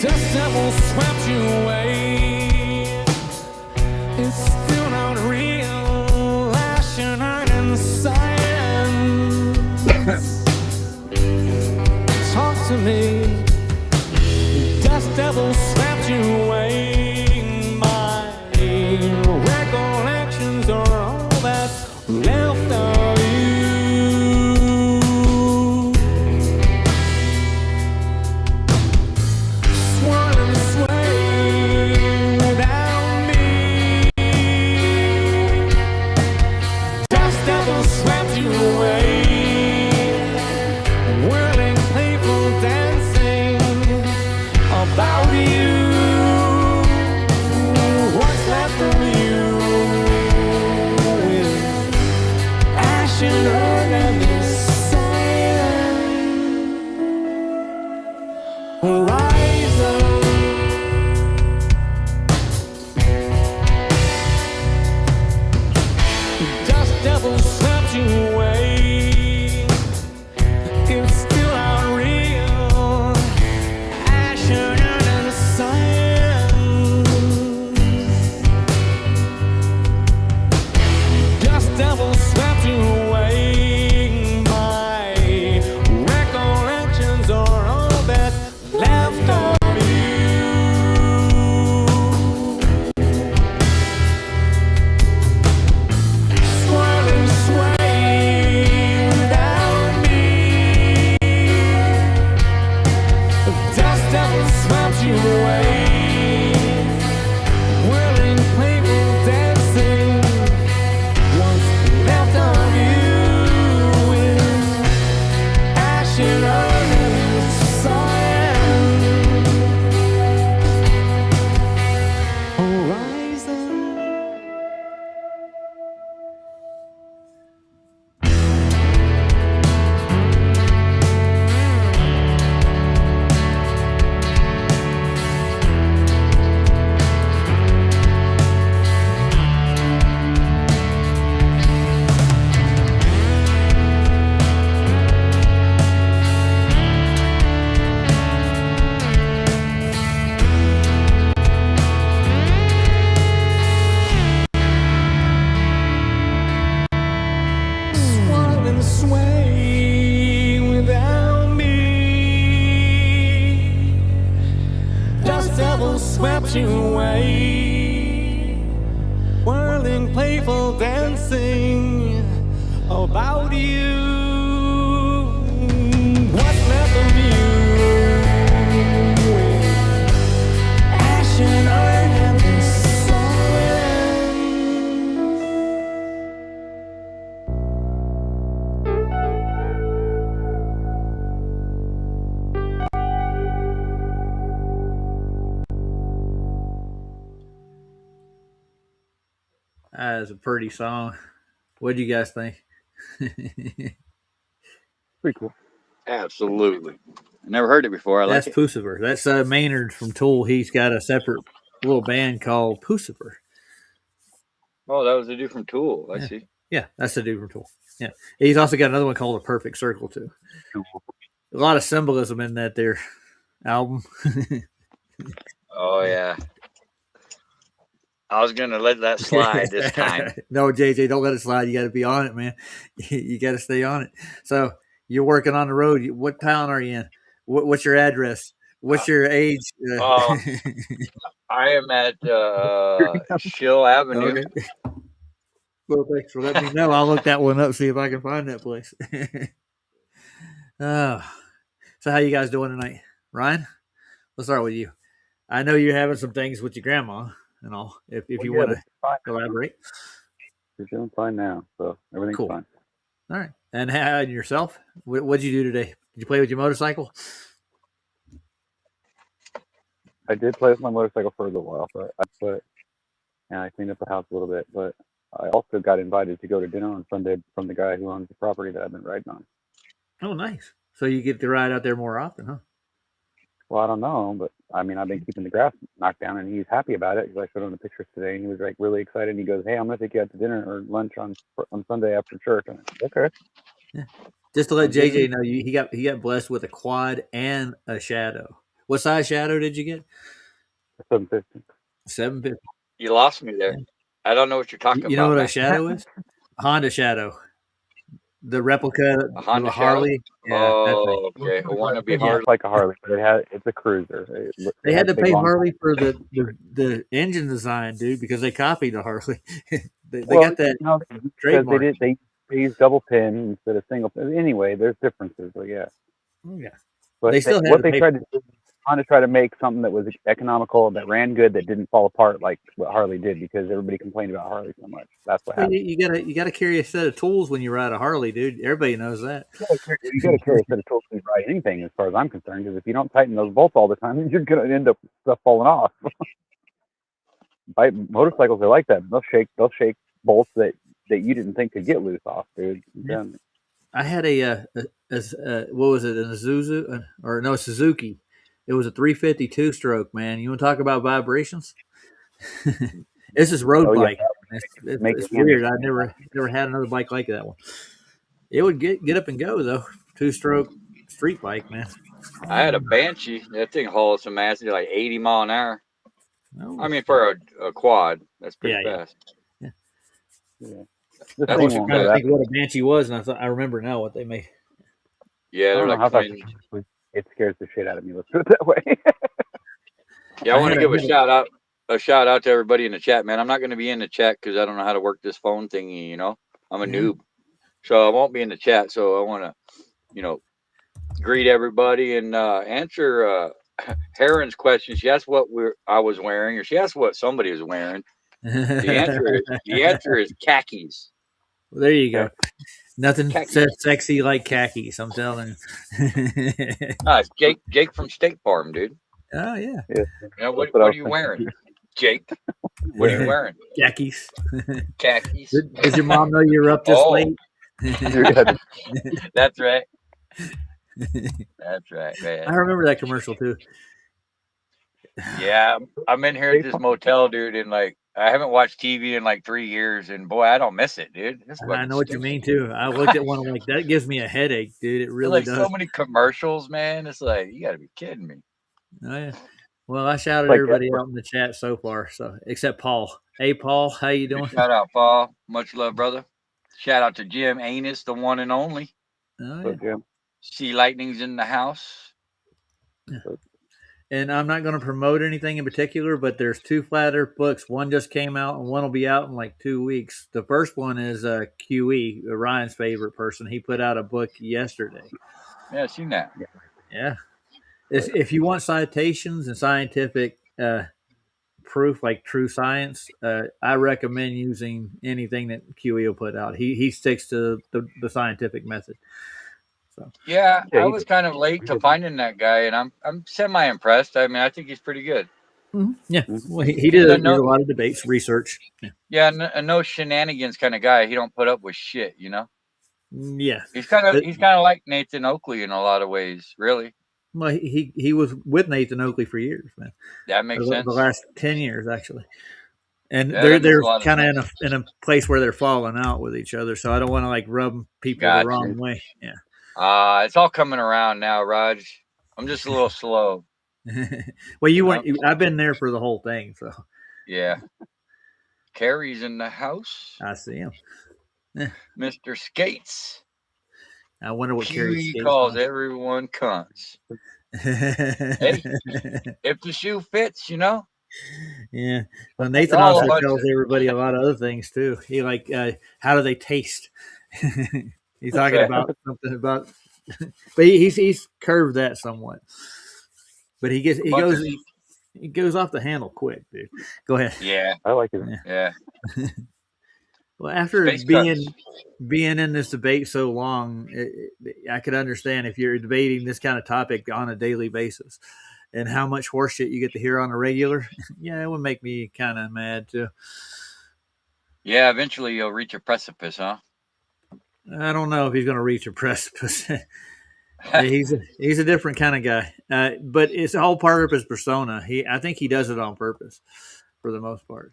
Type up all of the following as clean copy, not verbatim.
Dust devil swept you away. It's still not real. Lashing out in silence. Talk to me. Dust devil swept you away. My recollections are all that's left of you. Swirling sway without me. Dust devil swept you away. Whirling, playful dancing about you. What's left of you is ash and earth and the silent horizon. Dust devil swept you away. It's still not real. Ash and earth and the silent. Dust devil swept you away. My recollections are all that's left of you. Swirling sway without me. Dust devil swept you away. Whirling, playful dancing. What's left of you is ash and earth and silent horizon. Swirling sway without me. Dust devil swept you away. Whirling, playful dancing about you. What's left of you is ash and earth and the silence. That is a pretty song. What do you guys think? Pretty cool. Absolutely. I never heard it before. I like That's it. Pucifer. That's Maynard from Tool. He's got a separate little band called Pucifer. Oh, that was a dude from Tool. I see. Yeah, that's the dude from Tool. Yeah, he's also got another one called A Perfect Circle too. A lot of symbolism in that there album. Oh yeah. I was gonna let that slide this time. No, JJ, don't let it slide. You got to be on it, man. You got to stay on it. So you're working on the road. What town are you in? What's your address? What's your age? I am at Shill Avenue. Okay. Well, thanks for letting me know. I'll look that one up, see if I can find that place. So how you guys doing tonight? Ryan, let's start with you. I know you're having some things with your grandma and all. If you want to elaborate. You're doing fine now, so everything's Cool. fine. All right. And yourself? What'd you do today? Did you play with your motorcycle? I did play with my motorcycle for a little while, but I cleaned up the house a little bit. But I also got invited to go to dinner on Sunday from the guy who owns the property that I've been riding on. Oh, nice. So you get to ride out there more often, huh? Well, I don't know, but I mean, I've been keeping the grass knocked down, and he's happy about it because I showed him the pictures today, and he was like really excited. And he goes, "Hey, I'm gonna take you out to dinner or lunch on Sunday after church." And I said, "Okay." Yeah. Just to let JJ know, he got blessed with a quad and a shadow. What size Shadow did you get? 750. 750. You lost me there. I don't know what you're talking You know about. what a man. Shadow is? Honda Shadow. The replica A of Honda a Shadow? Harley. Yeah, that thing. Oh, okay. A wannabe Yeah. Harley. It's like a Harley, but it's a cruiser. They It had has to big, pay long Harley for the engine design, dude, because they copied the Harley. they Well, got that no, because trademark. they use double pin instead of single pin. Anyway, there's differences. But yeah, Oh, yeah. but They still had what to they pay. tried to do, Honda tried to make something that was economical, that ran good, that didn't fall apart like what Harley did, because everybody complained about Harley so much. That's what Well, happened. you gotta carry a set of tools when you ride a Harley, dude. Everybody knows that. You got to carry a set of tools when you ride anything, as far as I'm concerned, because if you don't tighten those bolts all the time, you're going to end up stuff falling off. Motorcycles are like that. They'll shake bolts that you didn't think could get loose off, dude. Yeah. I had a what was it? A Isuzu or no Suzuki? It was a 352 stroke, man. You want to talk about vibrations? This is road Oh, yeah. bike. Make It's your hand weird. I never had another bike like that one. It would get up and go though. 2-stroke street bike, man. I had a Banshee. That thing hauled some ass like 80 mile an hour. Oh, I mean, for a quad, that's pretty Yeah, yeah. fast. Yeah. This That's I thing was won't trying go to that. think what a Banshee was, and I remember now what they made. Yeah, I they're don't know like how fast twin. it scares the shit out of me. Let's put it that way. Yeah, I want to give a had shout out to everybody in the chat, man. I'm not going to be in the chat because I don't know how to work this phone thingy. You know, I'm a Yeah. noob, so I won't be in the chat. So I want to, greet everybody and answer Heron's question. She asked what I was wearing, or she asked what somebody was wearing. The answer is khakis. Well, there you go. Nothing Khakis. says sexy like khakis. I'm telling you. It's Jake from State Farm, dude. Oh yeah, Yeah. What what I are was you thinking. wearing, Jake? What are you wearing? khakis. Khakis. Does your mom know you're up this Oh. late? That's right. That's right, I man. remember that commercial too. Yeah, I'm in here at this motel, dude, and like I haven't watched TV in like 3 years, and boy, I don't miss it, dude. It's I fucking know what you stupid. mean too. I looked at one I'm like, that gives me a headache, dude. It There's really like does. so many commercials, man. It's like you got to be kidding me. Oh yeah. Well, I shouted Like everybody out in the chat so far, so except Paul. Hey, Paul, how you doing? Shout out, Paul. Much love, brother. Shout out to Jim Anus, the one and only. Oh, yeah. Sea Lightning's in the house. And I'm not going to promote anything in particular, but there's 2 Flat Earth books. One just came out, and one will be out in like 2 weeks. The first one is QE, Ryan's favorite person. He put out a book yesterday. Yeah, seen that. Yeah. If you want citations and scientific proof, like true science, I recommend using anything that QE will put out. He sticks to the scientific method. So Yeah, I was kind of late to finding that guy, and I'm semi impressed. I mean, I think he's pretty good. Yeah, well, he did a lot of debates, research. Yeah, no shenanigans kind of guy. He don't put up with shit, you know. Yeah, he's kind of like Nathan Oakley in a lot of ways, really. Well, he was with Nathan Oakley for years, man. That makes sense. The last 10 years, actually. And they're kind of in a place where they're falling out with each other. So I don't want to like rub people the wrong way. Yeah. It's all coming around now, Raj. I'm just a little slow. Well, you weren't. I've been there for the whole thing, so. Yeah. Carrie's in the house. I see him. Mr. Skates. I wonder what Carrie calls everyone cunts. Hey, if the shoe fits, you know. Yeah. Well, Nathan also tells everybody a lot of other things too. He like, how do they taste? He's talking about something about, but he's curved that somewhat. But he goes off the handle quick, dude. Go ahead. Yeah, I like it. Yeah. Well, after being in this debate so long, I could understand if you're debating this kind of topic on a daily basis, and how much horseshit you get to hear on a regular. Yeah, it would make me kind of mad too. Yeah, eventually you'll reach a precipice, huh? I don't know if he's going to reach a precipice. He's a different kind of guy, but it's all part of his persona. I think he does it on purpose, for the most part.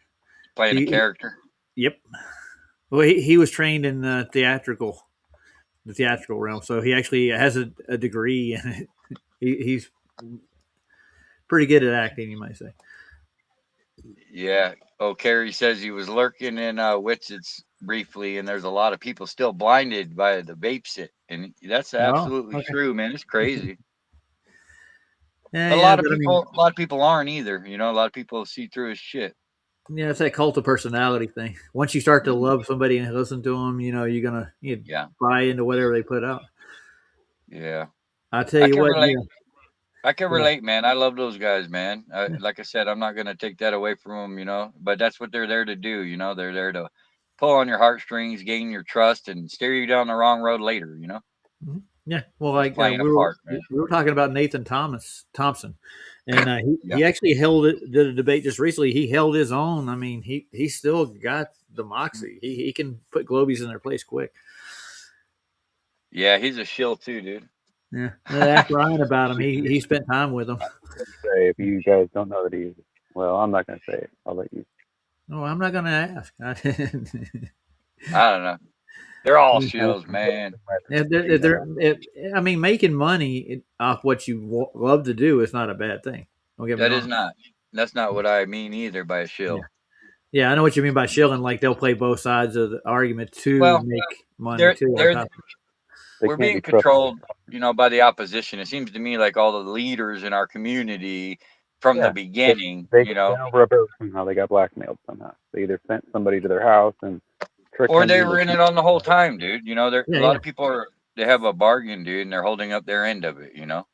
Playing a character. Yep. Well, he was trained in the theatrical realm, so he actually has a degree in it. He's pretty good at acting, you might say. Yeah. Oh, Kerry says he was lurking in Wichits briefly, and there's a lot of people still blinded by the vape sit, and that's absolutely okay. true, man. It's crazy. Yeah, But yeah, but I mean, a lot of people aren't either. You know, a lot of people see through his shit. yeah, it's that cult of personality thing. Once you start to Mhm. love somebody and listen to them, you know, you're gonna Yeah. buy into whatever they put out. Yeah. I tell I you can what, relate. you know, I can yeah, relate, man. I love those guys, man. yeah. Like I said, I'm not gonna take that away from them, you know. But that's what they're there to do, you know. They're there to pull on your heartstrings, gain your trust, and steer you down the wrong road later, you know. Mhm. Yeah, well, Just like playing a part, man. we were talking about Nathan Thompson, and Yeah. he actually did a debate just recently. He held his own. I mean, he still got the moxie. He can put Globies in their place quick. Yeah, he's a shill too, dude. Yeah, ask Ryan about him. He spent time with him. Say if you guys don't know that he's well, I'm not gonna say it. I'll let you. Oh, I'm not going to ask. I don't know. They're all Yeah. shills, man. I mean, making money off what you love to do is not a bad thing. Don't get me That wrong. is not. That's not what I mean either by a shill. Yeah, I know what you mean by shilling. Like they'll play both sides of the argument to Well, make money they're too. they're They we're can't be being trusted. controlled, you know, by the opposition. It seems to me like all the leaders in our community from the Yeah, beginning, They you know, went over a bill somehow. They got blackmailed somehow. They either sent somebody to their house and tricked or them they into. were in it on the whole time, dude. You know, there a Yeah, lot yeah. of people they have a bargain, dude, and they're holding up their end of it. You know,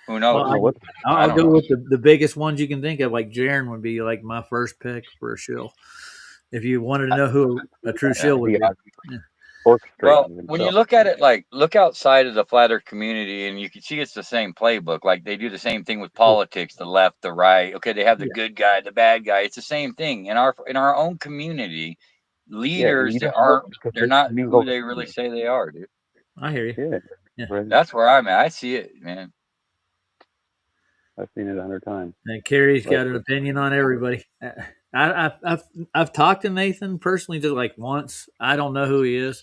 who I knows? don't know what. I I'll don't go know. with the biggest ones you can think of. Like Jaron would be like my first pick for a shill. If you wanted to know who a true shill would be. Yeah. Well, Orchestrating when you himself. look at it, like look outside of the flat Earth community, and you can see it's the same playbook. Like they do the same thing with politics, the left, the right. Okay, they have the Yeah. good guy, the bad guy. It's the same thing in our own community. Yeah, and Leaders you that don't know aren't, because they're they not mingle. who they really say they are, dude. I hear you. Yeah, Yeah. right. That's where I'm at. I see it, man. I've seen it 100 times. And Carrie's got Like, an opinion on everybody. I've talked to Nathan personally just like once. I don't know who he is,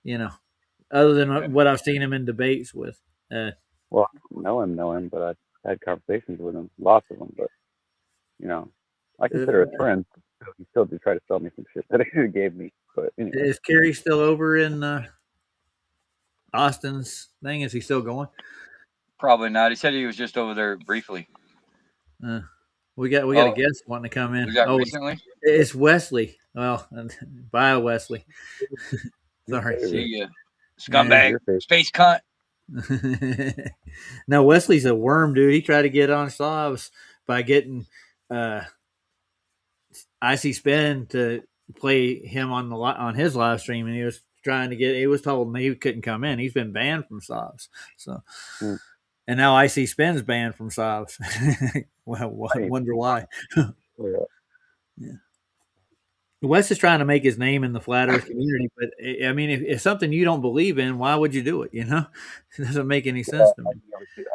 you know, other than what I've seen him in debates with. well, know him, but I've had conversations with him, lots of them. But you know, I consider us friends. So he still did try to sell me some shit that he should have gave me. But anyway, Is Carrie still over in Austin's thing? Is he still going? Probably not. He said he was just over there briefly. We got a guest wanting to come in. Was that recently? It's Wesley. Well, bye Wesley. Sorry. See ya, scumbag, Yeah. space cunt. No, Wesley's a worm, dude. He tried to get on Slavs by getting Icy Spin to play him on his live stream, and he was trying to get. He was told he couldn't come in. He's been banned from Slavs. So, and now Icy Spin's banned from Slavs. Well, I wonder why. Yeah. Wes is trying to make his name in the flat Earth community, but I mean, if it's something you don't believe in, why would you do it? You know, it doesn't make any sense to me.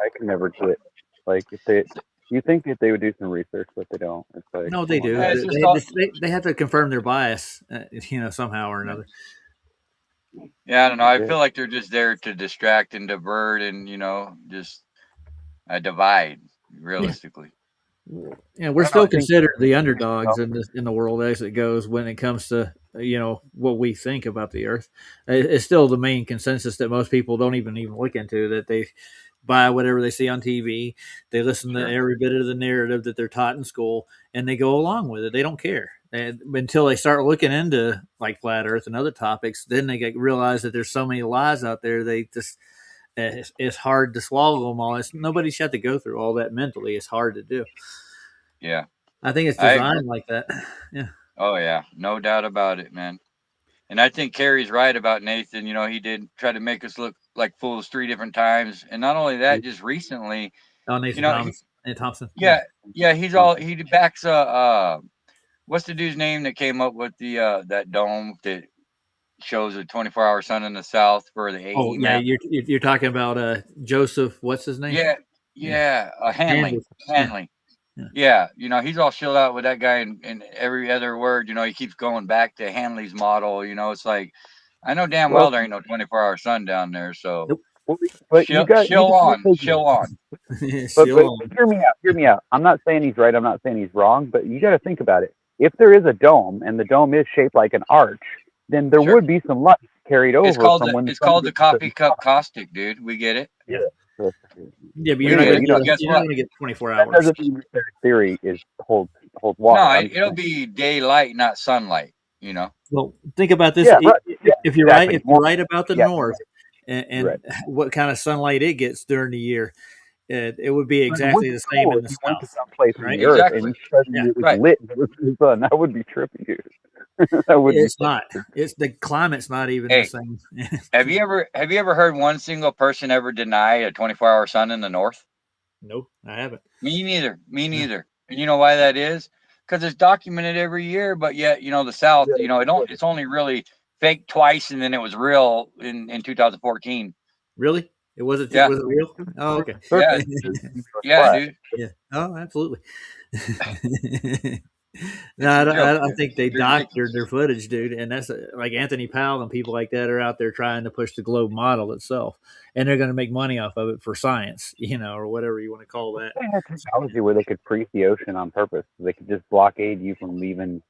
I can never do it. Like if you think that they would do some research, but they don't. It's like No, they do. They have to confirm their bias, you know, somehow or another. Yeah, I don't know. I feel like they're just there to distract and divert, and you know, just divide. Realistically. Yeah, we're still considered the underdogs in the world as it goes when it comes to, you know, what we think about the Earth. It's still the main consensus that most people don't even look into, that they buy whatever they see on TV, they listen to every bit of the narrative that they're taught in school, and they go along with it. They don't care until they start looking into like flat Earth and other topics. Then they realize that there's so many lies out there. They just it's hard to swallow them all. Nobody should have to go through all that mentally. It's hard to do. Yeah, I think it's designed like that. Yeah. Oh yeah, no doubt about it, man. And I think Carrie's right about Nathan. You know, he did try to make us look like fools 3 different times, and not only that, just recently. Oh, Nathan Thompson. Yeah, he backs what's the dude's name that came up with the that dome that shows a 24-hour sun in the south for the AE Oh yeah, map? you're talking about Joseph. What's his name? Hanley. Yeah, you know, he's all chilled out with that guy, and every other word, you know, he keeps going back to Hanley's model. You know, it's like I know damn well there ain't no 24-hour sun down there. So, But you got chill on. But, Still but hear me out. I'm not saying he's right. I'm not saying he's wrong. But you got to think about it. If there is a dome and the dome is shaped like an arch, then there Sure. would be some light carried over It's called from when it's called the coffee cup caustic, dude. We get it. Yeah, So, but you're not Yeah, going you know, to guess you're not what? going to get 24 that hours. doesn't mean their theory holds water. No, I'm just it'll saying. be daylight, not sunlight. You know. Well, think about this. Yeah, right. Yeah, If you're exactly. right, if you're right about the Yeah, north and right. what kind of sunlight it gets during the year, it would be But it exactly would the be same cool in if the you went to south, some place on right? the earth Exactly. and suddenly Yeah. it was Right. lit and it was the sun. That would be trippy, dude. That would It's be not. It's the climate's not even Hey. the same. Have you ever heard one single person ever deny a 24-hour sun in the north? Nope, I haven't. Me neither. Me neither. And you know why that is? Because it's documented every year, but yet, you know, the South, you know, it's only really faked twice and then it was real in 2014. Really? It wasn't. Yeah. Was it real? Oh, okay. Yeah. Yeah, dude. Yeah. Oh, absolutely. No, It's a I joke. think they It's doctored their footage, dude, and that's like Anthony Powell and people like that are out there trying to push the globe model itself, and they're going to make money off of it for science, you know, or whatever you want to call that. They had technology where they could freeze the ocean on purpose. They could just blockade you from leaving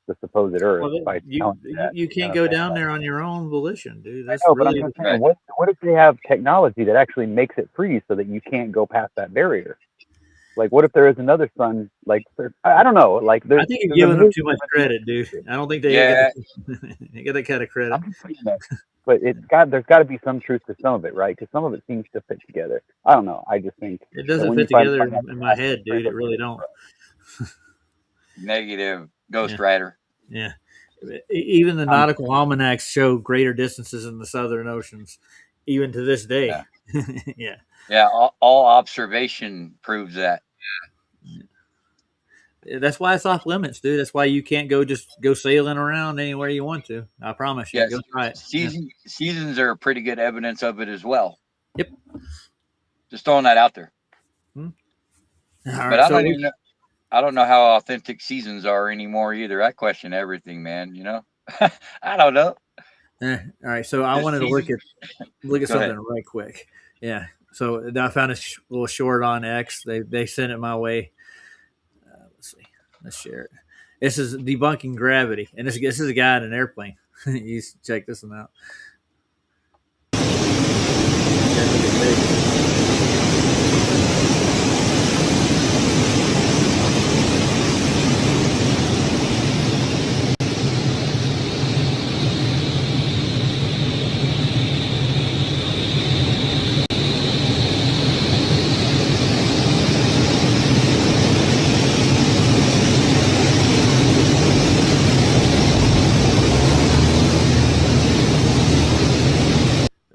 the supposed Earth Well, by you telling you that. you can't go down there on your own volition, dude. That's No, but I'm really just saying, what if they have technology that actually makes it freeze so that you can't go past that barrier? Like, what if there is another sun? Like, I don't know. Like, I think you're giving them too much credit, dude. I don't think they get that kind of credit. I'm just saying that. But there's got to be some truth to some of it, right? Because some of it seems to fit together. I don't know. I just think it doesn't fit together in my head, dude. It really don't. Negative Ghost Rider. Yeah. Even the nautical almanacs show greater distances in the southern oceans, even to this day. Yeah. Yeah. Yeah. All observation proves that. That's why it's off limits, dude. That's why you can't go sailing around anywhere you want to. I promise you. Yes. Go try it. Seasons are pretty good evidence of it as well. Yep. Just throwing that out there. All But right, I don't know how authentic seasons are anymore either. I question everything, man. You know, I don't know. all right. So I wanted to look at something right quick. Yeah. So I found a little short on X. They sent it my way. Let's see. Let's share it. This is debunking gravity, and this is a guy in an airplane. You check this one out.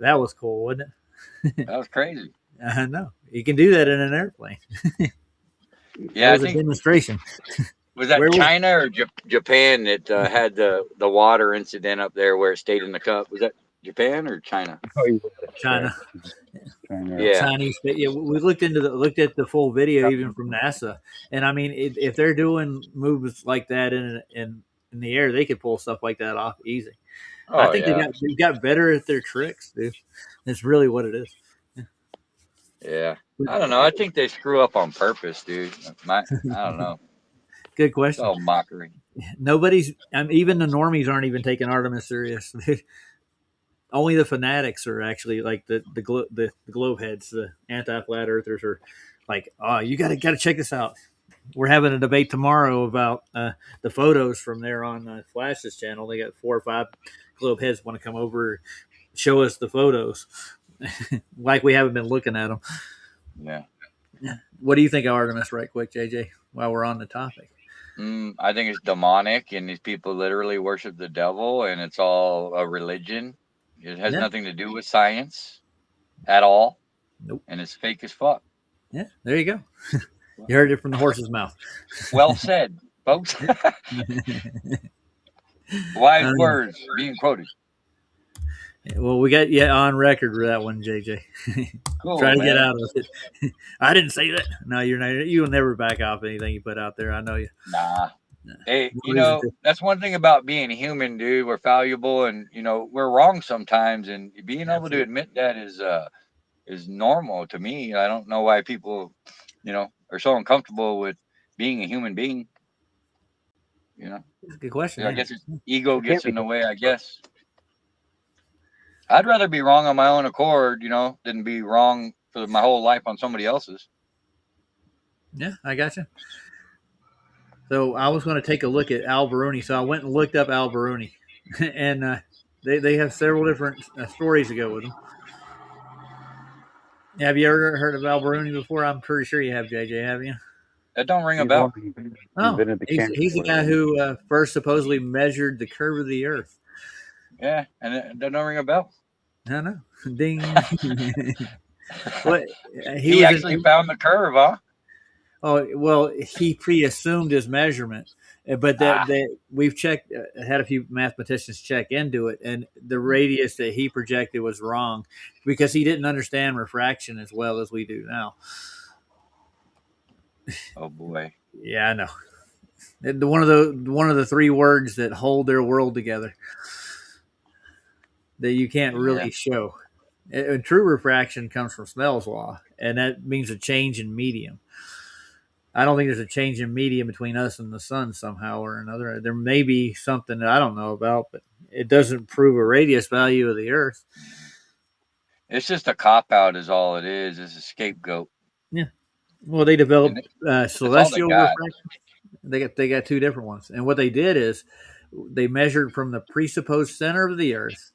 That was cool, wasn't it? That was crazy. I know. You can do that in an airplane. Yeah, it was a demonstration. Was that China or Japan that had the water incident up there where it stayed in the cup? Was that Japan or China? China. Yeah. Chinese. Yeah, we looked at the full video even from NASA, and I mean, if they're doing moves like that in the air, they could pull stuff like that off easy. Oh, I think they got better at their tricks, dude. That's really what it is. Yeah. I don't know. I think they screw up on purpose, dude. I don't know. Good question. It's all mockery. Nobody's. Even the normies aren't even taking Artemis serious. Only the fanatics are actually like the globe heads, the anti-flat earthers are like, oh, you got to check this out. We're having a debate tomorrow about the photos from there on Flash's channel. They got 4 or 5 globe heads want to come over, show us the photos, like we haven't been looking at them. Yeah. What do you think of Artemis, right quick, JJ? While we're on the topic, I think it's demonic, and these people literally worship the devil, and it's all a religion. It has nothing to do with science at all. Nope. And it's fake as fuck. Yeah, there you go. You heard it from the horse's mouth. Well said, folks. Wise words being quoted. Well, we got you on record for that one, JJ. Cool, Try to get out of it. I didn't say that. No, you're not. You'll never back off anything you put out there. I know you. Nah. Hey, you know, that's one thing about being human, dude. We're fallible, and you know we're wrong sometimes, and being able to admit that is is normal to me. I don't know why people, are so uncomfortable with being a human being. That's a good question. I Yeah. guess ego It can't gets be in the way. I guess I'd rather be wrong on my own accord, than be wrong for my whole life on somebody else's. Yeah, I got you. So I was going to take a look at Alberoni. So I went and looked up Alberoni, and they have several different stories to go with them. Have you ever heard of Alberoni before? I'm pretty sure you have, JJ. Have you? That don't ring a He's the one bell. who Oh, invented the camera. he's the guy who first supposedly measured the curve of the Earth. Yeah, and that don't ring a bell. I know. Ding. What He was actually found the curve, huh? Oh well, he pre-assumed his measurement, but that we've checked, had a few mathematicians check into it, and the radius that he projected was wrong because he didn't understand refraction as well as we do now. Oh boy. Yeah, I know. One of the three words that hold their world together that you can't really show. And true refraction comes from Snell's law, and that means a change in medium. I don't think there's a change in medium between us and the sun somehow or another. There may be something that I don't know about, but it doesn't prove a radius value of the Earth. It's just a cop out, is all it is. It's a scapegoat. Yeah. Well, they developed celestial got. refraction. They got two different ones, and what they did is they measured from the presupposed center of the Earth,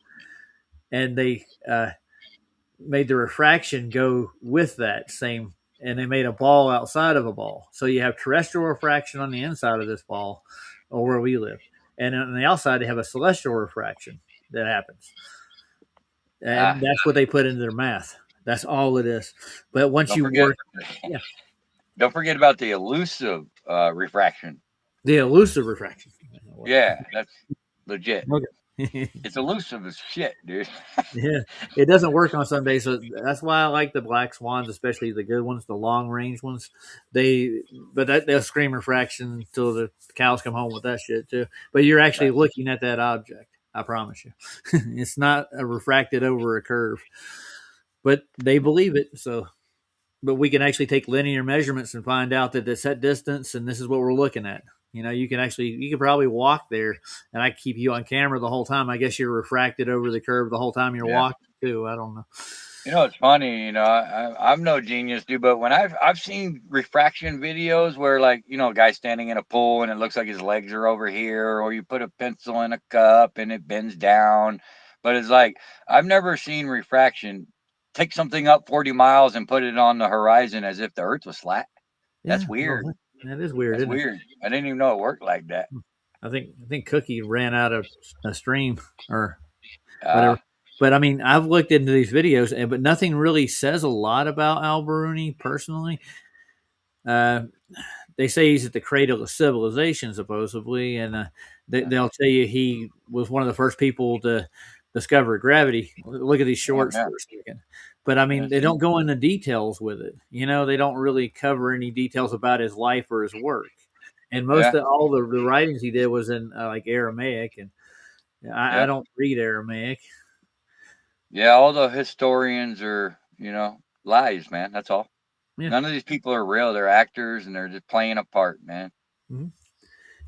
and they made the refraction go with that same. And they made a ball outside of a ball. So you have terrestrial refraction on the inside of this ball, or where we live. And on the outside, they have a celestial refraction that happens. And that's what they put into their math. That's all it is. But once you work. Yeah. Don't forget about the elusive refraction. The elusive refraction. Yeah, that's legit. Okay. It's elusive as shit, dude. Yeah, it doesn't work on some days, so that's why I like the black swans, especially the good ones, the long range ones. They'll scream refraction until the cows come home with that shit too. But you're actually looking at that object. I promise you, it's not refracted over a curve. But they believe it, so. But we can actually take linear measurements and find out that it's at distance, and this is what we're looking at. You can probably walk there, and I keep you on camera the whole time. I guess you're refracted over the curve the whole time you're walking too. I don't know. It's funny. I'm no genius, dude, but when I've seen refraction videos where, like, a guy standing in a pool and it looks like his legs are over here, or you put a pencil in a cup and it bends down, but it's like I've never seen refraction take something up 40 miles and put it on the horizon as if the Earth was flat. That's weird. That is weird. That's weird. I didn't even know it worked like that. I think Cookie ran out of a stream or whatever. But I mean, I've looked into these videos, but nothing really says a lot about Alberoni personally. They say he's at the cradle of civilization, supposedly, and they'll tell you he was one of the first people to discover gravity. Look at these shorts for a second. But I mean, they don't go into details with it. They don't really cover any details about his life or his work. And most of all the writings he did was in like Aramaic, and I don't read Aramaic. Yeah, all the historians are, lies, man. That's all. Yeah. None of these people are real. They're actors, and they're just playing a part, man. Mm-hmm.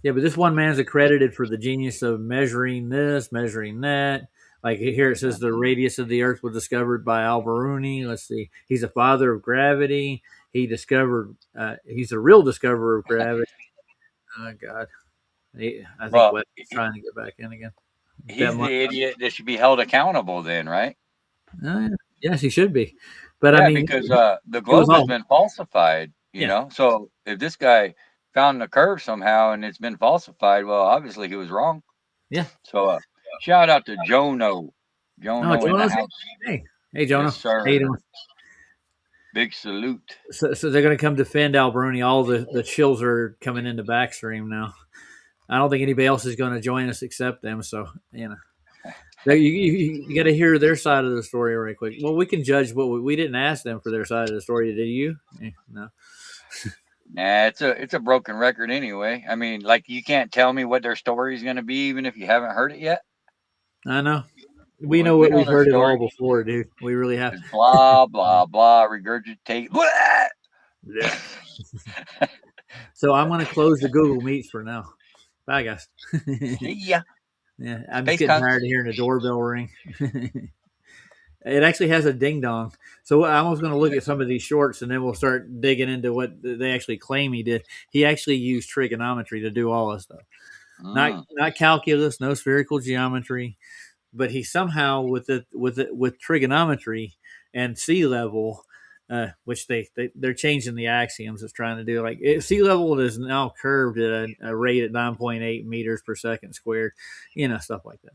Yeah, but this one man's accredited for the genius of measuring this, measuring that. Like here it says the radius of the Earth was discovered by Alberoni. Let's see. He's a father of gravity. He discovered, he's a real discoverer of gravity. Oh, God. I think Wes is trying to get back in again. He's the idiot that should be held accountable then, right? Yes, he should be. But I mean, because the globe has been falsified, you know? So if this guy found the curve somehow and it's been falsified, well, obviously he was wrong. Yeah. So shout out to Jono. Jono in the house. Hey, Jono. Yes, sir. How you doing? Big salute. So they're going to come defend Alberoni. All the chills are coming into Backstream now. I don't think anybody else is going to join us except them. So, you got to hear their side of the story right quick. Well, we can judge what we didn't ask them for their side of the story. Did you? No. Nah, it's a broken record anyway. I mean, like, you can't tell me what their story is going to be, even if you haven't heard it yet. I know. We know We what we've the heard it all story. before, dude. We really have. It's blah blah blah. Regurgitate. Blah. Yeah. So I'm going to close the Google Meets for now. Bye, guys. See ya. Yeah, I'm just Space getting cunts. tired of hearing the doorbell ring. It actually has a ding dong. So I was going to look at some of these shorts, and then we'll start digging into what they actually claim he did. He actually used trigonometry to do all this stuff. Not calculus, no spherical geometry, but he somehow with trigonometry and sea level, which they're changing the axioms. It's trying to do like sea level is now curved at a rate at 9.8 meters per second squared, stuff like that.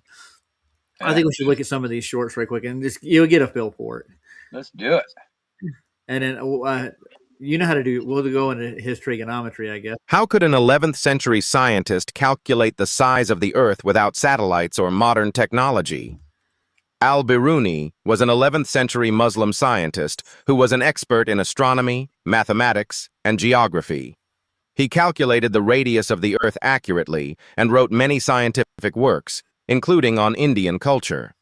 I think we should look at some of these shorts right quick and just you'll get a feel for it. Let's do it. And then you know how to do. We'll go into his trigonometry, I guess. How could an 11th century scientist calculate the size of the Earth without satellites or modern technology? Al-Biruni was an 11th century Muslim scientist who was an expert in astronomy, mathematics, and geography. He calculated the radius of the Earth accurately and wrote many scientific works, including on Indian culture.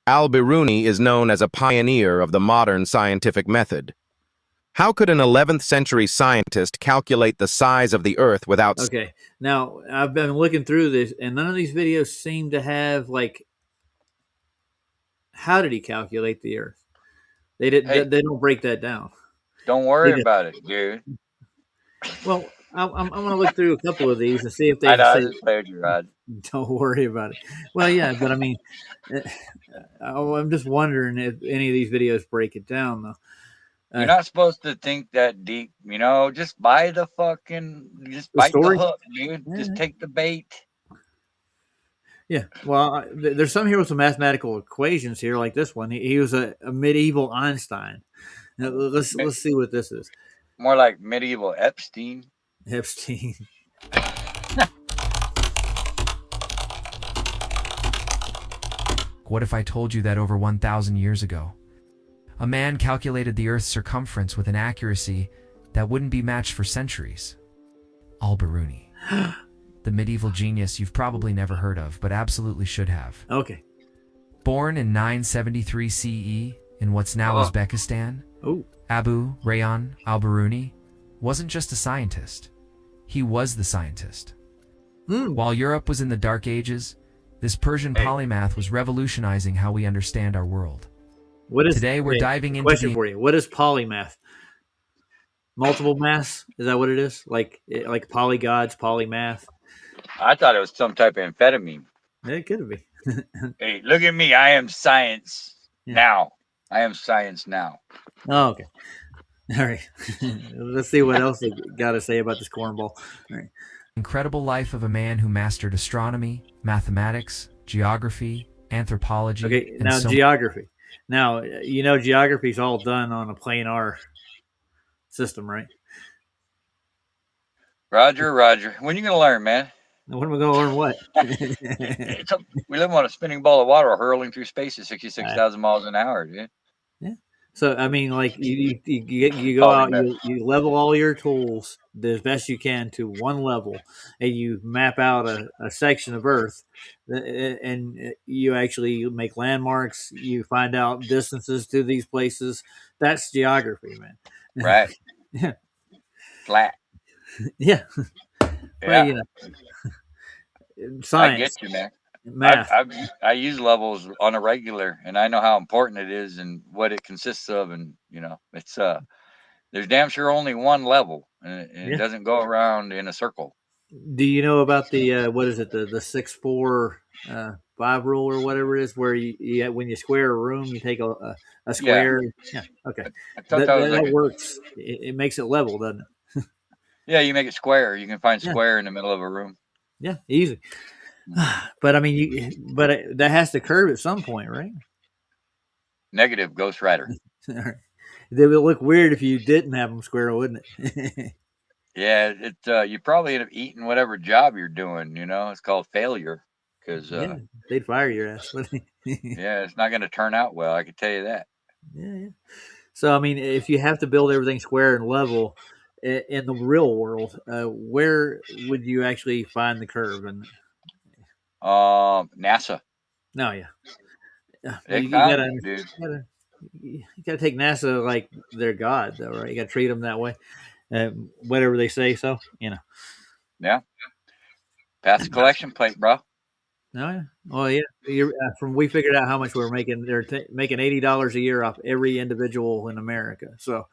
Al-Biruni is known as a pioneer of the modern scientific method. How could an 11th century scientist calculate the size of the Earth without... Okay, now I've been looking through this, and none of these videos seem to have, like, how did he calculate the Earth? They don't break that down. Don't worry about it, dude. Well, I'm going to look through a couple of these and see if they I just played you, Rod. Don't worry about it. Well, yeah, but I mean, I'm just wondering if any of these videos break it down, though. You're not supposed to think that deep, just buy the bite the hook, dude. Yeah. Just take the bait. Yeah, well, there's some here with some mathematical equations here, like this one. He was a medieval Einstein. Now, let's see what this is. More like medieval Epstein. Epstein. What if I told you that over 1,000 years ago, a man calculated the Earth's circumference with an accuracy that wouldn't be matched for centuries? Al-Biruni. The medieval genius you've probably never heard of, but absolutely should have. Okay. Born in 973 CE in what's now Uzbekistan, Abu Rayhan al-Biruni wasn't just a scientist. He was the scientist. While Europe was in the Dark Ages, this Persian polymath was revolutionizing how we understand our world. Today we're diving into question for you. What is polymath? Multiple maths? Is that what it is? Like polygods, polymath? I thought it was some type of amphetamine. It could be. Hey, look at me. I am science now. I am science now. Oh, okay. All right. Let's see what else they got to say about this cornball. All right. Incredible life of a man who mastered astronomy, mathematics, geography, anthropology. Okay, now geography. Now, geography is all done on a planar system, right? Roger. When are you going to learn, man? When am I going to learn what? We live on a spinning ball of water hurling through space at 66,000 miles an hour, dude. Yeah. So, I mean, like, you go out, you level all your tools as best you can to one level, and you map out a section of Earth, and you actually make landmarks. You find out distances to these places. That's geography, man. Right. Yeah. Flat. Yeah. Yeah. Well, science. I get you, man. Math. I use levels on a regular, and I know how important it is and what it consists of, and it's there's damn sure only one level, and it doesn't go around in a circle. Do you know about the what is it, the 6-4-5 rule or whatever it is, where you when you square a room, you take a square? Yeah. Okay. I thought that works. It makes it level, doesn't it? Yeah, you make it square. You can find square in the middle of a room. Yeah, easy. But I mean, that has to curve at some point, right? Negative, Ghost Rider. It would look weird if you didn't have them square, wouldn't it? Yeah, you probably end up eating whatever job you're doing. It's called failure because they'd fire your ass. Yeah, it's not going to turn out well. I can tell you that. Yeah. So I mean, if you have to build everything square and level in the real world, where would you actually find the curve? And NASA. No, yeah. They you found gotta, it, dude. you gotta take NASA like their god, though, right? You gotta treat them that way, whatever they say. So Yeah. Pass the collection plate, bro. No, yeah. Oh yeah. From we figured out how much we're making. They're making $80 a year off every individual in America. So,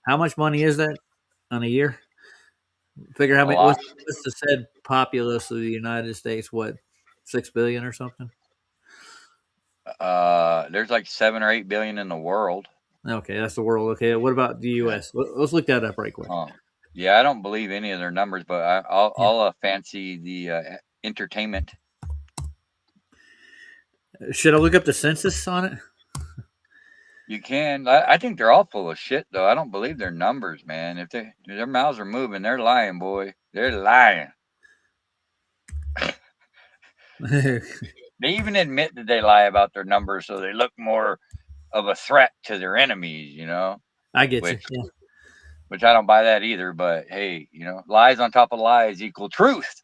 how much money is that on a year? Figure how A many. lot. What's the said populace of the United States? What, 6 billion or something? There's like 7 or 8 billion in the world. Okay, that's the world. Okay, what about the U.S.? Let's look that up right quick. Yeah, I don't believe any of their numbers, but I'll fancy the entertainment. Should I look up the census on it? You can. I think they're all full of shit, though. I don't believe their numbers, man. If their mouths are moving, they're lying, boy. They're lying. They even admit that they lie about their numbers, so they look more of a threat to their enemies. I get which, you. Yeah. Which I don't buy that either. But hey, lies on top of lies equal truth.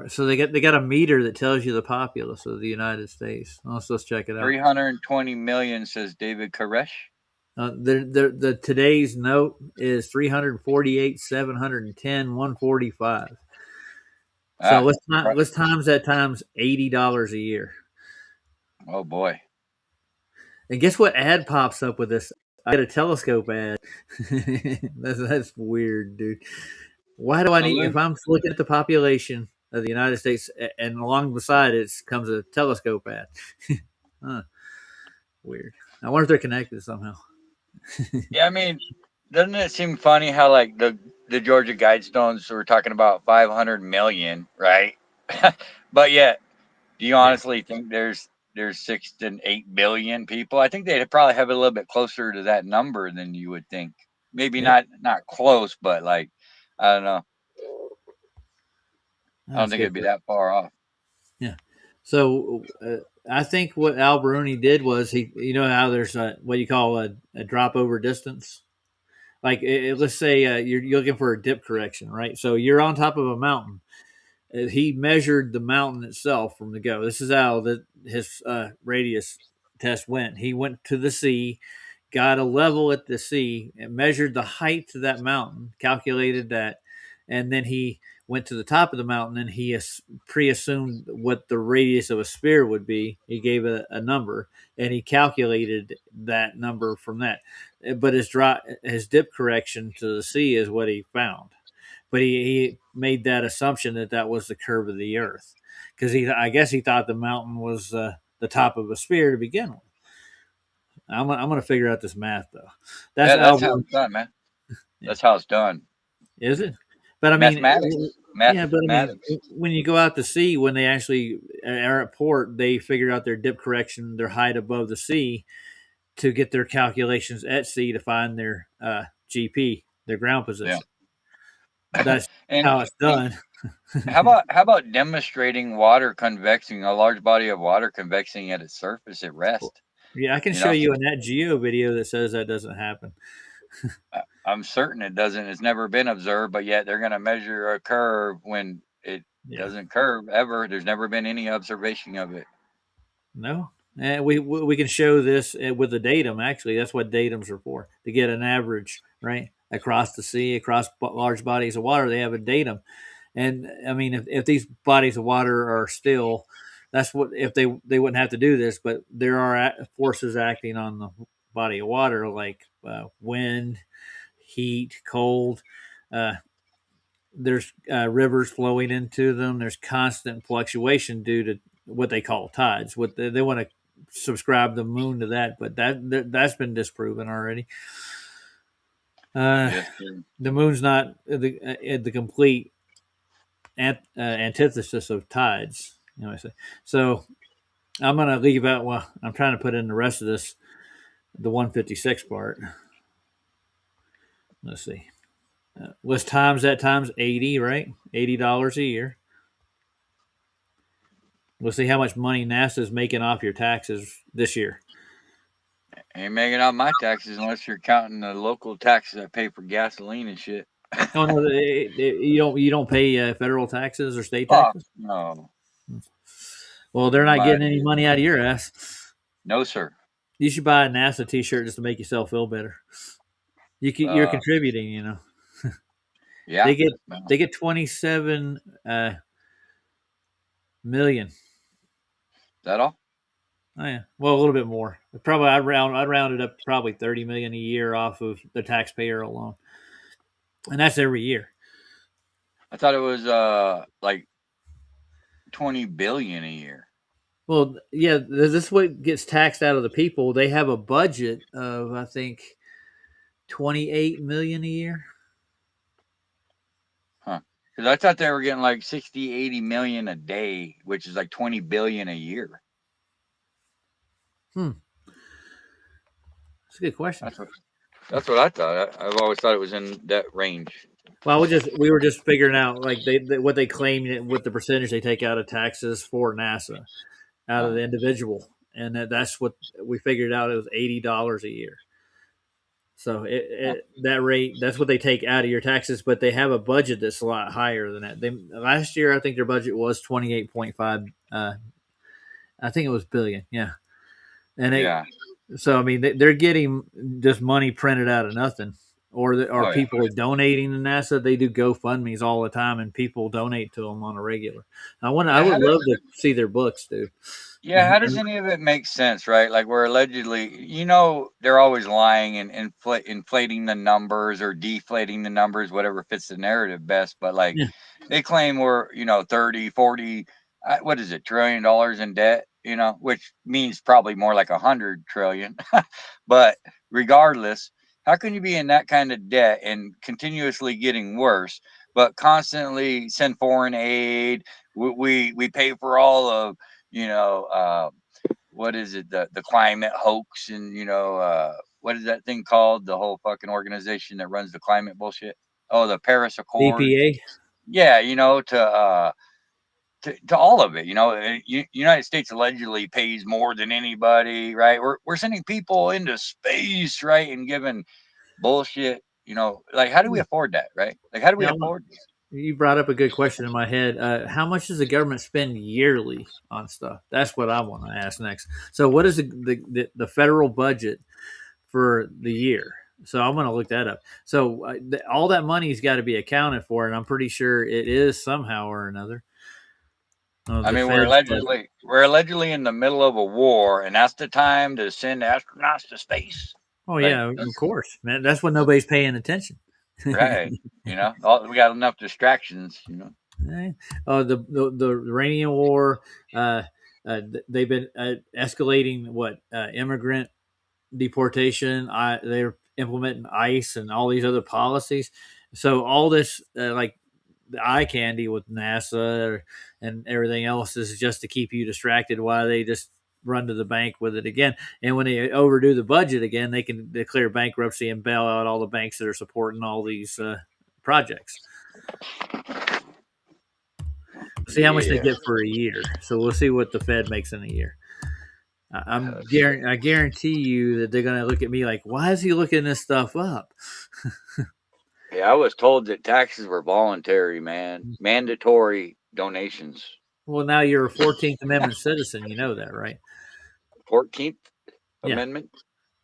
So they got a meter that tells you the populace of the United States. Let's check it out. 320 million, says David Koresh. The today's note is 348, 710, 145. So let's times that times $80 a year. Oh boy! And guess what ad pops up with this? I get a telescope ad. That's weird, dude. Why do I need? If I'm looking at the population of the United States, and along beside it comes a telescope ad. Weird. I wonder if they're connected somehow. Yeah, I mean, doesn't it seem funny how like the Georgia Guidestones were talking about 500 million, right? But yet, do you honestly think there's 6 to 8 billion people? I think they'd probably have it a little bit closer to that number than you would think. Maybe not close, but like I don't know. I don't think it'd be that far off. Yeah. So I think what Al Baruni did was how there's what you call a drop over distance. Like let's say you're looking for a dip correction, right? So you're on top of a mountain. He measured the mountain itself from the go. This is how his radius test went. He went to the sea, got a level at the sea, and measured the height to that mountain, calculated that, and then he went to the top of the mountain and he pre-assumed what the radius of a sphere would be. He gave a number and he calculated that number from that. But his dip correction to the sea is what he found. But he made that assumption that was the curve of the Earth, because I guess he thought the mountain was the top of a sphere to begin with. I'm gonna figure out this math though. That's how it's done, man. That's how it's done. Is it? But I mean, mathematics. When you go out to sea, when they actually are at port, they figure out their dip correction, their height above the sea, to get their calculations at sea to find their GP, their ground position. Yeah. That's how it's done. How about demonstrating water convexing, a large body of water convexing at its surface at rest? Yeah, I can show you a Nat Geo video that says that doesn't happen. I'm certain it doesn't. It's never been observed, but yet they're going to measure a curve when it doesn't curve ever. There's never been any observation of it. No. And we can show this with the datum. Actually, that's what datums are for, to get an average, right? Across the sea, across large bodies of water, they have a datum. And I mean, if these bodies of water are still, that's what, if they wouldn't have to do this, but there are forces acting on the body of water, like wind, heat, cold. There's rivers flowing into them. There's constant fluctuation due to what they call tides. What they want to subscribe the moon to that, but that's been disproven already. The moon's not the complete antithesis of tides. I say. So I'm going to leave out. Well, I'm trying to put in the rest of this, the 156 part. Let's see. Let's times that times 80, right? $80 a year. We'll see how much money NASA is making off your taxes this year. Ain't making out my taxes unless you're counting the local taxes I pay for gasoline and shit. Oh no, you don't pay federal taxes or state taxes? No. Well, they're not getting any money out of your ass. No, sir. You should buy a NASA T-shirt just to make yourself feel better. You're contributing, you know. Yeah. They get 27 million. Is that all? Oh yeah, well, a little bit more. Probably I'd round it up to probably 30 million a year off of the taxpayer alone, and that's every year. I thought it was like 20 billion a year. Well, yeah, this is what gets taxed out of the people. They have a budget of, I think, 28 million a year. Huh. Because I thought they were getting like 60, 80 million a day, which is like 20 billion a year. That's a good question. That's what I thought. I've always thought it was in that range. Well, we were just figuring out like what they claim with the percentage they take out of taxes for NASA out of the individual, and that's what we figured out. It was $80 a year. So that rate, that's what they take out of your taxes, but they have a budget that's a lot higher than that. Last year, I think their budget was 28.5. I think it was billion. Yeah, and so I mean they're getting just money printed out of nothing, or people are donating to NASA. They do GoFundMe's all the time, and people donate to them on a regular. I would love to see their books, dude. Yeah, how does any of it make sense, right? Like we're allegedly, they're always lying and inflating the numbers or deflating the numbers, whatever fits the narrative best. But like they claim we're, 30, 40, what is it, $1 trillion in debt, which means probably more like 100 trillion. But regardless, how can you be in that kind of debt and continuously getting worse, but constantly send foreign aid? We pay for all of, what is it? The climate hoax and, what is that thing called? The whole fucking organization that runs the climate bullshit. Oh, the Paris Accord. EPA. Yeah. To all of it, United States allegedly pays more than anybody, right? We're sending people into space, right? And giving bullshit, like how do we afford that, right? Like how do we afford this? You brought up a good question in my head. How much does the government spend yearly on stuff? That's what I want to ask next. So, what is the federal budget for the year? So, I'm going to look that up. So, all that money's got to be accounted for, and I'm pretty sure it is somehow or another. I mean, we're allegedly in the middle of a war, and that's the time to send astronauts to space. Oh yeah, of course, man. That's when nobody's paying attention. Right. We got enough distractions, the Iranian war, they've been escalating immigrant deportation. They're implementing ICE and all these other policies. So all this, like the eye candy with NASA and everything else, is just to keep you distracted while they just run to the bank with it again. And when they overdo the budget again, they can declare bankruptcy and bail out all the banks that are supporting all these projects. See how much they get for a year. So we'll see what the Fed makes in a year. I guarantee you that they're going to look at me like, why is he looking this stuff up? Yeah, I was told that taxes were voluntary, man. Mandatory donations. Well, now you're a 14th Amendment citizen. You know that, right? 14th Amendment?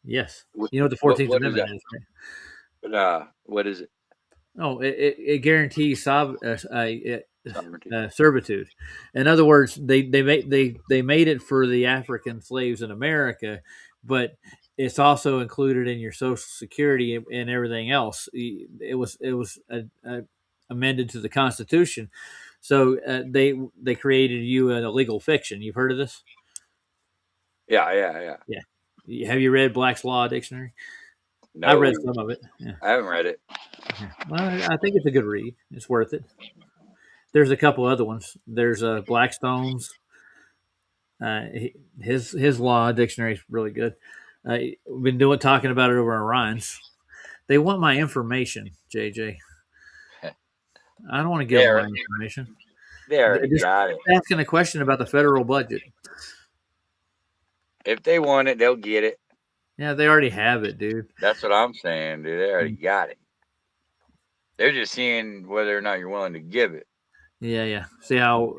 Yes. You know what the 14th Amendment is, right? But what is it? Oh, it guarantees servitude. In other words, they made it for the African slaves in America, but it's also included in your Social Security and everything else. It was amended to the Constitution, so they created you a legal fiction. You've heard of this? Yeah. Have you read Black's Law Dictionary? No, I read some of it. Yeah. I haven't read it. Yeah. Well, I think it's a good read. It's worth it. There's a couple other ones. There's Blackstone's. His law dictionary is really good. We've been talking about it over on Ryan's. They want my information, JJ. I don't want to give them my information. They already got it. Asking a question about the federal budget. If they want it, they'll get it. Yeah, they already have it, dude. That's what I'm saying, dude. They already got it. They're just seeing whether or not you're willing to give it. Yeah. See how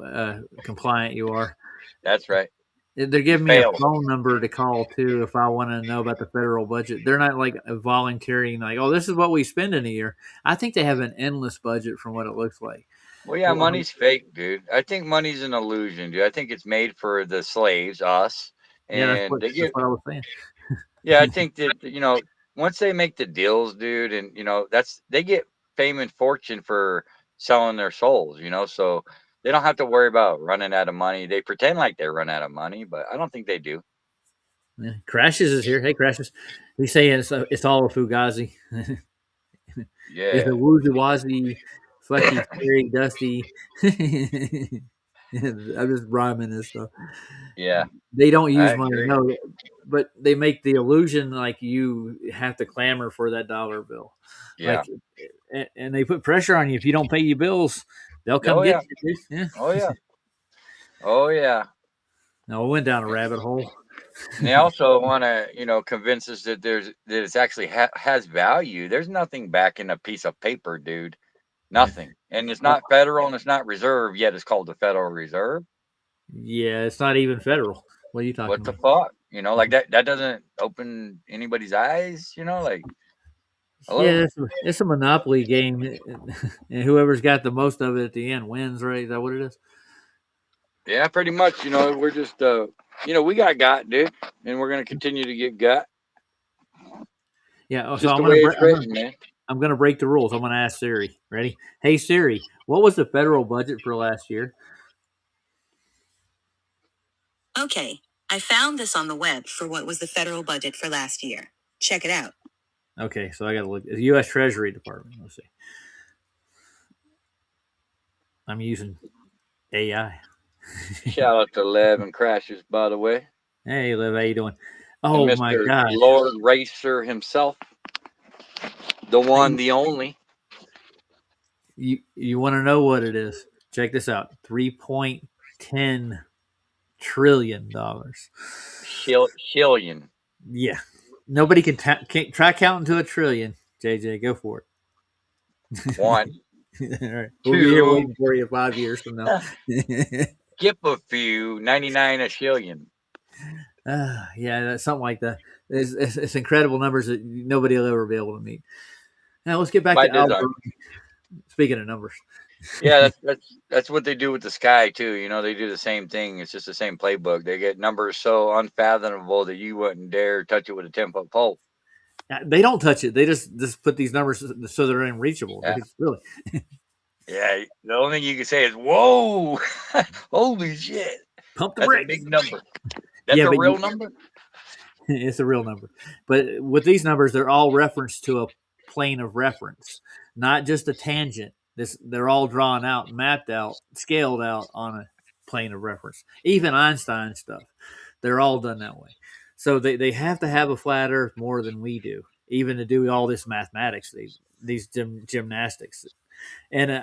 compliant you are. That's right. They're giving me a Fails. phone number to call too if I want to know about the federal budget. They're not like volunteering, like, oh, this is what we spend in a year. I think they have an endless budget from what it looks like. Well, yeah, Well, money's fake, dude. I think money's an illusion, dude. I think it's made for the slaves, us, Yeah, and they that's get. what I was saying. Yeah, I think that once they make the deals, dude, and they get fame and fortune for selling their souls, so they don't have to worry about running out of money. They pretend like they run out of money, but I don't think they do. Yeah. Crashes is here. Hey, Crashes. He's saying it's all a Fugazi. Yeah. It's a woozy wazy, fucky, scary, dusty. I'm just rhyming this stuff. Yeah. They don't use I money, agree. no, but they make the illusion like you have to clamor for that dollar bill. Yeah. And they put pressure on you. If you don't pay your bills, they'll come get you. Dude. Yeah. Oh yeah. Oh yeah. No, we went down a rabbit hole. And they also want to, convince us that it's actually has value. There's nothing backing a piece of paper, dude. Nothing. And it's not federal and it's not reserve, yet it's called the Federal Reserve. Yeah, it's not even federal. What are you talking What about? the fuck? Like that doesn't open anybody's eyes, like hello? Yeah, it's a monopoly game, and whoever's got the most of it at the end wins, right? Is that what it is? Yeah, pretty much. We're just we got, dude, and we're gonna continue to get got. Yeah, Just so the way it's written, man. I'm going to break the rules. I'm going to ask Siri. Ready? Hey, Siri, what was the federal budget for last year? Okay, I found this on the web for what was the federal budget for last year. Check it out. Okay, so I got to look. The U.S. Treasury Department. Let's see. I'm using AI. Shout out to Lev and Crashes, by the way. Hey, Liv, how you doing? Oh, and my Mr. God. Lord Racer himself. The one, the only. You want to know what it is? Check this out. $3.10 trillion. Shillion. Yeah. Nobody can try counting to a trillion. JJ, go for it. One. All right. We'll be here waiting for you 5 years from now. Skip a few. 99 a shillion. Yeah, that's something like that. It's incredible numbers that nobody will ever be able to meet. Now let's get back to Albert. Speaking of numbers. Yeah, that's what they do with the sky too. They do the same thing. It's just the same playbook. They get numbers so unfathomable that you wouldn't dare touch it with a 10-foot pole. They don't touch it. They just put these numbers so they're unreachable. Yeah. Really. Yeah, the only thing you can say is, "Whoa, holy shit!" Pump the That's brakes. a big number. That's a real number. It's a real number. But with these numbers, they're all referenced to a plane of reference, not just a tangent. They're all drawn out, mapped out, scaled out on a plane of reference. Even Einstein stuff, they're all done that way. So they have to have a flat Earth more than we do, even to do all this mathematics, these gymnastics. And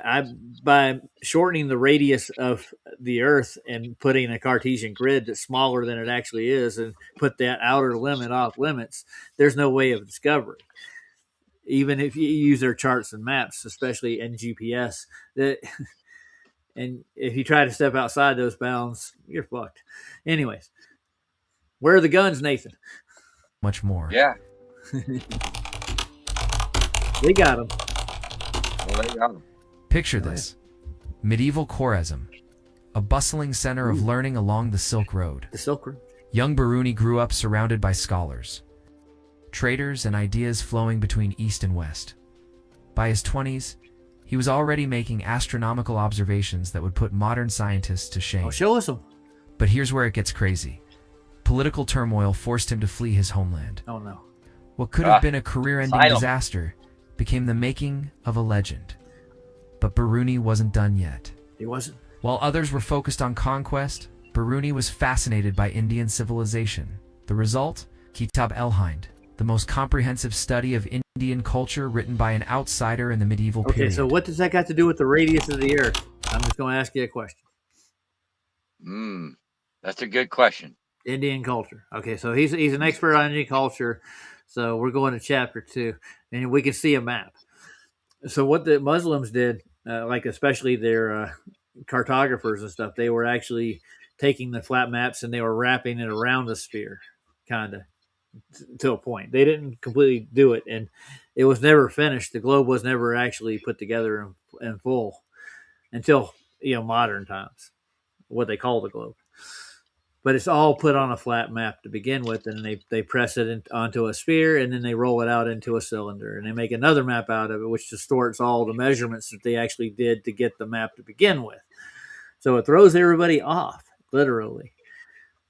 by shortening the radius of the Earth and putting a Cartesian grid that's smaller than it actually is, and put that outer limit off limits, there's no way of discovery. Even if you use their charts and maps, especially in GPS, and if you try to step outside those bounds, you're fucked. Anyways, where are the guns, Nathan? Much more. Yeah. They got them. Well, they got 'em. Picture this. Medieval Khwarezm, a bustling center of learning along the Silk Road. The Silk Road. Young Biruni grew up surrounded by scholars, traders, and ideas flowing between East and West. By his 20s, he was already making astronomical observations that would put modern scientists to shame. Oh, show us them. But here's where it gets crazy. Political turmoil forced him to flee his homeland. Oh, no. What could have been a career-ending Asylum. disaster became the making of a legend. But Biruni wasn't done yet. He wasn't. While others were focused on conquest, Biruni was fascinated by Indian civilization. The result? Kitab-el-Hind, the most comprehensive study of Indian culture written by an outsider in the medieval Okay, period. so what does that got to do with the radius of the Earth? I'm just going to ask you a question. That's a good question. Indian culture. Okay, so he's an expert on Indian culture. So we're going to chapter 2, and we can see a map. So what the Muslims did, like especially their cartographers and stuff, they were actually taking the flat maps and they were wrapping it around the sphere, kind of to a point. They didn't completely do it, and it was never finished. The globe was never actually put together in full until modern times, what they call the globe. But it's all put on a flat map to begin with, and they press it onto a sphere, and then they roll it out into a cylinder, and they make another map out of it, which distorts all the measurements that they actually did to get the map to begin with. So it throws everybody off, literally,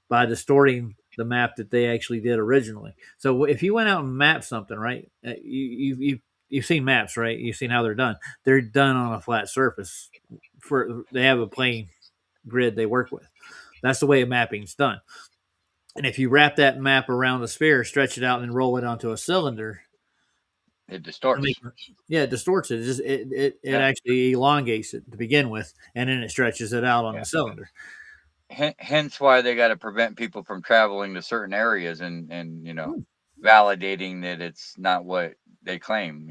by distorting the map that they actually did originally. So if you went out and mapped something, right? You've seen maps, right? You've seen how they're done. They're done on a flat surface. They have a plane grid they work with. That's the way a mapping's done. And if you wrap that map around the sphere, stretch it out, and roll it onto a cylinder, it distorts. It distorts it. It actually elongates it to begin with, and then it stretches it out on the cylinder. Hence why they got to prevent people from traveling to certain areas and validating that it's not what they claim.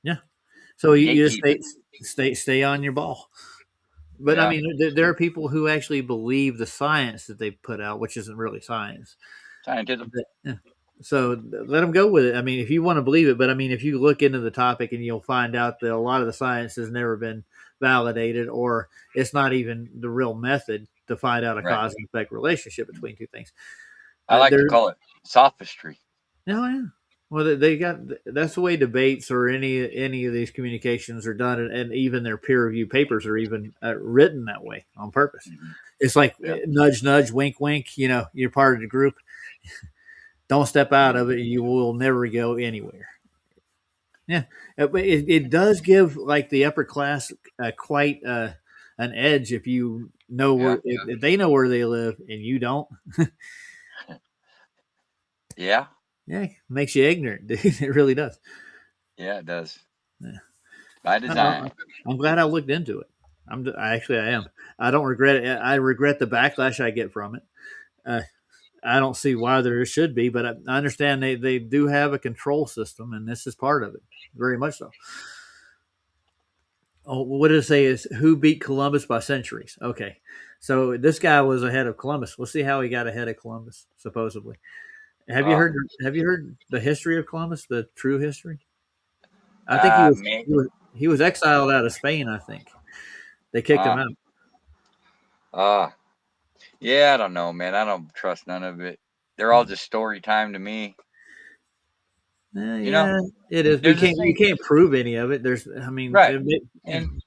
Yeah. So you just stay on your ball. But I mean, there are people who actually believe the science that they put out, which isn't really science. Scientism. So let them go with it. I mean, if you want to believe it, but I mean, if you look into the topic, and you'll find out that a lot of the science has never been validated, or it's not even the real method to find out a cause and effect relationship between two things. I like to call it sophistry. Oh, yeah. Well, that's the way debates or any of these communications are done, and even their peer review papers are even written that way on purpose. Mm-hmm. It's like nudge, nudge, wink, wink. You're part of the group. Don't step out of it. You will never go anywhere. Yeah, it does give like the upper class quite an edge if you know where if they know where they live and you don't. Yeah. Yeah, makes you ignorant, dude. It really does. Yeah, it does. Yeah. By design. I'm glad I looked into it. I am. I don't regret it. I regret the backlash I get from it. I don't see why there should be, but I understand they do have a control system, and this is part of it. Very much so. Oh, what did it say is who beat Columbus by centuries? Okay. So this guy was ahead of Columbus. We'll see how he got ahead of Columbus, supposedly. Have you heard the history of Columbus, the true history? I think he was exiled out of Spain, I think. They kicked him out. Yeah, I don't know, man. I don't trust none of it. They're all just story time to me. It is. You can't prove any of it. Right. And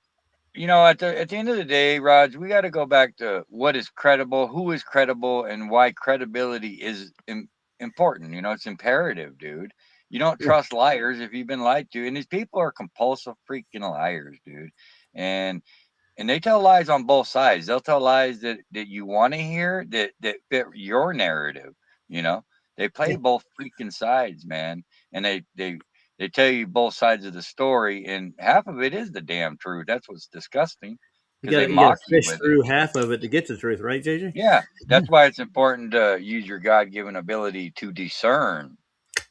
at the end of the day, Raj, we got to go back to what is credible, who is credible, and why credibility is important. It's imperative, dude. You don't trust liars if you've been lied to, and these people are compulsive freaking liars, dude. And they tell lies on both sides. They'll tell lies that you want to hear that fit your narrative. They play both freaking sides, man. And they tell you both sides of the story, and half of it is the damn truth. That's what's disgusting. You got to fish through half of it to get to the truth, right, JJ? Yeah, that's why it's important to use your God-given ability to discern,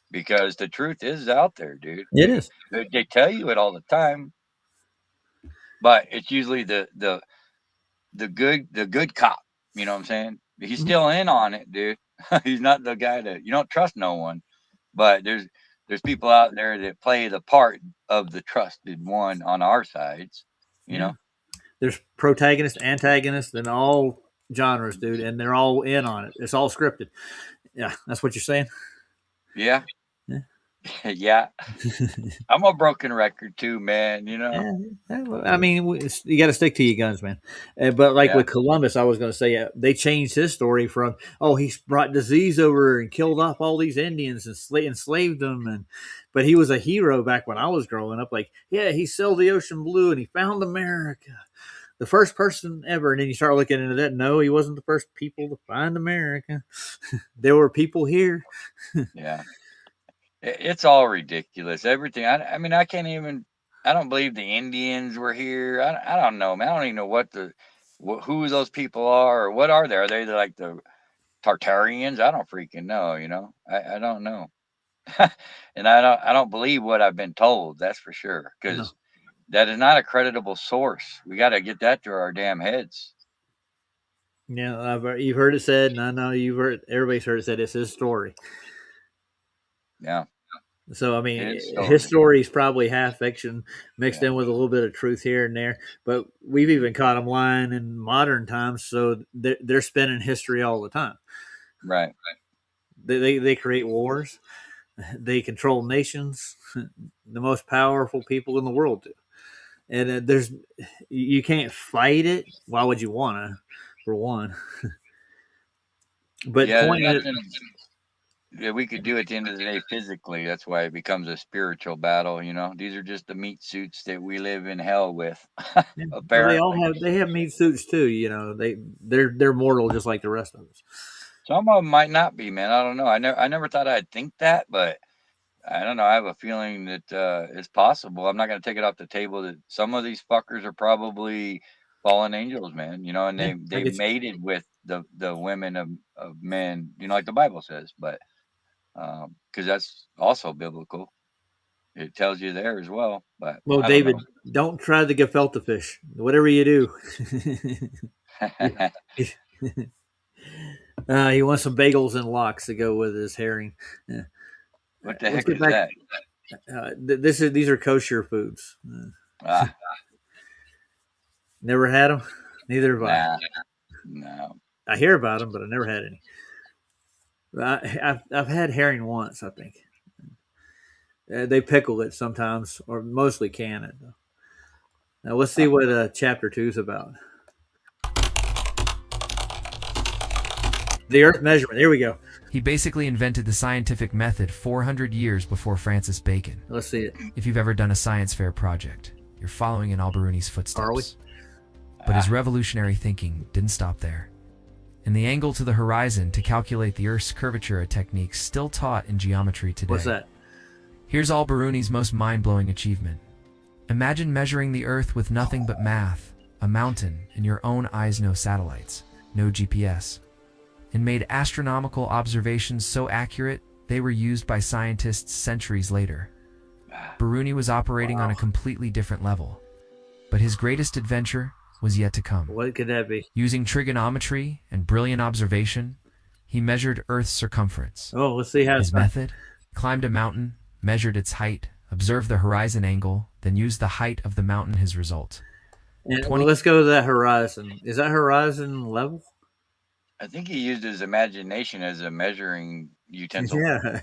because the truth is out there, dude. It is. They tell you it all the time, but it's usually the good cop. You know what I'm saying? He's still in on it, dude. He's not the guy that you don't trust no one, but there's people out there that play the part of the trusted one on our sides. There's protagonists, antagonists, and all genres, dude, and they're all in on it. It's all scripted. Yeah, that's what you're saying? Yeah. Yeah. I'm a broken record too, man, I mean, you got to stick to your guns, man. But with Columbus, I was going to say they changed his story from, he brought disease over and killed off all these Indians and enslaved them. But he was a hero back when I was growing up. He sailed the ocean blue and he found America. The first person ever. And then you start looking into that. No, he wasn't the first people to find America. There were people here. Yeah. It's all ridiculous. Everything. I mean, I don't believe the Indians were here. I don't know, man. I don't even know who those people are, or what are they? Are they like the Tartarians? I don't freaking know, I don't know. And I don't believe what I've been told. That's for sure. Because that is not a creditable source. We got to get that through our damn heads. Yeah, you've heard it said, and I know everybody's heard it said it's his story. Yeah. So I mean, His story. his story is probably half fiction mixed in with a little bit of truth here and there. But we've even caught him lying in modern times, so they're spinning history all the time. Right. They create wars, they control nations, the most powerful people in the world do. And you can't fight it. Why would you want to? For one, but Yeah, point there's nothing that we could do at the end of the day physically. That's why it becomes a spiritual battle. You know, these are just the meat suits that we live in hell with. well, Apparently, they have meat suits too. You know, they're mortal just like the rest of us. some of them might not be, man. I don't know. I never thought I'd think that, but I don't know. I have a feeling that it's possible. I'm not going to take it off the table that some of these fuckers are probably fallen angels, man. You know, and Yeah, they mated with the women of men. You know, like the Bible says, but because that's also biblical. It tells you there as well. But Well, I don't David, don't try the gefilte fish. Whatever you do, know. he wants some bagels and lox to go with his herring. Yeah. What the Let's heck get is back- that? These are kosher foods. Ah, Never had them. Neither have I. no. I hear about them, but I never had any. I've had herring once, I think. They pickle it sometimes, or mostly can it. Though. Now let's see what chapter 2 is about. The Earth measurement. Here we go. He basically invented the scientific method 400 years before Francis Bacon. Let's see it. If you've ever done a science fair project, you're following in Al-Biruni's footsteps. Are we? But his revolutionary thinking didn't stop there. In the angle to the horizon to calculate the Earth's curvature, a technique still taught in geometry today. What's that? Here's Al-Biruni's most mind-blowing achievement. Imagine measuring the Earth with nothing but math, a mountain, and your own eyes, no satellites, no GPS, and made astronomical observations so accurate they were used by scientists centuries later. Biruni was operating on a completely different level, but his greatest adventure was yet to come. What could that be? Using trigonometry and brilliant observation, he measured Earth's circumference. Oh, let's see how His method? Climbed a mountain, measured its height, observed the horizon angle, then used the height of the mountain his result. Well, let's go to that horizon. Is that horizon level? I think he used his imagination as a measuring utensil. Yeah.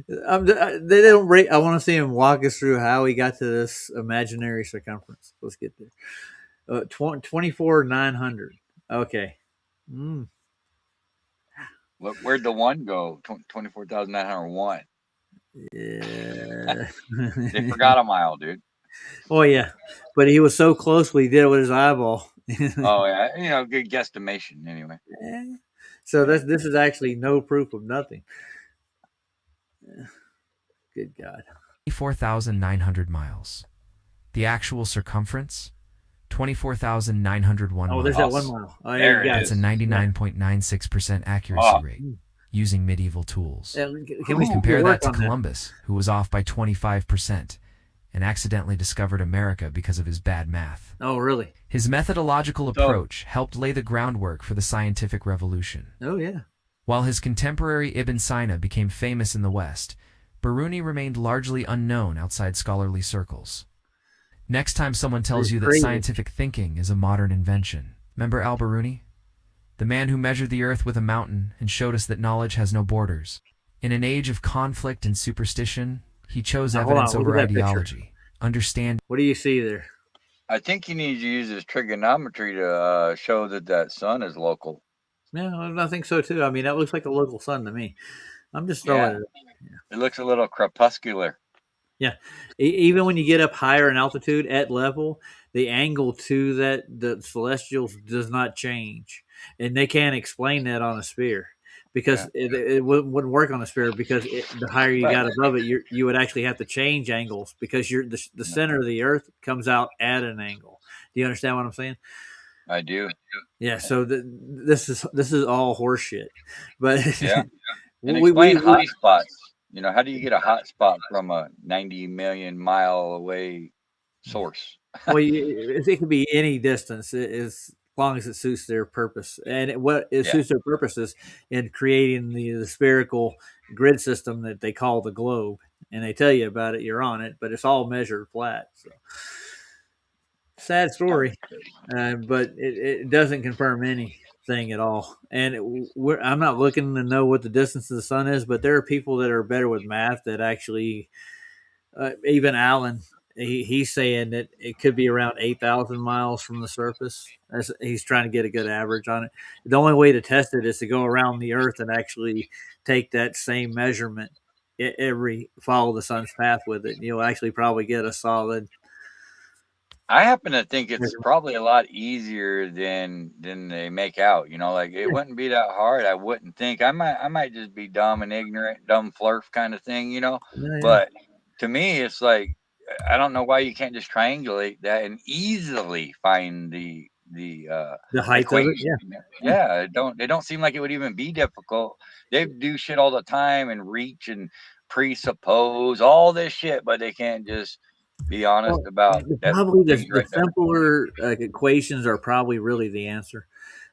They don't rate. I want to see him walk us through how he got to this imaginary circumference. Let's get there. 24,900. Okay. Where'd the one go? 24,901. Yeah. They forgot a mile, dude. Oh yeah, but he was so close when he did it with his eyeball. Oh yeah, you know, good guesstimation anyway. So this is actually no proof of nothing. Good God. 24,900 miles. The actual circumference? 24,901 Oh, there's miles. that 1 mile. Oh, There it you got That's it. a 99.96% accuracy Oh. rate using medieval tools. Can we Compare work that to on Columbus, who was off by 25% and accidentally discovered America because of his bad math. Oh, really? His methodological approach helped lay the groundwork for the scientific revolution. Oh, yeah. While his contemporary Ibn Sina became famous in the West, Biruni remained largely unknown outside scholarly circles. Next time someone tells you that Crazy. scientific thinking is a modern invention, remember Al-Biruni? The man who measured the earth with a mountain and showed us that knowledge has no borders. In an age of conflict and superstition, he chose Now, hold evidence on, look over at that picture. ideology. Understand What do you see there? I think he needs to use his trigonometry to show that sun is local. Yeah, I think so too. I mean, that looks like a local sun to me. I'm just throwing it. It looks a little crepuscular. Yeah. Even when you get up higher in altitude at level, the angle to the celestials does not change. And they can't explain that on a sphere because it wouldn't work on a sphere because the higher you got above it, you would actually have to change angles because the center of the earth comes out at an angle. Do you understand what I'm saying? I do. Yeah. So this is all horseshit. But Yeah. And explain hot spots. You know, how do you get a hot spot from a 90 million mile away source. Well, it could be any distance as long as it suits their purpose, and what it Yeah. suits their purposes in creating the spherical grid system that they call the globe. And they tell you about it, you're on it, but it's all measured flat. So sad story, but it doesn't confirm anything at all. And I'm not looking to know what the distance of the sun is, but there are people that are better with math that actually, even Alan, he's saying that it could be around 8,000 miles from the surface. He's trying to get a good average on it. The only way to test it is to go around the Earth and actually take that same measurement follow the sun's path with it. You'll actually probably get a solid. I happen to think it's probably a lot easier than they make out. You know, like it wouldn't be that hard. I wouldn't think. I might just be dumb and ignorant, dumb flurf kind of thing. You know, but to me, it's like I don't know why you can't just triangulate that and easily find the height equation. of it. Yeah. They don't seem like it would even be difficult. They do shit all the time and reach and presuppose all this shit, but they can't just be honest about that. Probably the simpler equations are probably really the answer.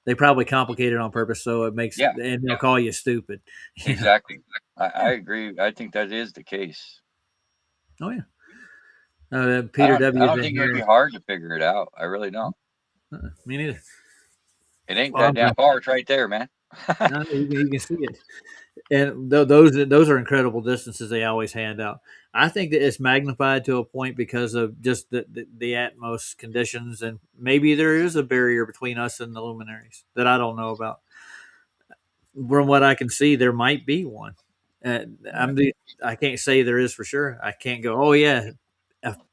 They probably complicate it on purpose, so it makes and they'll call you stupid. Exactly. I agree. I think that is the case. Oh yeah. Peter W. I don't think it would be hard to figure it out. I really don't. Me neither. It ain't that damn far. It's right there, man. No, you can see it. And those are incredible distances they always hand out. I think that it's magnified to a point because of just the atmos conditions, and maybe there is a barrier between us and the luminaries that I don't know about. From what I can see, there might be one. I can't say there is for sure. I can't go, oh yeah,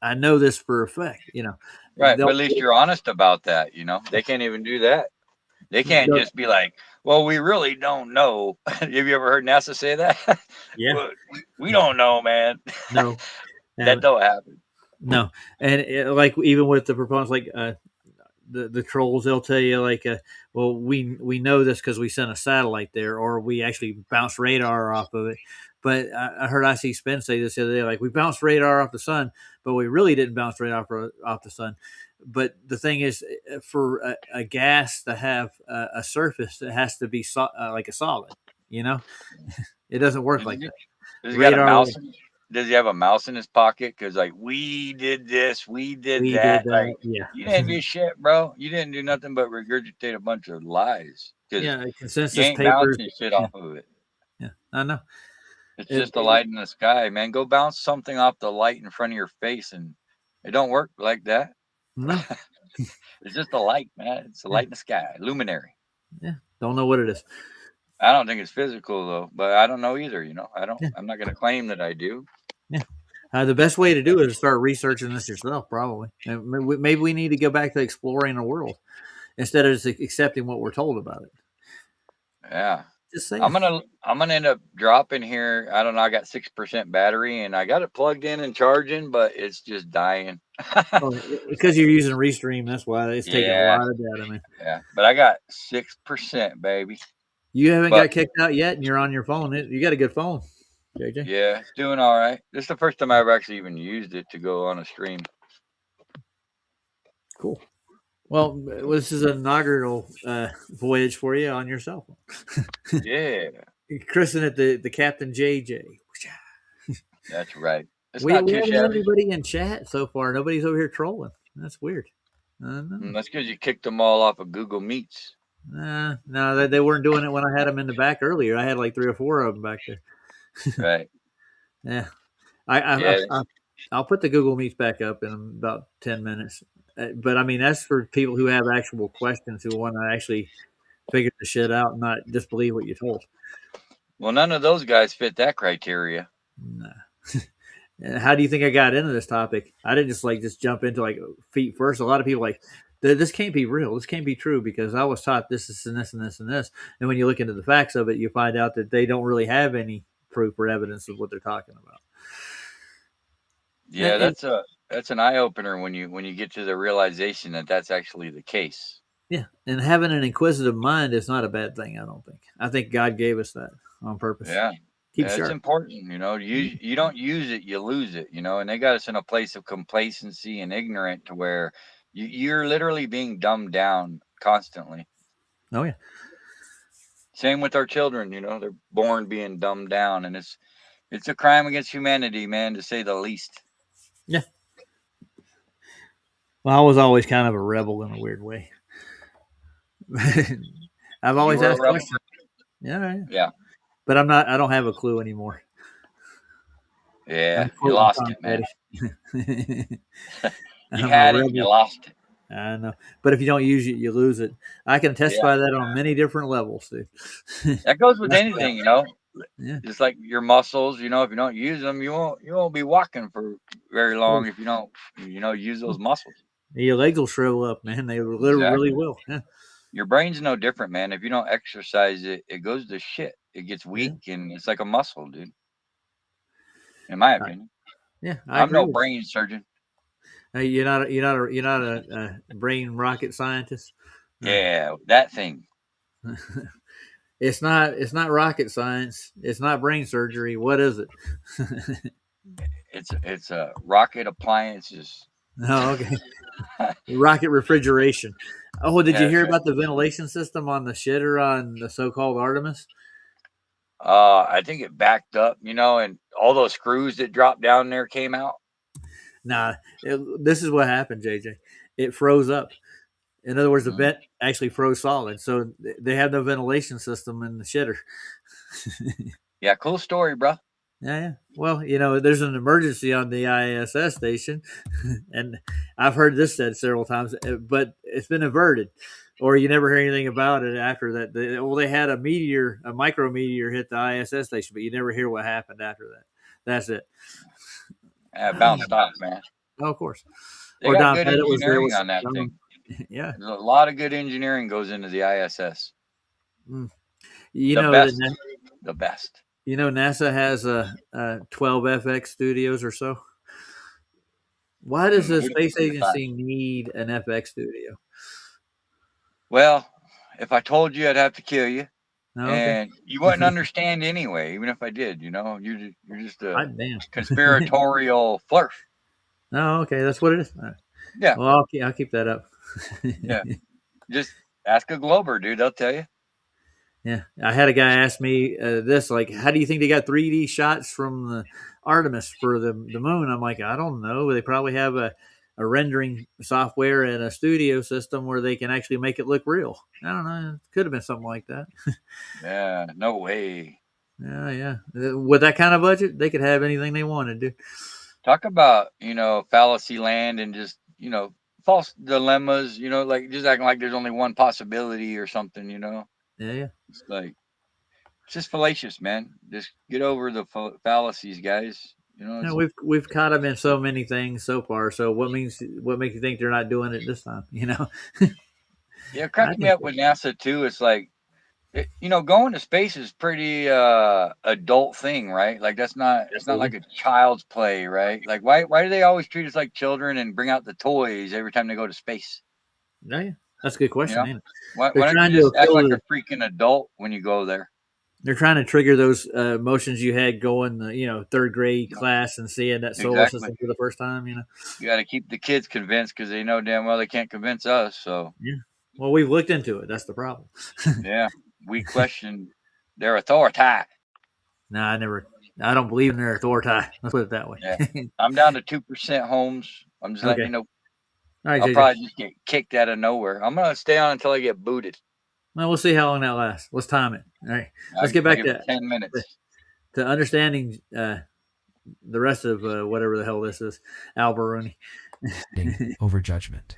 I know this for a fact. You know, right? But at least you're honest about that. You know, they can't even do that. They can't just be like, well, we really don't know. Have you ever heard NASA say that? Yeah. we don't know, man. No. That don't happen. No. And like even with the proponents, like the trolls, they'll tell you like, well, we know this because we sent a satellite there, or we actually bounced radar off of it. But I heard IC Spin say this the other day, like we bounced radar off the sun, but we really didn't bounce radar off the sun. But the thing is, for a gas to have a surface, it has to be like a solid. You know, it doesn't work like that. Does he got a mouse? Does he have a mouse in his pocket? Because like we did this, we did that. Like, yeah, you didn't do shit, bro. You didn't do nothing but regurgitate a bunch of lies. Yeah, consensus you ain't papers. Bouncing shit off of it. Yeah, I know. It's just a light in the sky, man. Go bounce something off the light in front of your face, and it don't work like that. No. It's just a light, man. It's a light in the sky, luminary. Yeah, don't know what it is. I don't think it's physical though, but I don't know either. You know, I don't. Yeah. I'm not going to claim that I do. Yeah, the best way to do it is start researching this yourself. Probably, maybe we need to go back to exploring the world instead of just accepting what we're told about it. Yeah. Just say I'm gonna end up dropping here. I don't know. I got 6% battery and I got it plugged in and charging, but it's just dying. Because you're using Restream, that's why it's taking a lot of data, man. Yeah, but I got 6%, baby. You haven't got kicked out yet, and you're on your phone. You got a good phone, JJ. Yeah, it's doing all right. This is the first time I ever actually even used it to go on a stream. Cool. Well, this is an inaugural voyage for you on your cell phone. Yeah. Christen it the Captain JJ. That's right. We haven't had anybody in chat so far. Nobody's over here trolling. That's weird. That's because you kicked them all off of Google Meets. No, they weren't doing it when I had them in the back earlier. I had like 3 or 4 of them back there. Right. Yeah. I'll put the Google Meets back up in about 10 minutes. But I mean, that's for people who have actual questions who want to actually figure the shit out and not just believe what you're told. Well, none of those guys fit that criteria. Nah. How do you think I got into this topic? I didn't just jump into like feet first. A lot of people like, this can't be real. This can't be true because I was taught this and this and this and this. And when you look into the facts of it, you find out that they don't really have any proof or evidence of what they're talking about. Yeah, that's an eye opener when you get to the realization that that's actually the case. Yeah, and having an inquisitive mind is not a bad thing. I don't think. I think God gave us that on purpose. Yeah, Keep It's sharp. important, you know. You don't use it, you lose it, you know. And they got us in a place of complacency and ignorant to where you're literally being dumbed down constantly. Oh yeah. Same with our children, you know. They're born being dumbed down, and it's a crime against humanity, man, to say the least. Yeah. Well, I was always kind of a rebel in a weird way. I've always were a asked rebel? questions. Yeah. Yeah, But I'm not. I don't have a clue anymore. yeah. I'm You quoting lost Tom it, man. Petty. You I'm a had it, and you rebel. lost it. I know. But if you don't use it, you lose it. I can testify that on many different levels, dude. That goes with That's anything, you know. Yeah. Just like your muscles, you know, if you don't use them, you won't be walking for very long if you don't, you know, use those muscles. Your legs will shrivel up, man. They literally Exactly. really will. Yeah. Your brain's no different, man. If you don't exercise it, it goes to shit. It gets weak, and it's like a muscle, dude. In my opinion, Yeah. I I'm agree no with brain surgeon. you. You're not a brain rocket scientist. Yeah, that thing. It's not rocket science. It's not brain surgery. What is it? It's a rocket appliances. Oh, okay. Rocket refrigeration. Oh, did you Yeah, hear that's about the ventilation system on the shitter on the so-called Artemis? I think it backed up, you know, and all those screws that dropped down there came out. Nah, this is what happened, JJ. It froze up. In other words, the vent actually froze solid. So they have no ventilation system in the shitter. Yeah, cool story, bro. Yeah. Well, you know, there's an emergency on the ISS station, and I've heard this said several times, but it's been averted, or you never hear anything about it after that. They had a micro meteor hit the ISS station, but you never hear what happened after that. That's it. Yeah, bounced off, man. Oh, of course. They Or got Don good Pettit was there engineering with on that some- thing. Yeah. There's a lot of good engineering goes into the ISS. You The know best. that The best. You know, NASA has 12 FX studios or so. Why does the space agency need an FX studio? Well, if I told you, I'd have to kill you, Oh, okay. and you wouldn't understand anyway. Even if I did, you know, you're just a Damn. conspiratorial flirt. Oh, okay. That's what it is. All right. Yeah. Well, I'll keep that up. Yeah. Just ask a Glober, dude. They'll tell you. Yeah. I had a guy ask me this, like, how do you think they got 3D shots from the Artemis for the moon? I'm like, I don't know. They probably have a rendering software and a studio system where they can actually make it look real. I don't know. It could have been something like that. Yeah. No way. Yeah. With that kind of budget, they could have anything they wanted, dude. Talk about, you know, fallacy land and just, you know, false dilemmas, you know, like just acting like there's only one possibility or something, you know. Yeah. It's like, it's just fallacious, man. Just get over the fallacies, guys. You know, We've caught them in so many things so far. So what makes you think they're not doing it this time? You know? Yeah, it cracks me up with NASA too. It's like, you know, going to space is pretty adult thing, right? Like it's not like a child's play, right? Like why do they always treat us like children and bring out the toys every time they go to space? Yeah, that's a good question. You know? Ain't it? Why They're don't trying you to just act like appeal a freaking adult when you go there? They're trying to trigger those emotions you had going, third grade class and seeing that solar system for the first time. You know, you got to keep the kids convinced because they know damn well they can't convince us. So yeah, well, we've looked into it. That's the problem. Yeah, we question their authority. No, I don't believe in their authority. Let's put it that way. Yeah. I'm down to 2% homes. I'm just letting you know. All right, I'll JJ. probably just get kicked out of nowhere. I'm gonna stay on until I get booted. Well, we'll see how long that lasts. Let's time it. All right, let's get back to 10 minutes to understanding the rest of whatever the hell this is. Al Biruni. Over judgment.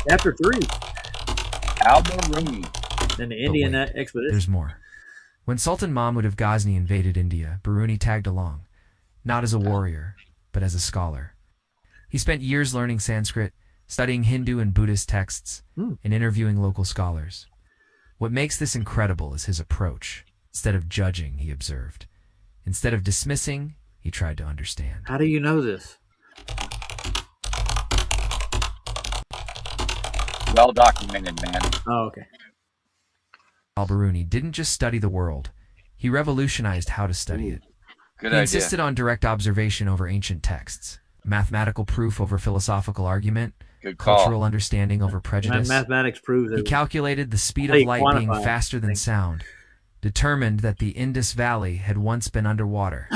Chapter 3. Al Biruni. Then the Indian wait, expedition. There's more. When Sultan Mahmud of Ghazni invaded India, Biruni tagged along, not as a warrior, but as a scholar. He spent years learning Sanskrit, studying Hindu and Buddhist texts, and interviewing local scholars. What makes this incredible is his approach. Instead of judging, he observed. Instead of dismissing, he tried to understand. How do you know this? Well documented, man. Oh, okay. Al-Biruni didn't just study the world, he revolutionized how to study it. Good He idea. insisted on direct observation over ancient texts, mathematical proof over philosophical argument, Good call. cultural understanding over prejudice. Mathematics proves He it. calculated the speed How of you light being quantify it, faster than think. sound, determined that the Indus Valley had once been underwater.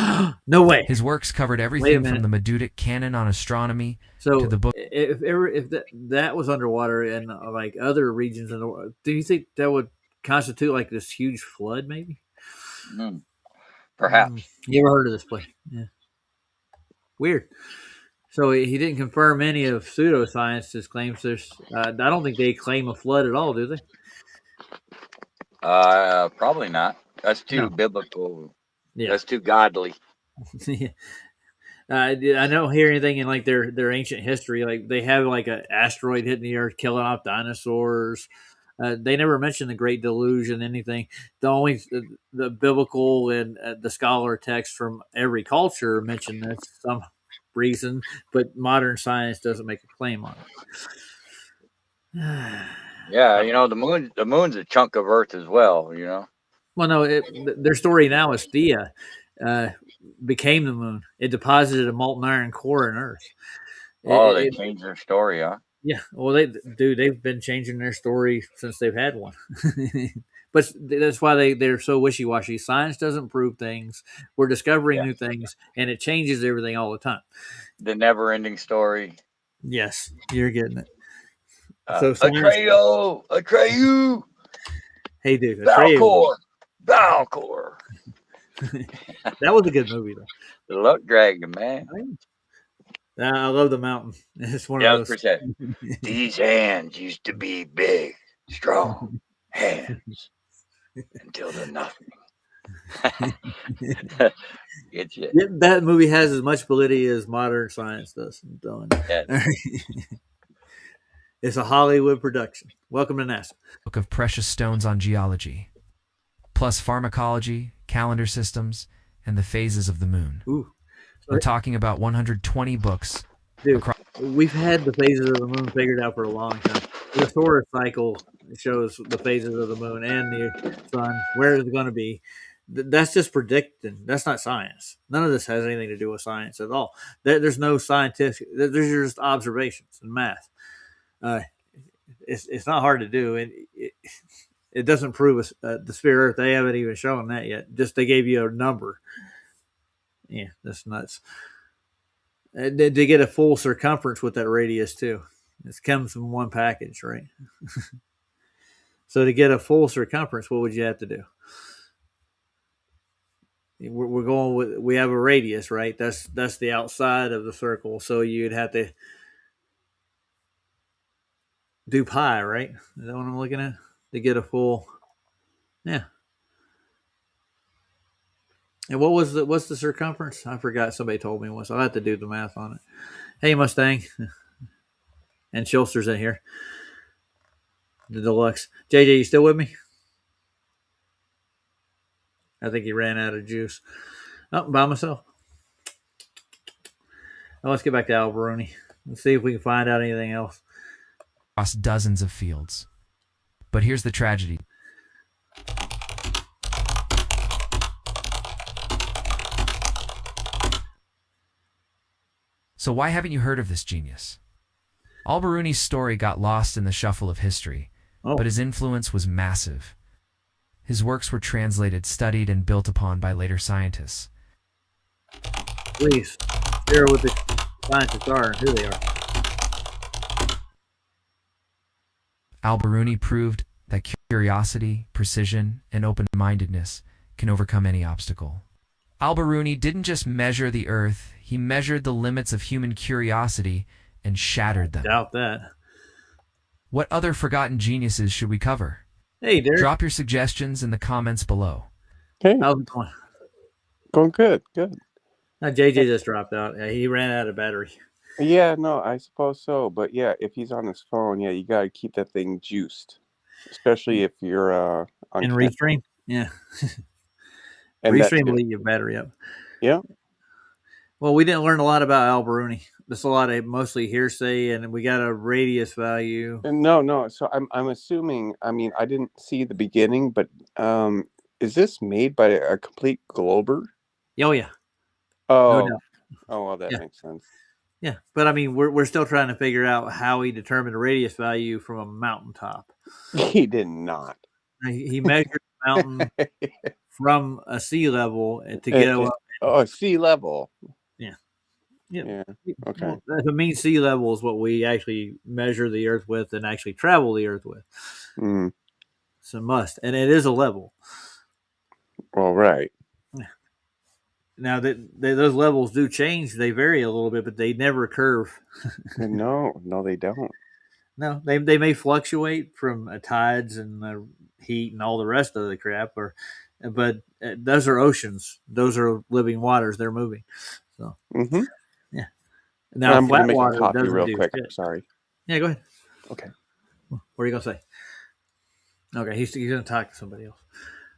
No way. His works covered Wait a everything from minute. the Medutic canon on astronomy So to the book. if that was underwater in like other regions in the world, do you think that would constitute like this huge flood? Maybe. Perhaps. You ever heard of this place? Yeah. Weird. So he didn't confirm any of pseudoscience's claims. There's, I don't think they claim a flood at all, do they? Probably not. That's too No. biblical. Yeah. That's too godly. I don't hear anything in like their ancient history. Like they have like an asteroid hitting the earth, killing off dinosaurs. They never mention the Great Deluge and anything. The only the biblical and the scholar text from every culture mention this some reason, but modern science doesn't make a claim on it. Yeah, the moon's a chunk of Earth as well. Well, no, their story now is Theia became the moon. It deposited a molten iron core in Earth. They changed their story, huh? Yeah, well, they've been changing their story since they've had one. But that's why they're so wishy-washy. Science doesn't prove things. We're discovering new things, and it changes everything all the time. The never-ending story. Yes, you're getting it. Atreyu. Hey, dude, Valcor. That was a good movie, though. The Luck Dragon, man. I love the mountain. It's one of those. These hands used to be big, strong hands until they're nothing. Get you. Yeah, that movie has as much validity as modern science does. Yeah. It's a Hollywood production. Welcome to NASA. Book of precious stones on geology, plus pharmacology, calendar systems, and the phases of the moon. Ooh. We're talking about 120 books. Dude, we've had the phases of the moon figured out for a long time. The solar cycle shows the phases of the moon and the sun, where it's going to be. That's just predicting. That's not science. None of this has anything to do with science at all. There's no scientific. There's just observations and math. It's not hard to do, and it doesn't prove the sphere Earth. They haven't even shown that yet. Just they gave you a number. Yeah, that's nuts. They get a full circumference with that radius too. It comes in one package, right? So to get a full circumference, what would you have to do? We're going with, we have a radius, right? That's the outside of the circle. So you'd have to do pi, right? Is that what I'm looking at? To get a full, yeah. And what's the circumference? I forgot. Somebody told me once. I'll have to do the math on it. Hey, Mustang. And Schulster's in here. The deluxe. JJ, you still with me? I think he ran out of juice. Oh, by myself. Now let's get back to Al-Biruni. Let's see if we can find out anything else. Across dozens of fields. But here's the tragedy. So why haven't you heard of this genius? Al-Biruni's story got lost in the shuffle of history, but his influence was massive. His works were translated, studied, and built upon by later scientists. Please, share what the scientists are and who they are. Al-Biruni proved that curiosity, precision, and open-mindedness can overcome any obstacle. Al-Biruni didn't just measure the Earth, he measured the limits of human curiosity and shattered them. Doubt that. What other forgotten geniuses should we cover? Hey, Derek. Drop your suggestions in the comments below. Hey, How's it going? going good, good. JJ just dropped out. He ran out of battery. Yeah, no, I suppose so. But yeah, if he's on his phone, yeah, you gotta keep that thing juiced, especially if you're on In camera. Restream? Yeah. And Restream will eat your battery up. Yeah. Well, we didn't learn a lot about Al-Biruni. There's a lot of mostly hearsay, and we got a radius value. No. So I'm assuming. I mean, I didn't see the beginning, but is this made by a complete glober? Oh yeah, Oh, no doubt. oh, well, that Yeah. makes sense. Yeah, but I mean, we're still trying to figure out how he determined a radius value from a mountaintop. He did not. He measured the mountain from a sea level to get up. Oh, sea level. Yeah. Okay. Well, the mean sea level is what we actually measure the Earth with and actually travel the Earth with. Mm. It's a must, and it is a level. Well, right. Now those levels do change; they vary a little bit, but they never curve. No, they don't. No, they may fluctuate from tides and heat and all the rest of the crap, but those are oceans; those are living waters. They're moving. So Mm-hmm. yeah. Now I'm gonna flat make water a coffee doesn't real do quick. shit. Sorry. Yeah, go ahead. Okay. What are you gonna say? Okay, he's gonna talk to somebody else.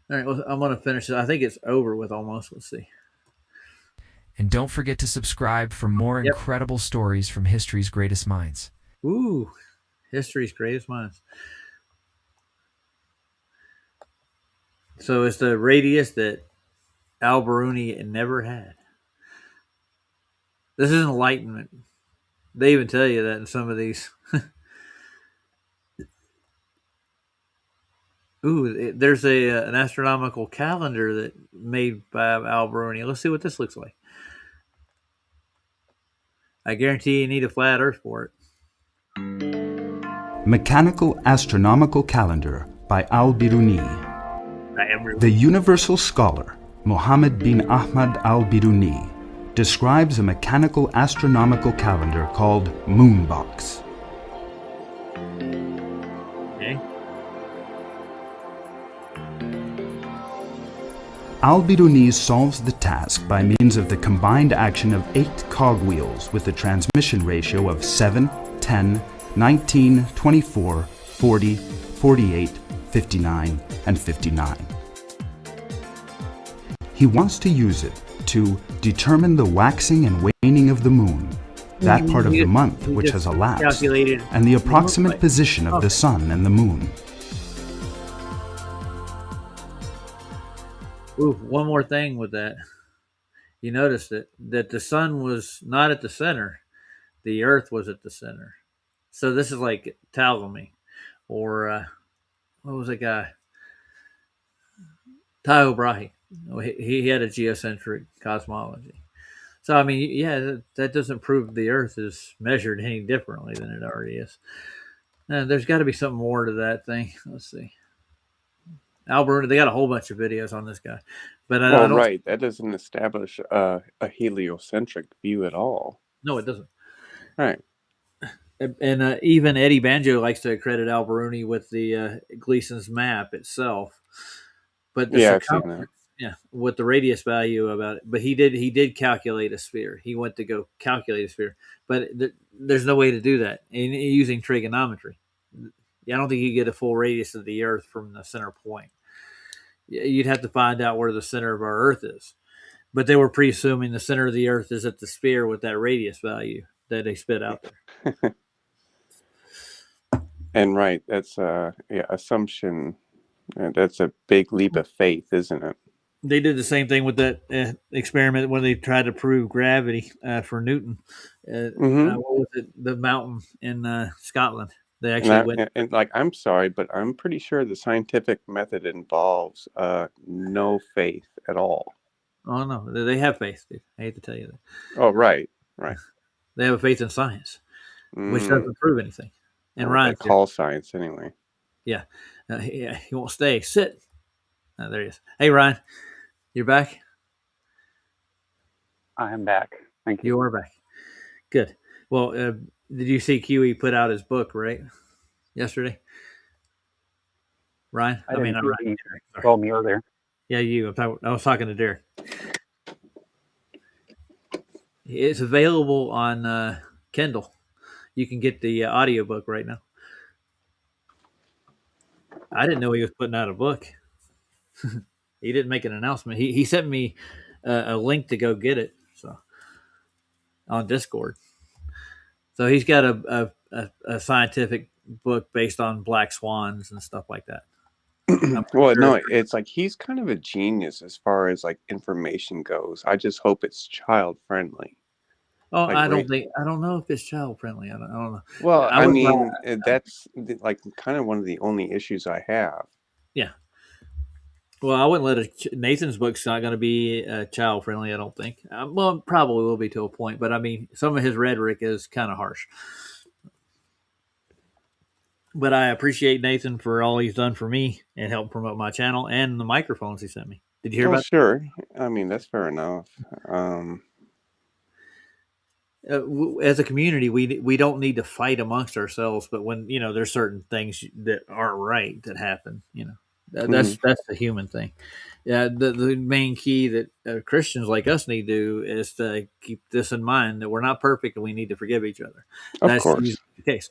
All right, well, I'm gonna finish it. I think it's over with almost. Let's see. And don't forget to subscribe for more incredible stories from history's greatest minds. Ooh, history's greatest minds. So it's the radius that Al-Biruni never had. This is enlightenment. They even tell you that in some of these. Ooh, there's an astronomical calendar that made by Al-Biruni. Let's see what this looks like. I guarantee you need a flat Earth for it. Mechanical Astronomical Calendar by Al-Biruni. The universal scholar, Muhammad bin Ahmad al-Biruni, describes a mechanical astronomical calendar called Moonbox. Okay. Al-Biruni solves the task by means of the combined action of 8 cogwheels with a transmission ratio of 7, 10, 19, 24, 40, 48, 59, and 59. He wants to use it to determine the waxing and waning of the moon, that part of the month which has elapsed, and the approximate position of the sun and the moon. Ooh, one more thing with that. You noticed that the sun was not at the center. The Earth was at the center. So this is like Ptolemy, or what was that guy? Tycho Brahe. He had a geocentric cosmology. So I mean, yeah, that doesn't prove the Earth is measured any differently than it already is. There's got to be something more to that thing. Let's see. Al-Biruni, they got a whole bunch of videos on this guy, but I don't. Right, that doesn't establish a heliocentric view at all. No, it doesn't. Right. And even Eddie Banjo likes to credit Al-Biruni with the Gleason's map itself, but the I've seen that. Yeah, with the radius value about it. But he did calculate a sphere. He went to go calculate a sphere, but there's no way to do that using trigonometry. I don't think you get a full radius of the Earth from the center point. You'd have to find out where the center of our Earth is. But they were presuming the center of the Earth is at the sphere with that radius value that they spit out there. And right, that's assumption. That's a big leap of faith, isn't it? They did the same thing with that experiment when they tried to prove gravity for Newton. What was it? The mountain in Scotland. They actually and like, I'm sorry, but I'm pretty sure the scientific method involves no faith at all. Oh no, they have faith, dude. I hate to tell you that. Oh right. They have a faith in science, which doesn't prove anything. And Ryan, they call science anyway. Yeah, he won't stay. Sit. There he is. Hey Ryan, you're back. I'm back. Thank you. You are back. Good. Well, did you see QE put out his book right yesterday? Ryan, I mean, Ryan. You told me earlier. Yeah, you. I was talking to Derek. It's available on Kindle. You can get the audiobook right now. I didn't know he was putting out a book. He didn't make an announcement. He sent me a link to go get it. So on Discord. So he's got a scientific book based on black swans and stuff like that. Well, sure. no, it's like he's kind of a genius as far as like information goes. I just hope it's child friendly. Oh, Like, I don't know if it's child friendly. I don't know. well, I I would mean, that's like kind of one of the only issues I have. yeah. Well, I wouldn't let Nathan's book's not going to be child friendly. I don't think. Well, it probably will be to a point, but I mean, some of his rhetoric is kind of harsh. But I appreciate Nathan for all he's done for me and help promote my channel and the microphones he sent me. Did you hear Well, about? sure. I mean, that's fair enough. As a community, we don't need to fight amongst ourselves, but when there's certain things that aren't right that happen, that's the human thing. Yeah, the main key that Christians like us need to do is to keep this in mind, that we're not perfect and we need to forgive each other. Of course, usually the case.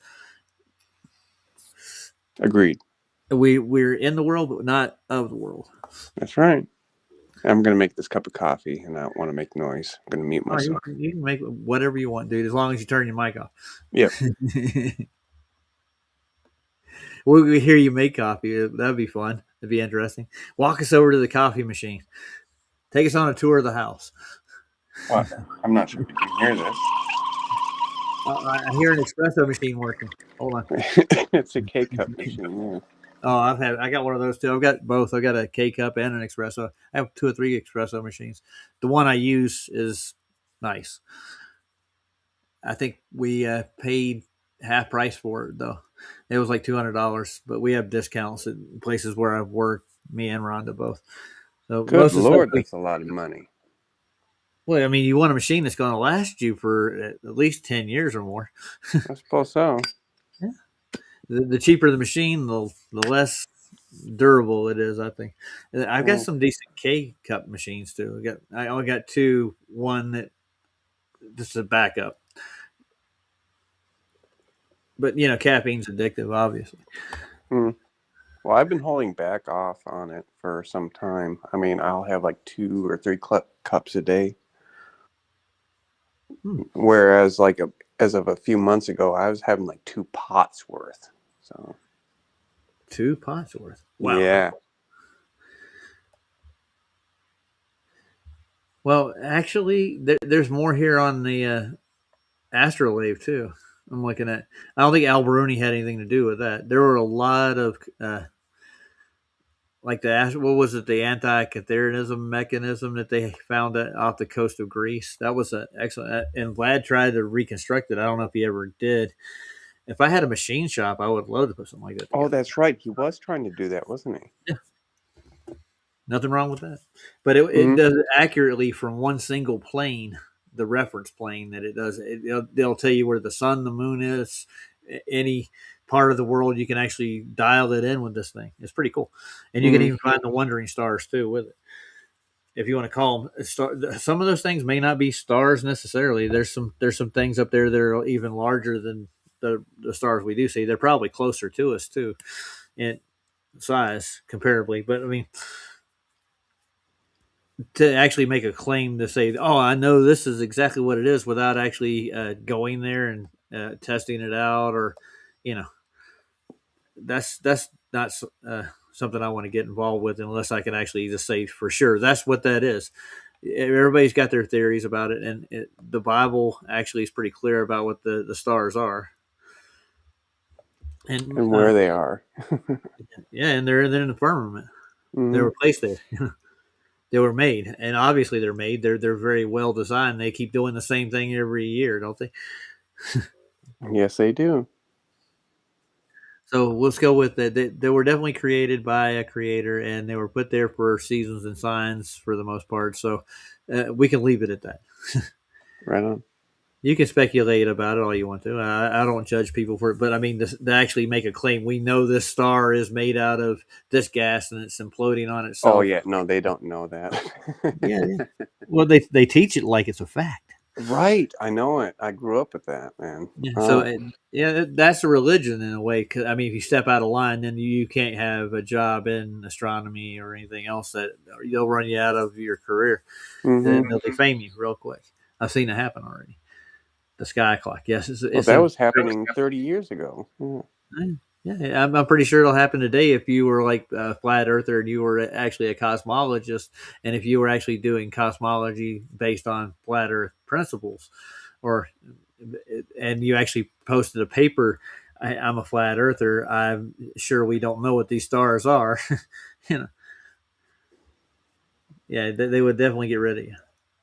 Agreed. We're in the world, but not of the world. That's right. I'm going to make this cup of coffee, and I don't want to make noise. I'm going to mute myself. You can make whatever you want, dude, as long as you turn your mic off. Yep. We'll hear you make coffee. That'd be fun. That'd be interesting. Walk us over to the coffee machine. Take us on a tour of the house. What? I'm not sure if you can hear this. I hear an espresso machine working. Hold on. It's a K-cup machine, yeah. Oh, I got one of those too. I've got both. I've got a K-cup and an espresso. I have 2 or 3 espresso machines. The one I use is nice. I think we paid half price for it, though. It was like $200, but we have discounts at places where I've worked, me and Rhonda both. So Good Lord, that's a lot of money. Well, I mean, you want a machine that's going to last you for at least 10 years or more. I suppose so. Yeah. The cheaper the machine, the less durable it is, I think. I've got some decent K-cup machines, too. I only got 2. One that just a backup. But, caffeine's addictive, obviously. Well, I've been holding back off on it for some time. I mean, I'll have like 2 or 3 cups a day. Whereas, like, as of a few months ago, I was having like 2 pots worth. So 2 pots worth? Wow. Yeah. Well, actually, there's more here on the Astrolabe, too. I'm looking at. I don't think Al-Biruni had anything to do with that. There were a lot of like what was it? The anti-Catherianism mechanism that they found off the coast of Greece. That was an excellent. And Vlad tried to reconstruct it. I don't know if he ever did. If I had a machine shop, I would love to put something like that together. Oh, that's right. He was trying to do that, wasn't he? Yeah. Nothing wrong with that. But it does it accurately from one single plane. The reference plane that it does. They'll tell you where the sun, the moon is, any part of the world. You can actually dial it in with this thing. It's pretty cool. And you can even find the wandering stars too with it. If you want to call them some of those things may not be stars necessarily. There's some things up there that are even larger than the stars we do see. They're probably closer to us too in size comparably. But I mean, to actually make a claim to say, oh, I know this is exactly what it is without actually going there and testing it out, or, that's not something I want to get involved with unless I can actually just say for sure that's what that is. Everybody's got their theories about it, and the Bible actually is pretty clear about what the stars are. And where they are. Yeah, and they're in the firmament. They were placed there. They were made, and obviously they're made. They're very well designed. They keep doing the same thing every year, don't they? Yes, they do. So let's go with that. They were definitely created by a creator, and they were put there for seasons and signs for the most part. So we can leave it at that. Right on. You can speculate about it all you want to. I don't judge people for it, but I mean, to actually make a claim, we know this star is made out of this gas and it's imploding on itself. Oh yeah, no, they don't know that. Yeah. Well, they teach it like it's a fact. Right, I know it. I grew up with that, man. Yeah. So that's a religion in a way. 'Cause, I mean, if you step out of line, then you can't have a job in astronomy or anything else. That they'll run you out of your career. And they'll defame you real quick. I've seen it happen already. the sky clock. Yes, that was happening 30 years ago. Yeah, I'm pretty sure it'll happen today if you were like a flat earther and you were actually a cosmologist, and if you were actually doing cosmology based on flat earth principles, and you actually posted a paper. I'm a flat earther. I'm sure we don't know what these stars are. Yeah, they would definitely get rid of you.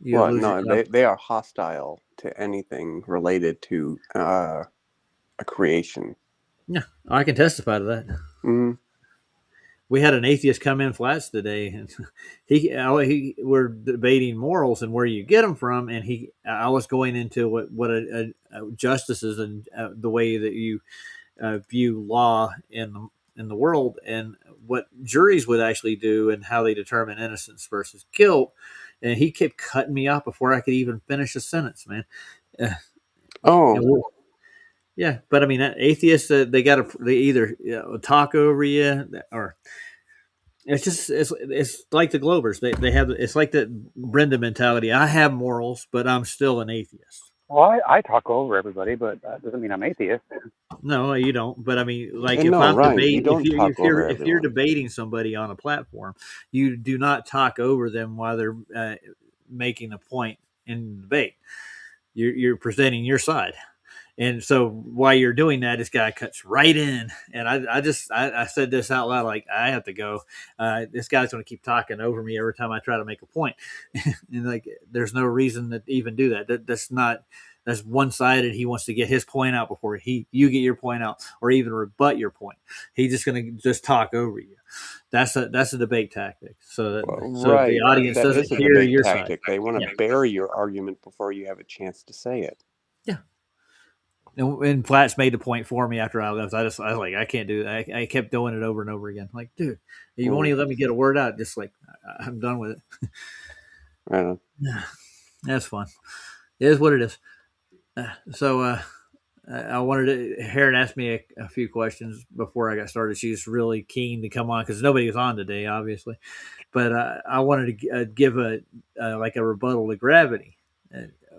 Well, no, they are hostile to anything related to a creation. Yeah, I can testify to that. Mm-hmm. We had an atheist come in flats today, and we're debating morals and where you get them from, and I was going into what a justices and the way that you view law in the world, and what juries would actually do, and how they determine innocence versus guilt. And he kept cutting me off before I could even finish a sentence, man. Yeah, but I mean, atheists, they either talk over you, or it's like the Globers. They have, it's like the Brenda mentality. I have morals, but I'm still an atheist. Well, I talk over everybody, but that doesn't mean I'm atheist. No, you don't. But I mean, like, And if no, I'm Ryan, debating, you don't talk over if you're everyone. debating somebody on a platform, you do not talk over them while they're making a point in the debate. You're presenting your side. And so while you're doing that, this guy cuts right in, and I said this out loud, like, I have to go. This guy's going to keep talking over me every time I try to make a point, and like, there's no reason to even do that. That's one-sided. He wants to get his point out before you get your point out, or even rebut your point. He's just going to just talk over you. That's a debate tactic. So Right. the audience That doesn't is a hear debate your tactic. side. They want to bury your argument before you have a chance to say it. Yeah. And Flats made the point for me after I left. I was like, I can't do that. I kept doing it over and over again. Like, dude, you won't even let me get a word out. Just like, I'm done with it. I know. That's fun. It is what it is. I wanted to. Heron asked me a few questions before I got started. She's really keen to come on because nobody was on today, obviously. But I wanted to give a rebuttal to gravity.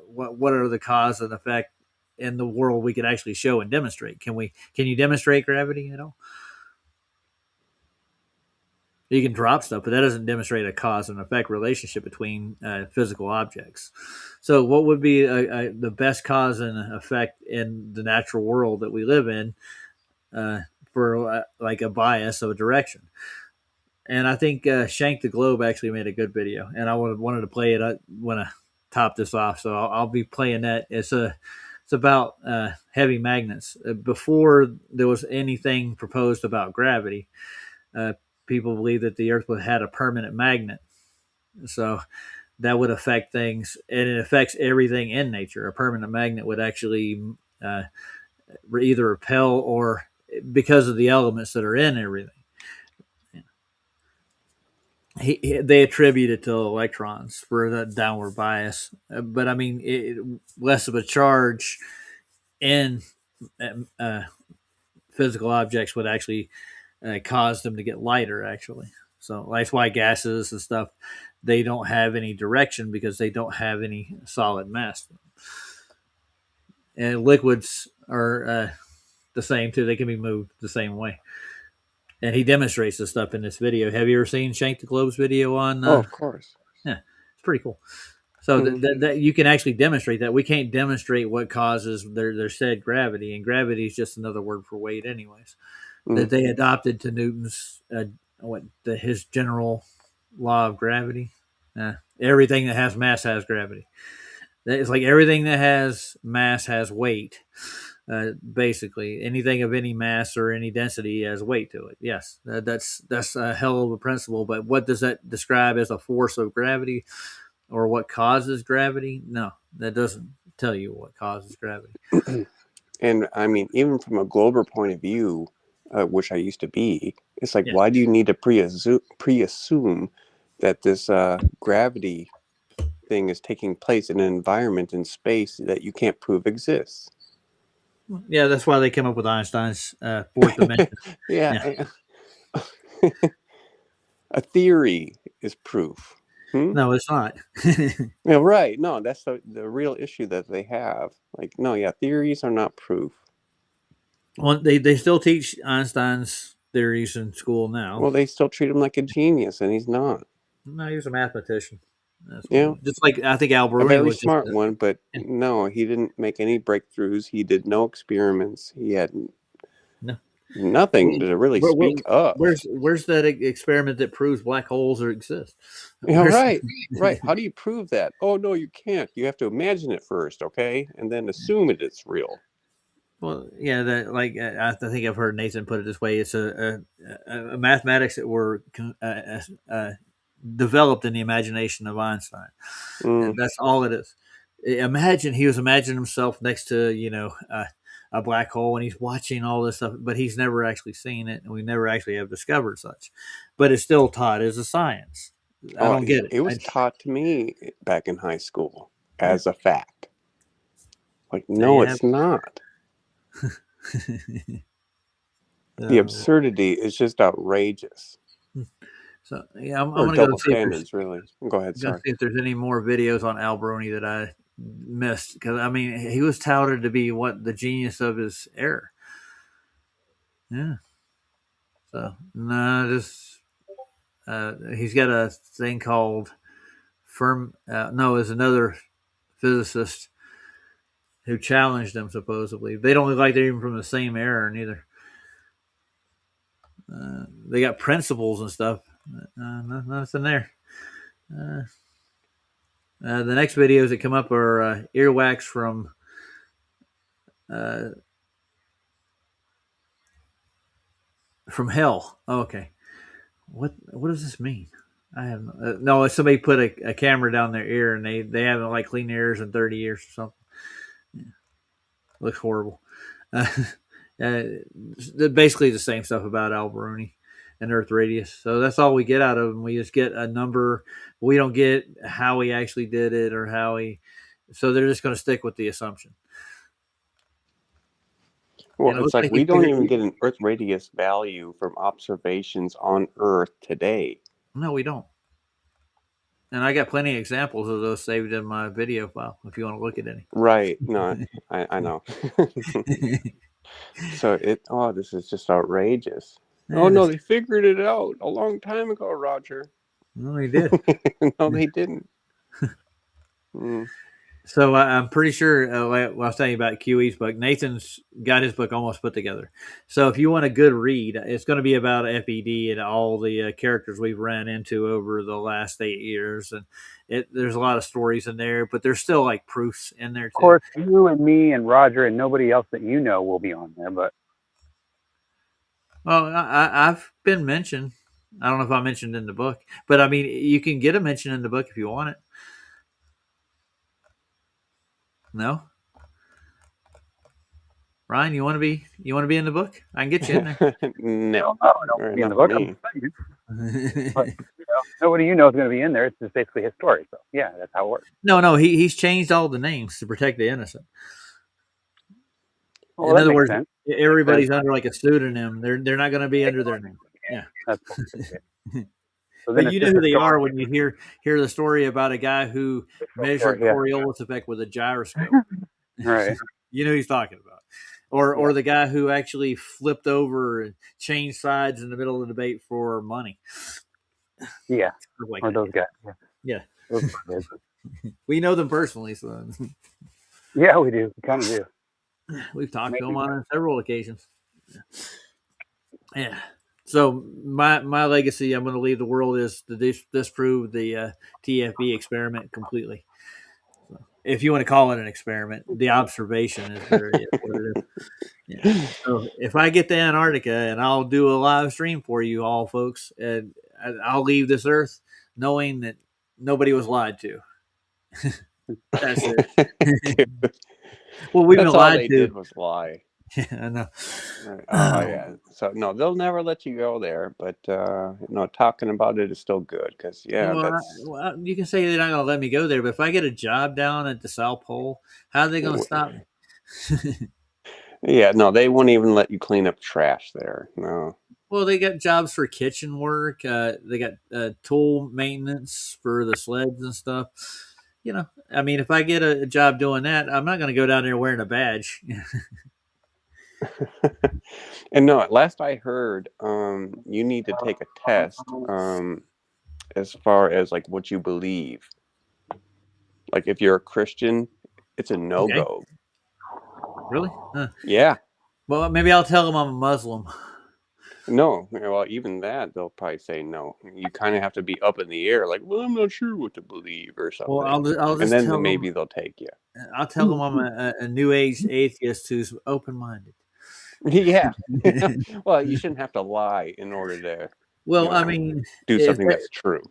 What are the cause and effect in the world we could actually show and demonstrate? Can you demonstrate gravity at all? You can drop stuff, but that doesn't demonstrate a cause and effect relationship between physical objects. So what would be the best cause and effect in the natural world that we live in for like a bias of a direction? And I think Shank the Globe actually made a good video, and I wanted to play it. I want to top this off, so I'll be playing that. It's about heavy magnets. Before there was anything proposed about gravity, people believe that the Earth had a permanent magnet, so that would affect things, and it affects everything in nature. A permanent magnet would actually either repel, or because of the elements that are in everything. They attribute it to electrons for the downward bias, but I mean, less of a charge in physical objects would actually cause them to get lighter, actually. So that's why gases and stuff, they don't have any direction because they don't have any solid mass. And liquids are the same too. They can be moved the same way. And he demonstrates this stuff in this video. Have you ever seen Shank the Globe's video on? Of course. Yeah, it's pretty cool. So that you can actually demonstrate that. We can't demonstrate what causes their said gravity, and gravity is just another word for weight, anyways. That they adopted to Newton's his general law of gravity. Everything that has mass has gravity. It's like everything that has mass has weight. Basically, anything of any mass or any density has weight to it. Yes, that's a hell of a principle. But what does that describe as a force of gravity, or what causes gravity? No, that doesn't tell you what causes gravity. And I mean, even from a Glober point of view, which I used to be, it's like, why do you need to pre-assume that this gravity thing is taking place in an environment in space that you can't prove exists? Yeah, that's why they came up with Einstein's fourth dimension. Yeah. A theory is proof. No, it's not. Yeah, right. No, that's the real issue that they have. Like, no, yeah, theories are not proof. Well, they still teach Einstein's theories in school now. Well, they still treat him like a genius, and he's not. No, he was a mathematician. That's Yeah, just like I think Al a Bruni very was smart just one, but no, he didn't make any breakthroughs. He did no experiments. He had no. nothing to really speak of. Where's that experiment that proves black holes exist? Yeah, right, right. How do you prove that? Oh no, you can't. You have to imagine it first, okay, and then assume it's real. Well, yeah, that like I think I've heard Nathan put it this way: it's a mathematics that were developed in the imagination of Einstein, and that's all it is. Imagine he was imagining himself next to a black hole, and he's watching all this stuff, but he's never actually seen it, and we never actually have discovered such. But it's still taught as a science. I don't get it. It was taught to me back in high school as a fact. Like, no, it's not. The absurdity is just outrageous. So yeah, I'm or gonna double go see standards, really. Go ahead. Sorry. See if there's any more videos on Al Bruni that I missed, because I mean he was touted to be the genius of his era. Yeah. So he's got a thing called there's another physicist who challenged him. Supposedly, they don't look like they're even from the same era, neither. They got principles and stuff. Nothing there. The next videos that come up are earwax from hell. Oh, okay. What does this mean? I have no. Somebody put a camera down their ear and they haven't like cleaned their ears in 30 years or something. Yeah. Looks horrible. Basically the same stuff about Al Bruni and Earth Radius. So that's all we get out of him. We just get a number. We don't get how he actually did it or how he. So they're just going to stick with the assumption. Well, it's like we don't even get an Earth radius value from observations on Earth today. No, we don't. And I got plenty of examples of those saved in my video file if you want to look at any. Right. No, I know. So this is just outrageous. Oh, no, they figured it out a long time ago, Roger. No, they did. No, they didn't. So I'm pretty sure, I was telling you about QE's book. Nathan's got his book almost put together. So if you want a good read, it's going to be about FED and all the characters we've ran into over the last 8 years. And there's a lot of stories in there, but there's still like proofs in there too. Of course, you and me and Roger and nobody else that you know will be on there, but. Well, I've been mentioned. I don't know if I mentioned in the book, but I mean, you can get a mention in the book if you want it. No, Ryan, you want to be in the book? I can get you in there. No, I don't be in the book. But, nobody you know is going to be in there. It's just basically his story. So yeah, that's how it works. No, he's changed all the names to protect the innocent. Well, in other words, everybody's because, under like a pseudonym. They're not going to be under their name. Yeah. That's cool. So but you know who they are when you hear the story about a guy who measured Coriolis effect with a gyroscope. Right. You know who he's talking about. Or the guy who actually flipped over and changed sides in the middle of the debate for money. Yeah. Like or those guys. Yeah. Those we know them personally, so yeah, we do. We kind of do. We've talked to them on several occasions. Yeah. So my legacy I'm going to leave the world is to disprove the TFB experiment completely. So if you want to call it an experiment, the observation is what it is. Yeah. So if I get to Antarctica, and I'll do a live stream for you all, folks, and I'll leave this Earth knowing that nobody was lied to. That's it. Well, we've been lied to. Did was lie. Yeah, I know. Yeah. So no, they'll never let you go there. But talking about it is still good because you can say they're not going to let me go there. But if I get a job down at the South Pole, how are they going to stop me? Yeah, no, they won't even let you clean up trash there. No. Well, they got jobs for kitchen work. They got tool maintenance for the sleds and stuff. I mean, if I get a job doing that, I'm not going to go down there wearing a badge. And no, last I heard, you need to take a test as far as like what you believe. Like if you're a Christian, it's a no-go. Really? Huh. Yeah. Well, maybe I'll tell them I'm a Muslim. No, well, even that they'll probably say no. You kind of have to be up in the air, like, well, I'm not sure what to believe or something. Well, I'll just and then tell maybe them, they'll take you. I'll tell them I'm a new age atheist who's open-minded. Yeah. Well, you shouldn't have to lie in order to. Well, I mean, do something that's true.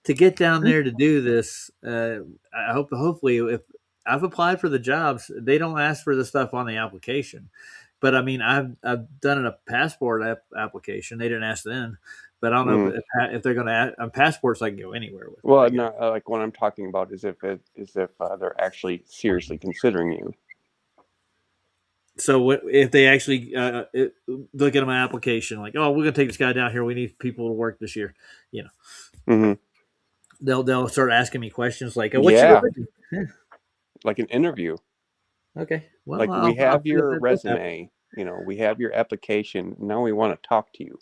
To get down there to do this, I hopefully, if I've applied for the jobs, they don't ask for the stuff on the application. But I mean, I've done a passport application. They didn't ask then, but I don't know if they're going to ask on passports. I can go anywhere with. Well, no, like what I'm talking about is if they're actually seriously considering you. So what if they actually look at my application like, oh, we're going to take this guy down here. We need people to work this year. Mm-hmm. They'll start asking me questions like, what's your religion? Yeah. Like an interview. Okay. Well, like we have your resume, we have your application. Now we want to talk to you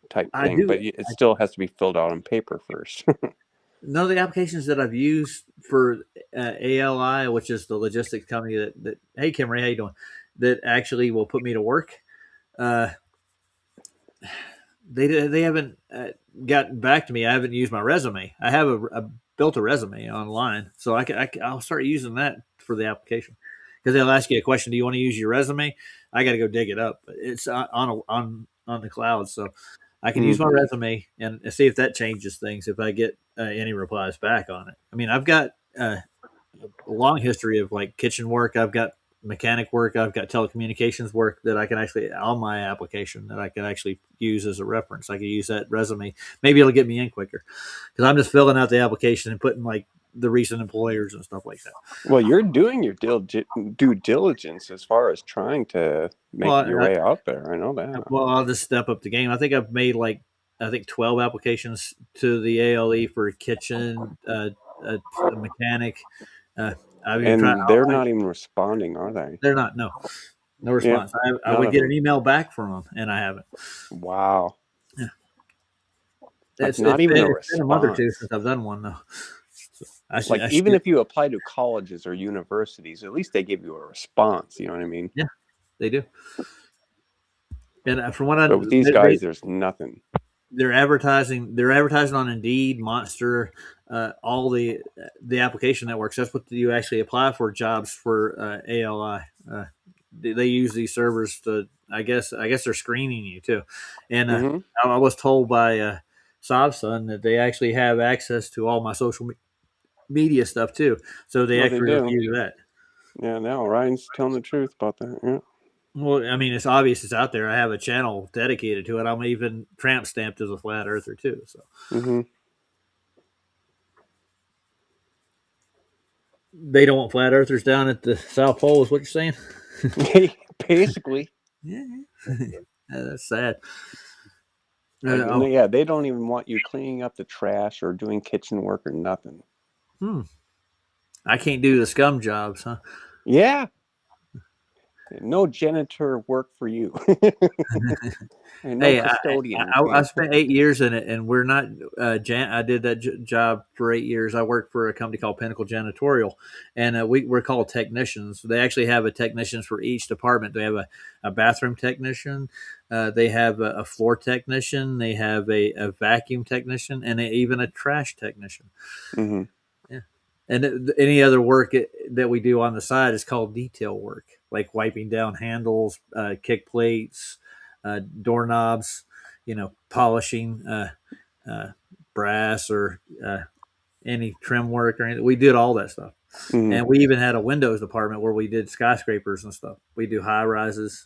type thing, but it still has to be filled out on paper first. None of the applications that I've used for ALI, which is the logistics company that hey, Kimry, how you doing? That actually will put me to work. They haven't gotten back to me. I haven't used my resume. I have built a resume online, so I'll start using that for the application because they'll ask you a question. Do you want to use your resume? I got to go dig it up. It's on the cloud, so I can use my resume and see if that changes things. If I get any replies back on it. I mean, I've got a long history of like kitchen work. I've got mechanic work. I've got telecommunications work that I can actually on my application that I can actually use as a reference. I can use that resume. Maybe it'll get me in quicker because I'm just filling out the application and putting like the recent employers and stuff like that. Well, you're doing your due diligence as far as trying to make your way out there. I know that. Well, I'll just step up the game. I think I've made 12 applications to the ALE for a kitchen, a mechanic. They're not even responding, are they? They're not. No response. Yeah, I would get an email back from them, and I haven't. Wow. Yeah. That's not even a response. It's been a month or two since I've done one, though. So even if you apply to colleges or universities, at least they give you a response. You know what I mean? Yeah, they do. And from what I know, with these guys, there's nothing. They're advertising. They're advertising on Indeed, Monster, all the application networks. That's what you actually apply for jobs for ALI. They use these servers to. I guess they're screening you too. And I was told by Sobson that they actually have access to all my social media stuff too. So they actually review that. Yeah, now Ryan's telling the truth about that. Yeah. Well, I mean, it's obvious it's out there. I have a channel dedicated to it. I'm even tramp stamped as a flat earther too. So they don't want flat earthers down at the South Pole, is what you're saying? Basically. Yeah, that's sad. Yeah, they don't even want you cleaning up the trash or doing kitchen work or nothing. I can't do the scum jobs, huh? Yeah. No janitor work for you. And no custodian. I spent 8 years in it, and we're not. I did that job for 8 years. I worked for a company called Pinnacle Janitorial, and we're called technicians. They actually have a technicians for each department. They have a bathroom technician. They have a floor technician. They have a vacuum technician, and even a trash technician. Mm-hmm. Yeah, and any other work that we do on the side is called detail work, like wiping down handles, kick plates, doorknobs, polishing brass or any trim work or anything. We did all that stuff. And we even had a windows department where we did skyscrapers and stuff. We do high rises,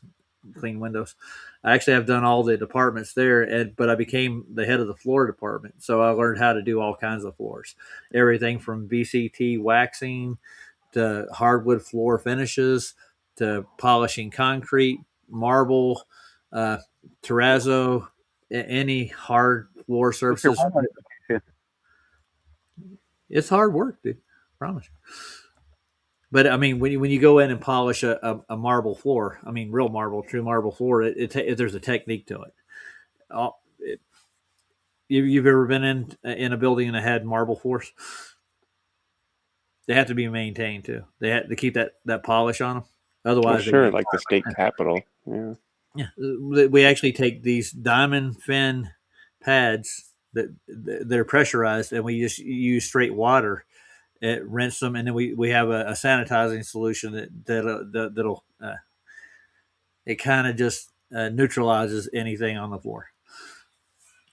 clean windows. I actually have done all the departments there, but I became the head of the floor department. So I learned how to do all kinds of floors, everything from VCT waxing to hardwood floor finishes to polishing concrete, marble, terrazzo, any hard floor What's your surfaces. Walmart application? It's hard work, dude. Promise. But I mean, when you go in and polish a marble floor, I mean, real marble, true marble floor, there's a technique to it. You've ever been in a building that had marble floors? They have to be maintained too. They have to keep that polish on them. Otherwise, sure, like the state capitol. Yeah. Yeah, we actually take these diamond fin pads that they're pressurized, and we just use straight water, rinse them, and then we have a sanitizing solution that'll it kind of just neutralizes anything on the floor,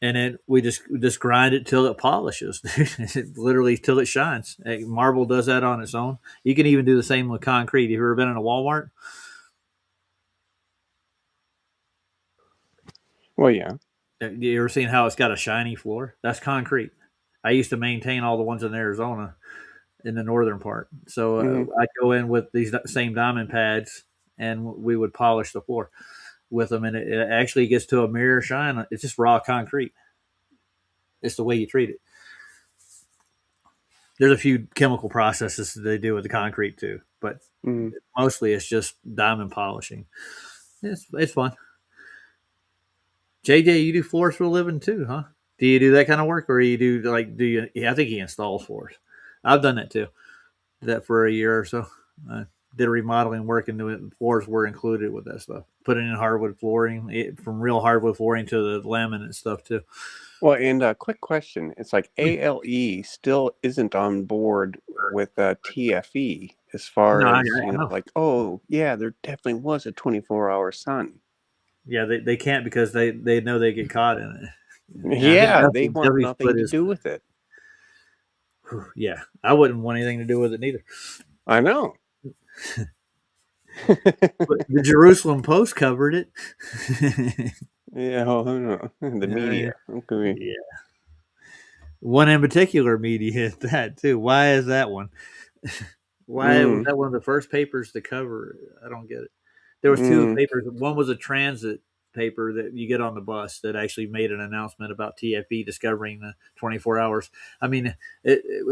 and then we just grind it till it polishes, literally till it shines. Marble does that on its own. You can even do the same with concrete. Have you ever been in a Walmart? Well, yeah. You ever seen how it's got a shiny floor? That's concrete. I used to maintain all the ones in Arizona in the northern part. So I'd go in with these same diamond pads, and we would polish the floor with them, and it actually gets to a mirror shine. It's just raw concrete. It's the way you treat it. There's a few chemical processes that they do with the concrete too, but mostly it's just diamond polishing. It's fun. JJ, you do floors for a living too, huh? Do you do that kind of work, or you do Yeah, I think he installs floors. I've done that too. Did that for a year or so. Did a remodeling work, and the floors were included with that stuff. Putting in hardwood flooring, from real hardwood flooring to the laminate stuff too. Well, and a quick question. It's like ALE still isn't on board with TFE as far as, like, oh, yeah, there definitely was a 24-hour sun. Yeah, they can't because they know they get caught in it. Yeah, they want nothing to do with it. Yeah, I wouldn't want anything to do with it neither. I know. But the Jerusalem Post covered it. Yeah, the media. Okay. Yeah. One in particular media hit that too. Why is that one? Why was that one of the first papers to cover it? I don't get it. There was two papers. One was a transit paper that you get on the bus that actually made an announcement about TFE discovering the 24 hours. I mean,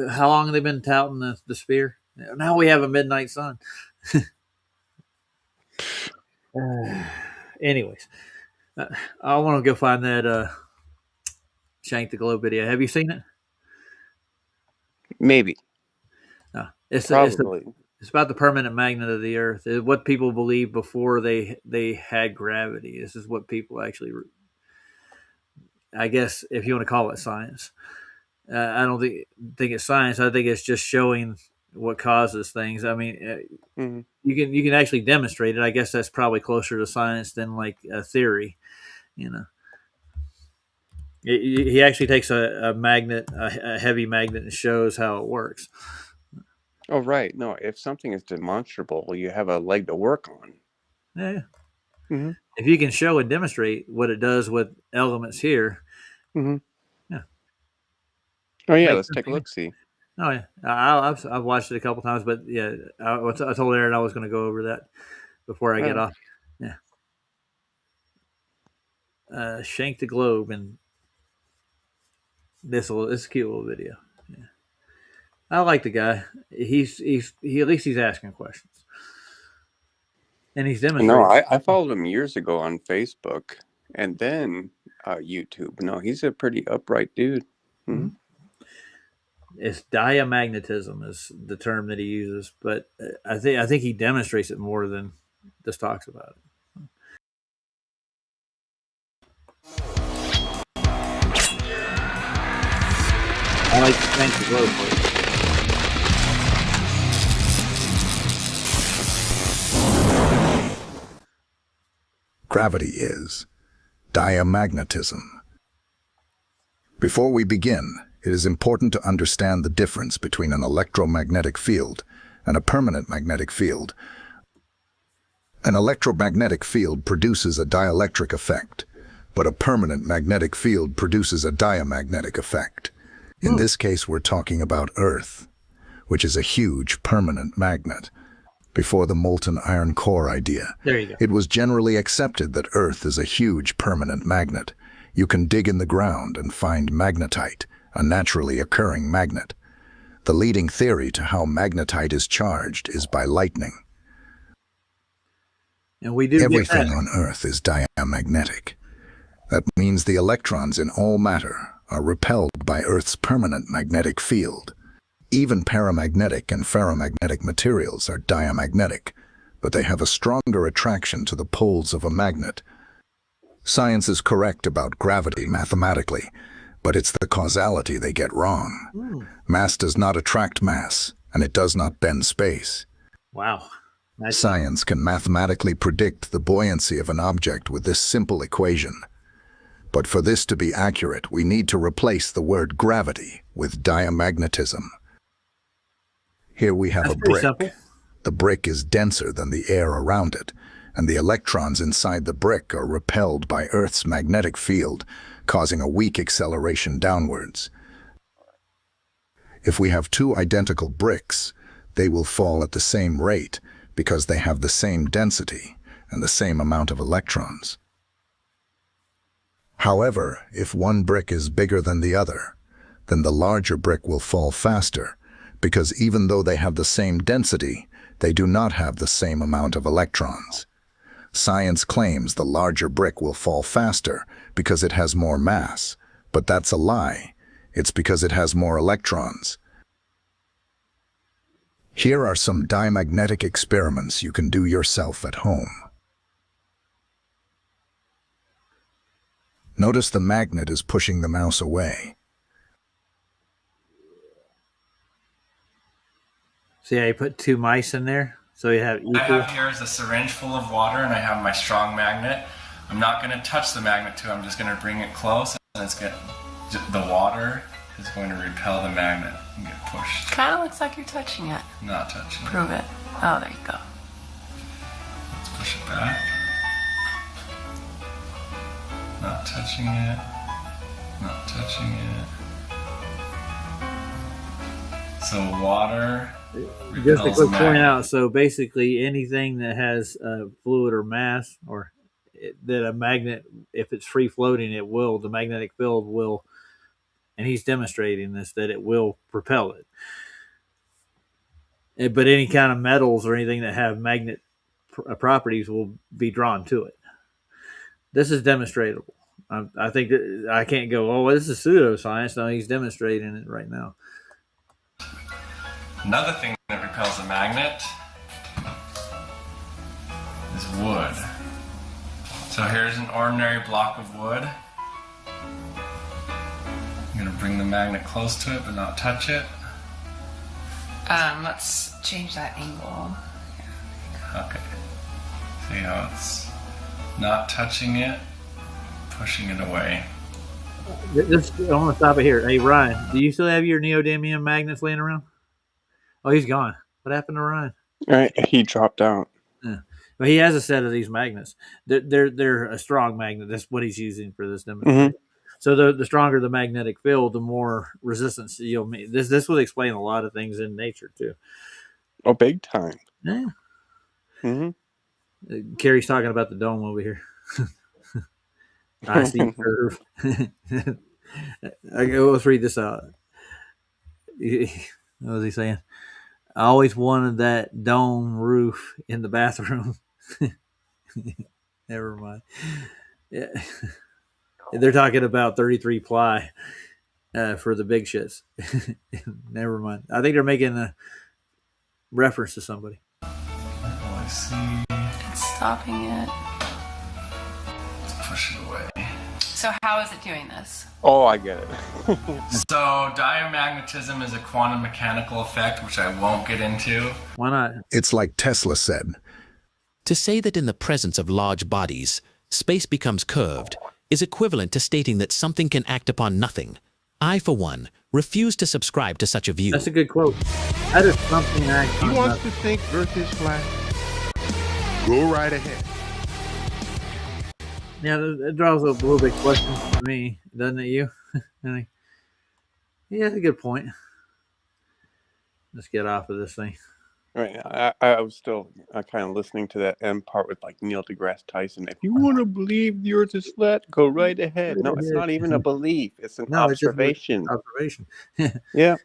how long have they been touting the sphere? Now we have a midnight sun. Anyways, I want to go find that Shank the Globe video. Have you seen it? Maybe. Probably. It's about the permanent magnet of the Earth. It's what people believed before they had gravity. This is what people actually, I guess, if you want to call it science. I don't think it's science. I think it's just showing what causes things. I mean, you can actually demonstrate it. I guess that's probably closer to science than like a theory. He actually takes a magnet, a heavy magnet, and shows how it works. Oh, right. No, if something is demonstrable, you have a leg to work on. Yeah. Mm-hmm. If you can show and demonstrate what it does with elements here. Mm-hmm. Yeah. Oh, yeah. Let's take a look. See. Oh, yeah. I've watched it a couple times, but yeah, I told Aaron I was going to go over that before I get off. Yeah. Shank the Globe, and it's a cute little video. Yeah. I like the guy. He at least he's asking questions, and he's demonstrating. No, I followed him years ago on Facebook, and then YouTube. No, he's a pretty upright dude. Mm-hmm. It's diamagnetism is the term that he uses, but I think he demonstrates it more than just talks about it. I like to thank the globe for it. Gravity is diamagnetism. Before we begin, it is important to understand the difference between an electromagnetic field and a permanent magnetic field. An electromagnetic field produces a dielectric effect, but a permanent magnetic field produces a diamagnetic effect. In this case, we're talking about Earth, which is a huge permanent magnet. Before the molten iron core idea, there you go. It was generally accepted that Earth is a huge permanent magnet. You can dig in the ground and find magnetite, a naturally occurring magnet. The leading theory to how magnetite is charged is by lightning. And we do Everything get that. on Earth is diamagnetic. That means the electrons in all matter are repelled by Earth's permanent magnetic field. Even paramagnetic and ferromagnetic materials are diamagnetic, but they have a stronger attraction to the poles of a magnet. Science is correct about gravity mathematically, but it's the causality they get wrong. Mass does not attract mass, and it does not bend space. Wow. Science can mathematically predict the buoyancy of an object with this simple equation. But for this to be accurate, we need to replace the word gravity with diamagnetism. Here we have a brick. Simple. The brick is denser than the air around it, and the electrons inside the brick are repelled by Earth's magnetic field, causing a weak acceleration downwards. If we have two identical bricks, they will fall at the same rate because they have the same density and the same amount of electrons. However, if one brick is bigger than the other, then the larger brick will fall faster, because even though they have the same density, they do not have the same amount of electrons. Science claims the larger brick will fall faster because it has more mass, but that's a lie. It's because it has more electrons. Here are some diamagnetic experiments you can do yourself at home. Notice the magnet is pushing the mouse away. See how you put two mice in there? So you have equal. I have here is a syringe full of water, and I have my strong magnet. I'm not going to touch the magnet too. I'm just going to bring it close, and the water is going to repel the magnet and get pushed. Kind of looks like you're touching it. Not touching it. Prove it. Oh, there you go. Let's push it back. Not touching it. Not touching it. So water. Just a quick point out. So basically, anything that has fluid or mass, or that a magnet, if it's free floating, the magnetic field will, and he's demonstrating this, that it will propel it. But any kind of metals or anything that have magnet properties will be drawn to it. This is demonstratable. I think that I can't go, oh, this is pseudoscience. No, he's demonstrating it right now. Another thing that repels a magnet is wood. So here's an ordinary block of wood. I'm going to bring the magnet close to it but not touch it. Let's change that angle. Okay. See how it's not touching it, pushing it away. I want to stop it here. Hey, Ryan, do you still have your neodymium magnets laying around? Oh, he's gone. What happened to Ryan? He dropped out. Yeah. But he has a set of these magnets. They're a strong magnet. That's what he's using for this demonstration. So the stronger the magnetic field, the more resistance you'll meet. This will explain a lot of things in nature too. Oh, big time. Yeah. Carrie's talking about the dome over here. I see curve. Let's read this out. What was he saying? I always wanted that dome roof in the bathroom. Never mind. Yeah. They're talking about 33 ply for the big shits. Never mind. I think they're making a reference to somebody. I see. It's stopping it. Let's push it away. So how is it doing this? Oh, I get it. So diamagnetism is a quantum mechanical effect, which I won't get into. Why not? It's like Tesla said. To say that in the presence of large bodies, space becomes curved is equivalent to stating that something can act upon nothing. I, for one, refuse to subscribe to such a view. That's a good quote. That is something He wants to think Earth is flat. Go right ahead. Yeah, it draws up a little bit questions for me, doesn't it, you? Yeah, that's a good point. Let's get off of this thing. Right. I was still kind of listening to that end part with like Neil deGrasse Tyson. If you want to believe the Earth is flat, go right ahead. No, it's not even a belief; it's an No, it's just observation. observation. Yeah.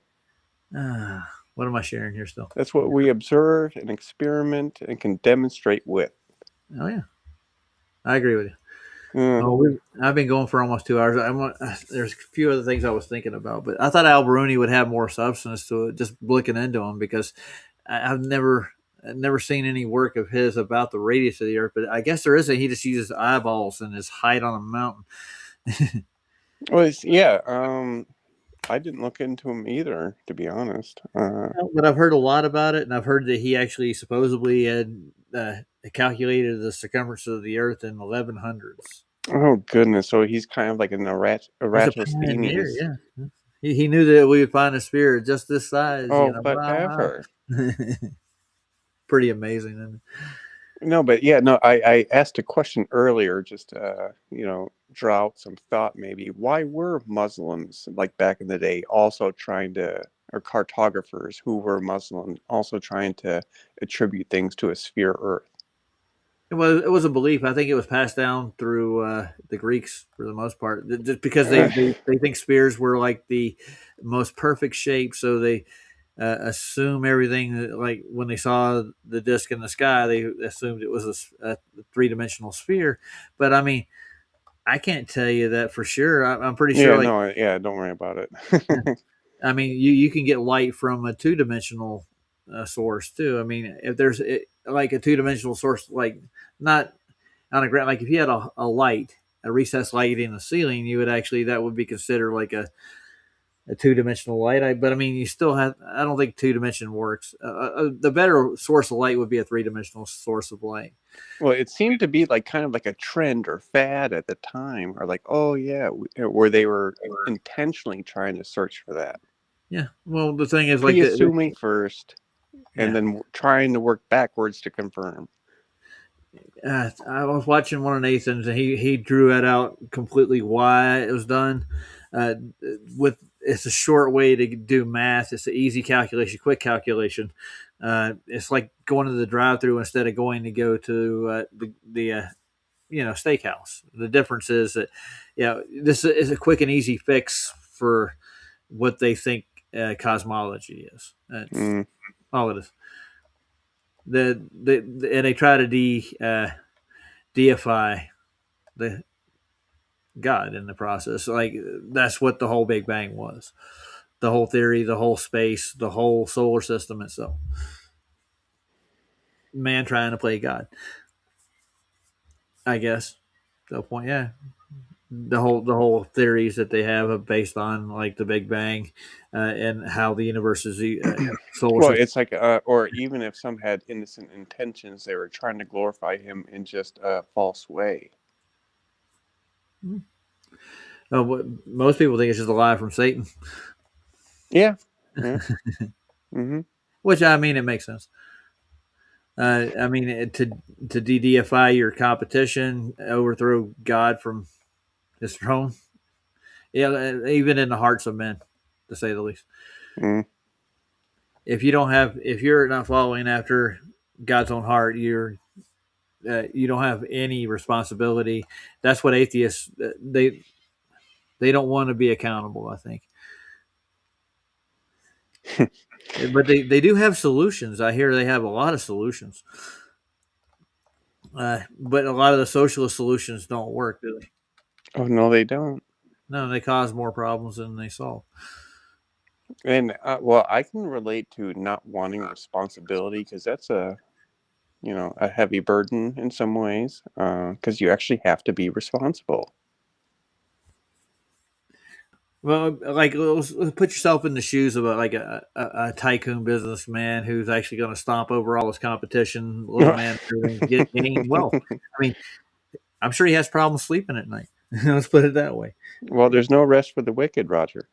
What am I sharing here still? That's what we observe and experiment and can demonstrate with. Oh yeah, I agree with you. Mm. Oh, I've been going for almost 2 hours. There's a few other things I was thinking about, but I thought Alberuni would have more substance to it. Just looking into him, because I've never seen any work of his about the radius of the Earth. But I guess there isn't. He just uses eyeballs and his height on a mountain. Well, yeah. I didn't look into him either, to be honest. But I've heard a lot about it, and I've heard that he actually supposedly had calculated the circumference of the Earth in 1100s. Oh goodness! So he's kind of like an He's a Eratosthenes. pioneer, yeah. He knew that we would find a sphere just this size. Oh, You know, whatever. Pretty amazing, isn't it? No, but yeah, no. I asked a question earlier, just draw out some thought. Maybe why were Muslims like back in the day also trying to, or cartographers who were Muslim also trying to attribute things to a sphere Earth? It was a belief. I think it was passed down through the Greeks for the most part, just because they think spheres were like the most perfect shape, so they assume everything. Like when they saw the disc in the sky, they assumed it was a 3-dimensional sphere. But I mean, I can't tell you that for sure. I'm pretty sure. Don't worry about it. I mean, you can get light from a 2-dimensional source too. I mean, if there's like a 2-dimensional source, like not on a ground, like if you had a light, a recessed light in the ceiling, you would actually, that would be considered like a 2-dimensional light. But I mean, you still have, I don't think 2-dimension works. The better source of light would be a 3-dimensional source of light. Well, it seemed to be like kind of like a trend or fad at the time, or like, oh yeah, where they were intentionally trying to search for that. Yeah. Well, the thing is, like, assuming first, and Yeah. then trying to work backwards to confirm. I was watching one of Nathan's, and he drew it out completely why it was done. It's a short way to do math. It's an easy calculation, quick calculation. It's like going to the drive-through instead of going to go to the steakhouse. The difference is that this is a quick and easy fix for what they think cosmology is. That's all it is. And they try to deify the God in the process. Like, that's what the whole Big Bang was. The whole theory, the whole space, the whole solar system itself. Man trying to play God, I guess. The point, yeah. The whole theories that they have are based on like the Big Bang and how the universe is solar Well, system. it's like, or even if some had innocent intentions, they were trying to glorify him in just a false way. Most people think it's just a lie from Satan. Yeah. Mm-hmm. Which, I mean, it makes sense. I mean, to deify your competition, overthrow God from his throne. Yeah, even in the hearts of men, to say the least. Mm. If you're not following after God's own heart, you don't have any responsibility. That's what atheists they don't want to be accountable, I think. But they do have solutions. I hear they have a lot of solutions. But a lot of the socialist solutions don't work, do they? Oh, no, they don't. No, they cause more problems than they solve. And well, I can relate to not wanting responsibility, because that's a heavy burden in some ways, because you actually have to be responsible. Well, like, let's put yourself in the shoes of a tycoon businessman who's actually going to stomp over all his competition, little man, and gain wealth. I mean, I'm sure he has problems sleeping at night. Let's put it that way. Well, there's no rest for the wicked, Roger.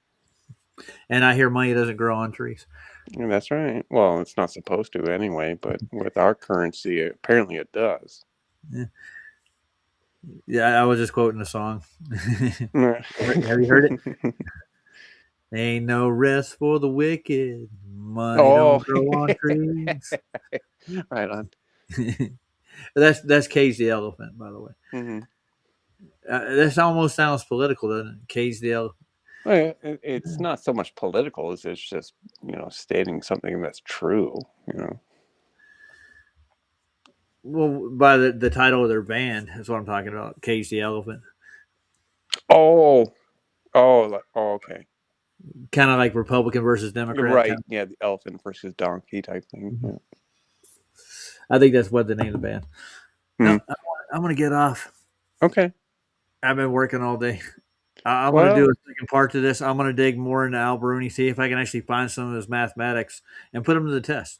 And I hear money doesn't grow on trees. And that's right. Well, it's not supposed to anyway, but with our currency, apparently it does. Yeah, I was just quoting a song. Have you heard it? Ain't no rest for the wicked. Money Oh, don't grow on trees. right on. That's Cage the Elephant, by the way. Mm-hmm. This almost sounds political, doesn't it? Cage the Elephant. Well, it's not so much political as it's just, stating something that's true, Well, by the title of their band is what I'm talking about. Cage the Elephant. Oh, okay. Kind of like Republican versus Democrat. Right. Kind of. Yeah, the elephant versus donkey type thing. Mm-hmm. Yeah. I think that's what the name of the band. No, I'm going to get off. Okay. I've been working all day. I'm going to do a second part to this. I'm going to dig more into Al-Biruni, see if I can actually find some of his mathematics and put them to the test.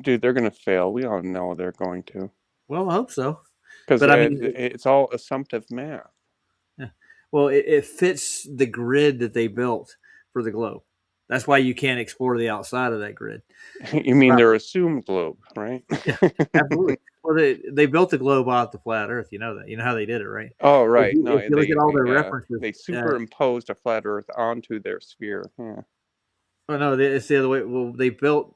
Dude, they're going to fail. We all know they're going to. Well, I hope so. Because it's all assumptive math. Yeah. Well, it fits the grid that they built for the globe. That's why you can't explore the outside of that grid. You mean their assumed globe, right? Yeah, absolutely. Well, they built the globe off the flat Earth. You know that. You know how they did it, right? Oh, right. If you look at all their references, they superimposed a flat Earth onto their sphere. Yeah. Oh no, it's the other way. Well, they built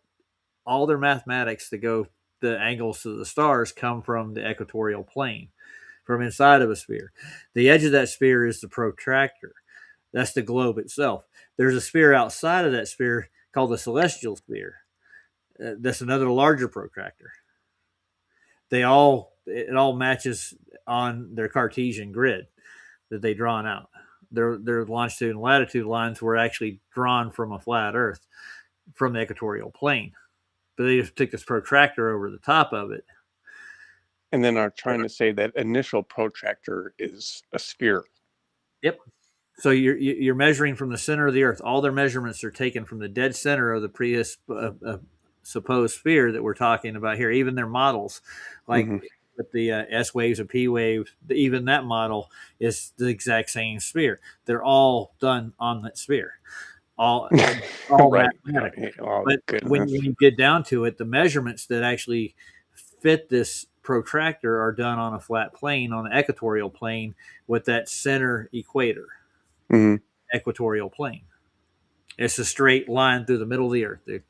all their mathematics to go. The angles to the stars come from the equatorial plane, from inside of a sphere. The edge of that sphere is the protractor. That's the globe itself. There's a sphere outside of that sphere called the celestial sphere. That's another larger protractor. It all matches on their Cartesian grid that they drawn out. Their longitude and latitude lines were actually drawn from a flat Earth, from the equatorial plane. But they just took this protractor over the top of it. And then are trying to say that initial protractor is a sphere. Yep. So you're measuring from the center of the Earth. All their measurements are taken from the dead center of the supposed sphere that we're talking about here. Even their models, like with the S waves or P waves, even that model is the exact same sphere. They're all done on that sphere. All right. mathematical. Oh, but when you get down to it, the measurements that actually fit this protractor are done on a flat plane, on the equatorial plane, with that center equator. Equatorial plane. It's a straight line through the middle of the Earth, dude.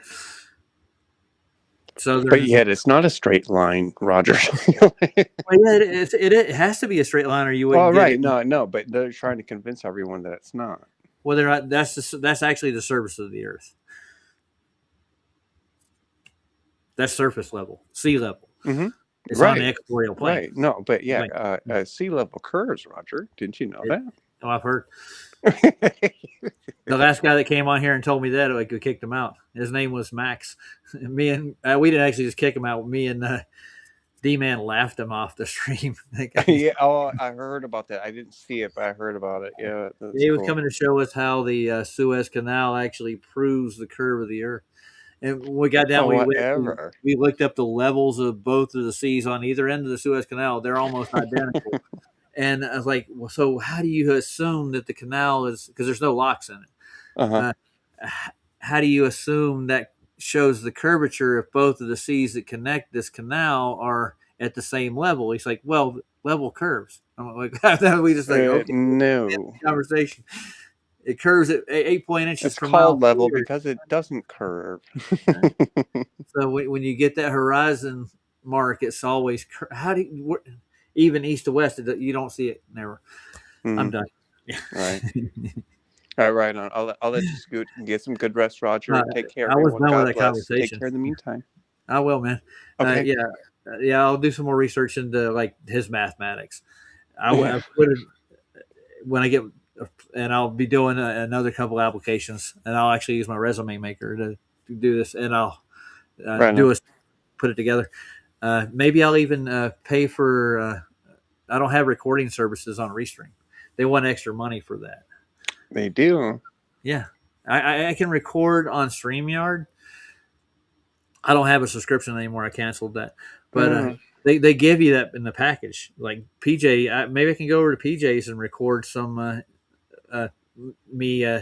So, but yet it's not a straight line, Roger. Well, yeah, it has to be a straight line, or you wouldn't. Oh, right. It. No, but they're trying to convince everyone that it's not. Well, they're not. That's actually the surface of the Earth. That's surface level, sea level. It's on the equatorial plane. Right. No, but yeah, sea level curves, Roger. Didn't you know that? Oh, I've heard. The last guy that came on here and told me that, I could kicked him out. His name was Max. We didn't actually just kick him out. Me and D-Man laughed him off the stream. Yeah. Oh, I heard about that. I didn't see it, but I heard about it. Yeah. He was coming to show us how the Suez Canal actually proves the curve of the Earth. And when we got down, we looked up the levels of both of the seas on either end of the Suez Canal. They're almost identical. And I was like, well, so how do you assume that the canal is, because there's no locks in it. How do you assume that shows the curvature if both of the seas that connect this canal are at the same level? He's like, well, level curves. I'm like, we just like, okay, no conversation. It curves at 8 inches. It's called level because it doesn't curve. So when you get that horizon mark, it's always even east to west. You don't see it. Never. I'm done. Right. All right. I'll let you scoot and get some good rest, Roger. Take care. I was done with that conversation. Take care in the meantime. I will, man. Okay. Yeah. I'll do some more research into like his mathematics. I put it when I get. And I'll be doing another couple applications, and I'll actually use my resume maker to do this, and I'll put it together. Maybe I'll even pay for. I don't have recording services on Restream. They want extra money for that. They do. Yeah, I can record on StreamYard. I don't have a subscription anymore. I canceled that, but they give you that in the package. Like PJ, maybe I can go over to PJ's and record some. Me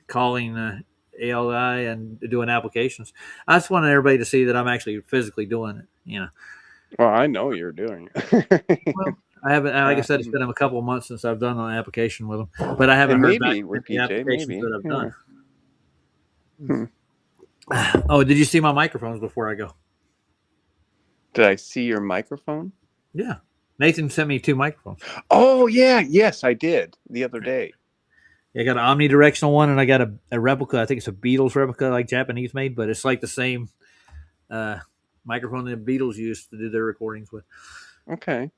calling ALI and doing applications. I just wanted everybody to see that I'm actually physically doing it. Well, I know you're doing it. Well, I haven't. Like I said, it's been a couple of months since I've done an application with them, but I haven't heard back with from the PJ, applications maybe. that I've done. Hmm. Oh, did you see my microphones before I go? Did I see your microphone? Yeah, Nathan sent me 2 microphones. Oh yeah, yes, I did the other day. Yeah, I got an omnidirectional one, and I got a replica. I think it's a Beatles replica, like Japanese made, but it's like the same microphone that the Beatles used to do their recordings with. Okay.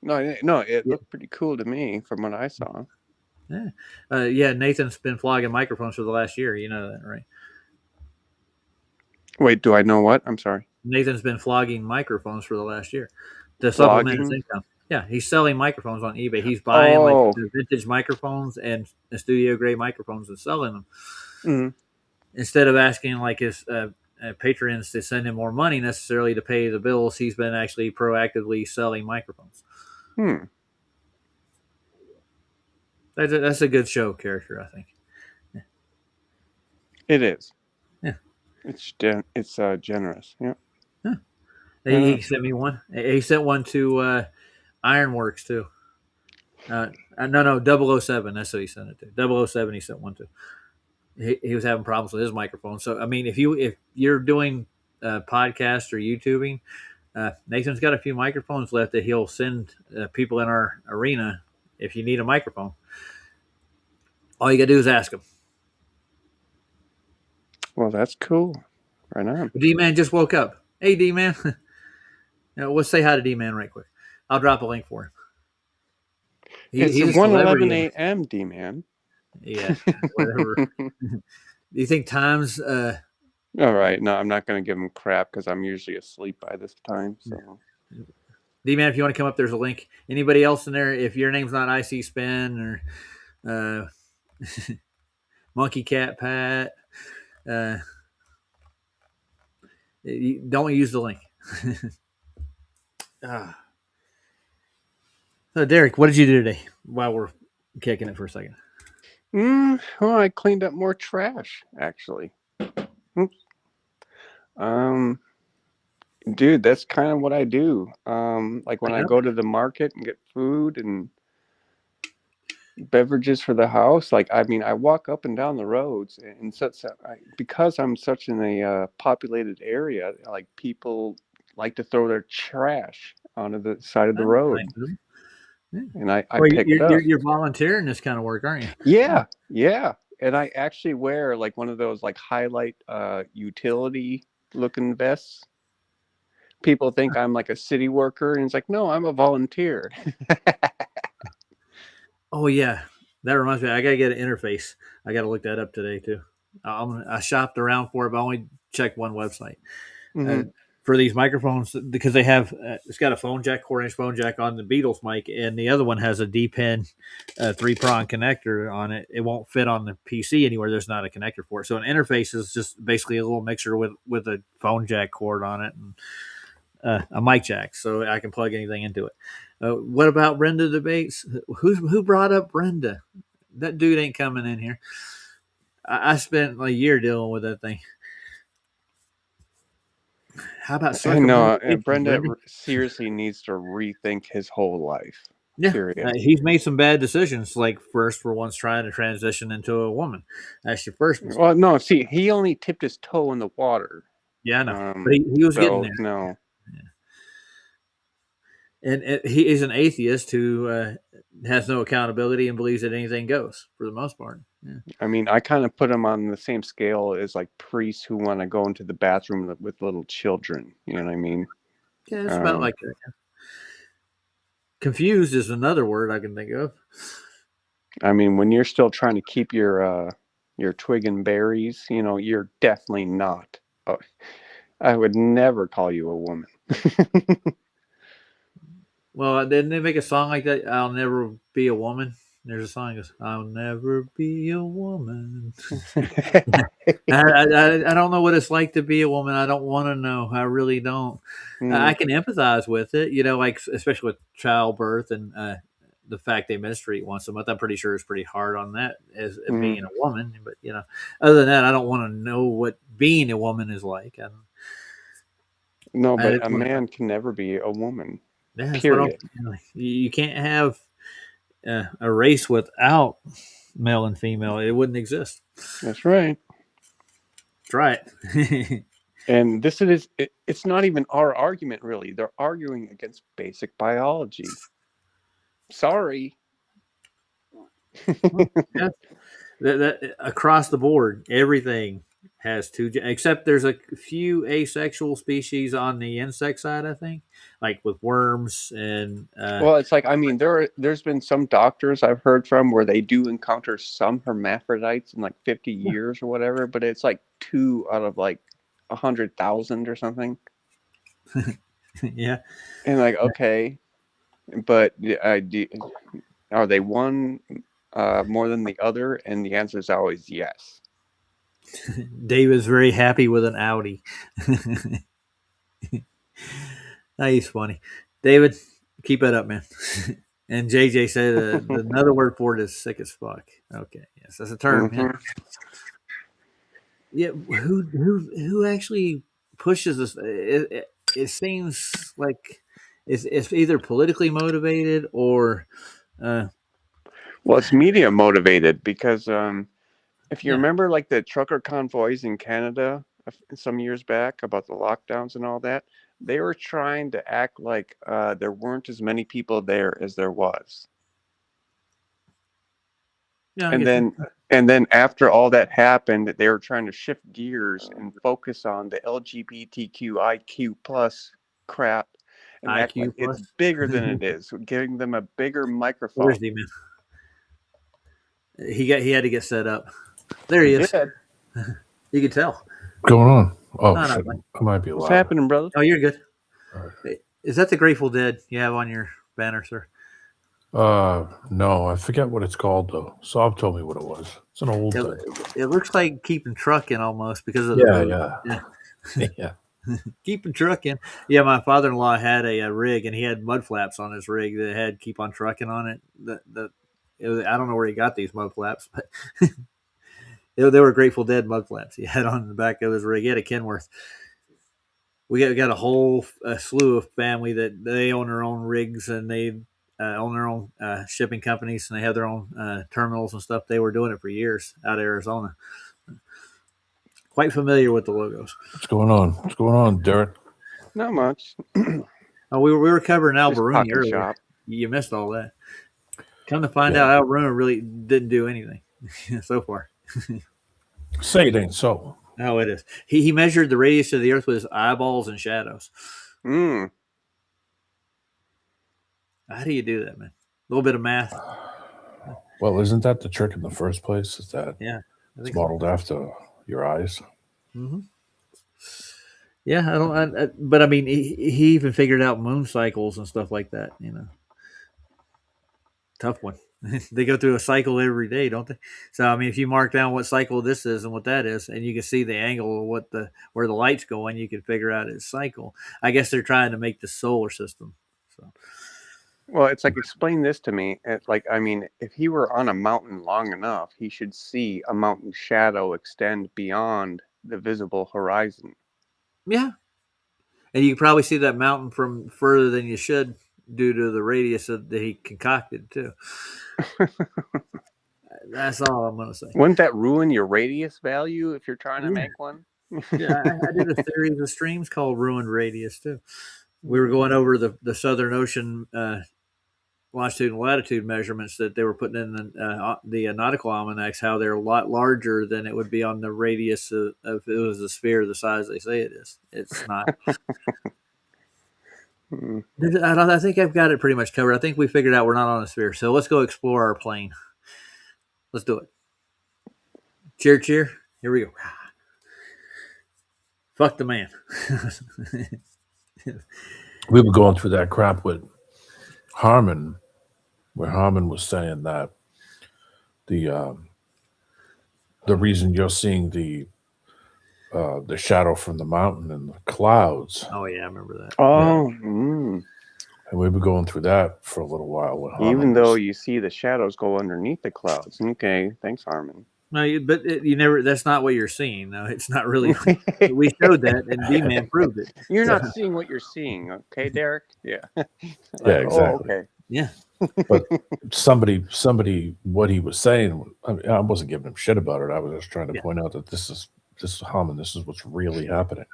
No, it looked pretty cool to me from what I saw. Yeah, yeah. Nathan's been flogging microphones for the last year. You know that, right? Wait, do I know what? I'm sorry. Nathan's been flogging microphones for the last year to supplement his income. Yeah, he's selling microphones on eBay. He's buying like the vintage microphones and the studio grade microphones and selling them. Mm-hmm. Instead of asking like his patrons to send him more money necessarily to pay the bills, he's been actually proactively selling microphones. That's a good show character, I think. Yeah. It is. Yeah. It's generous. Yeah. Huh. He sent me one. He sent one to Ironworks too. No, 007. That's what he sent it to. 007. He sent one to. He was having problems with his microphone. So I mean, if you're doing podcast or YouTubing, Nathan's got a few microphones left that he'll send people in our arena if you need a microphone. All you gotta do is ask him. Well, that's cool. Right on. D-Man just woke up. Hey, D-Man. Let's say hi to D-Man right quick. I'll drop a link for him. It's 1:11 a.m., D-Man. Yeah, whatever. Do you think time's... All right. No, I'm not going to give him crap because I'm usually asleep by this time. So, D-Man, if you want to come up, there's a link. Anybody else in there, if your name's not IC Spin or Monkey Cat Pat, don't use the link. So, Derek, what did you do today while we're kicking it for a second? well, I cleaned up more trash, actually. Dude, that's kind of what I do. Like when I go to the market and get food and beverages for the house, like, I mean, I walk up and down the roads, and because I'm such in a populated area, like people like to throw their trash onto the side of the road. Yeah. And I pick it up. You're volunteering this kind of work, aren't you? Yeah. And I actually wear like one of those like highlight utility looking vests. People think I'm like a city worker, and it's like, no, I'm a volunteer. Oh yeah, that reminds me. I gotta get an interface. I gotta look that up today too. I shopped around for it, but I only checked one website for these microphones because they have. It's got a phone jack, 4-inch phone jack on the Beatles mic, and the other one has a D-pin 3-prong connector on it. It won't fit on the PC anywhere. There's not a connector for it. So an interface is just basically a little mixer with a phone jack cord on it and a mic jack, so I can plug anything into it. What about Brenda Debates? Who brought up Brenda? That dude ain't coming in here. I spent a year dealing with that thing. How about Brenda seriously needs to rethink his whole life. Yeah, he's made some bad decisions. Like first, for once, trying to transition into a woman. That's your first mistake. Well, no, see, he only tipped his toe in the water. Yeah, I know, but he was getting there. No. And he is an atheist who has no accountability and believes that anything goes for the most part. Yeah. I mean, I kind of put him on the same scale as like priests who want to go into the bathroom with little children. You know what I mean? Yeah, it's about like that. Yeah. Confused is another word I can think of. I mean, when you're still trying to keep your twig and berries, you know, you're definitely not. I would never call you a woman. Well, didn't they make a song like that? I'll never be a woman. There's a song that goes, I'll never be a woman. I don't know what it's like to be a woman. I don't want to know. I really don't. I can empathize with it, you know, like especially with childbirth and the fact they menstruate once a month. I'm pretty sure it's pretty hard on that as being a woman. But, you know, other than that, I don't want to know what being a woman is like. No, but a man can never be a woman. Yeah, that's Period. you can't have a race without male and female. It wouldn't exist. That's right. That's right. And it's not even our argument, really. They're arguing against basic biology. Sorry. Yeah. That across the board, everything has two, except there's a few asexual species on the insect side, I think, like with worms and. Well, it's like, I mean, there's been some doctors I've heard from where they do encounter some hermaphrodites in like 50 years or whatever, but it's like 2 out of like 100,000 or something. Yeah. And like, okay, but are they one more than the other? And the answer is always yes. David's very happy with an Audi. He's funny. David, keep it up, man. And JJ said another word for it is sick as fuck. Okay, yes, that's a term. Mm-hmm. Yeah, who actually pushes this? It seems like it's either politically motivated or. Well, it's media motivated because if you remember, like the trucker convoys in Canada some years back about the lockdowns and all that, they were trying to act like there weren't as many people there as there was. Yeah, and then after all that happened, they were trying to shift gears and focus on the LGBTQIQ plus crap and act like it's bigger than it is, giving them a bigger microphone. Where's he, man? He had to get set up. There he is. You can tell. What's going on? Oh, No, shit. I might be loud. What's happening, brother? Oh, you're good. Right. Is that the Grateful Dead you have on your banner, sir? No, I forget what it's called though. Saab told me what it was. It's an old thing. It looks like Keeping Truckin' almost because of yeah. Yeah. Keeping Truckin'. Yeah, my father-in-law had a rig and he had mud flaps on his rig that had Keep on Truckin' on it. I don't know where he got these mud flaps, but they were Grateful Dead mud flaps he had on the back of his rig. He had a Kenworth. We got a whole slew of family that they own their own rigs and they own their own shipping companies and they have their own terminals and stuff. They were doing it for years out of Arizona. Quite familiar with the logos. What's going on? What's going on, Derek? Not much. We were covering Al Just Baruni talking earlier. shop. You missed all that. Come to find out, Al Baruni really didn't do anything so far. Say it ain't so. No, it is. He measured the radius of the Earth with his eyeballs and shadows. Mm. How do you do that, man? A little bit of math. Well, isn't that the trick in the first place? Is that it's modeled after your eyes? Mm-hmm. Yeah, but I mean, he even figured out moon cycles and stuff like that. You know, tough one. They go through a cycle every day, don't they? So I mean, if you mark down what cycle this is and what that is, and you can see the angle of where the light's going, you can figure out its cycle. I guess they're trying to make the solar system. So. Well, it's like, explain this to me. Like, I mean, if he were on a mountain long enough, he should see a mountain shadow extend beyond the visible horizon. Yeah. And you can probably see that mountain from further than you should due to the radius that he concocted, too. That's all I'm going to say. Wouldn't that ruin your radius value if you're trying to make one? Yeah, I did a series of streams called Ruined Radius, too. We were going over the Southern Ocean longitude and latitude measurements that they were putting in the nautical almanacs, how they're a lot larger than it would be on the radius of if it was a sphere the size they say it is. It's not. I think I've got it pretty much covered. I think we figured out we're not on a sphere. So let's go explore our plane. Let's do it. Cheer, cheer. Here we go. Fuck the man. We were going through that crap with Harmon, where Harmon was saying that the reason you're seeing the shadow from the mountain and the clouds. Oh yeah, I remember that. Oh, yeah. And we were going through that for a little while. With even though you see the shadows go underneath the clouds. Okay, thanks, Harmon. No, but you never. That's not what you're seeing. No, it's not really. We showed that, and D-Man proved it. You're not seeing what you're seeing, okay, Derek? Yeah. Yeah, Oh, exactly. okay. Yeah. But somebody, what he was saying, I mean, I wasn't giving him shit about it. I was just trying to point out that this is Haman. This is what's really happening.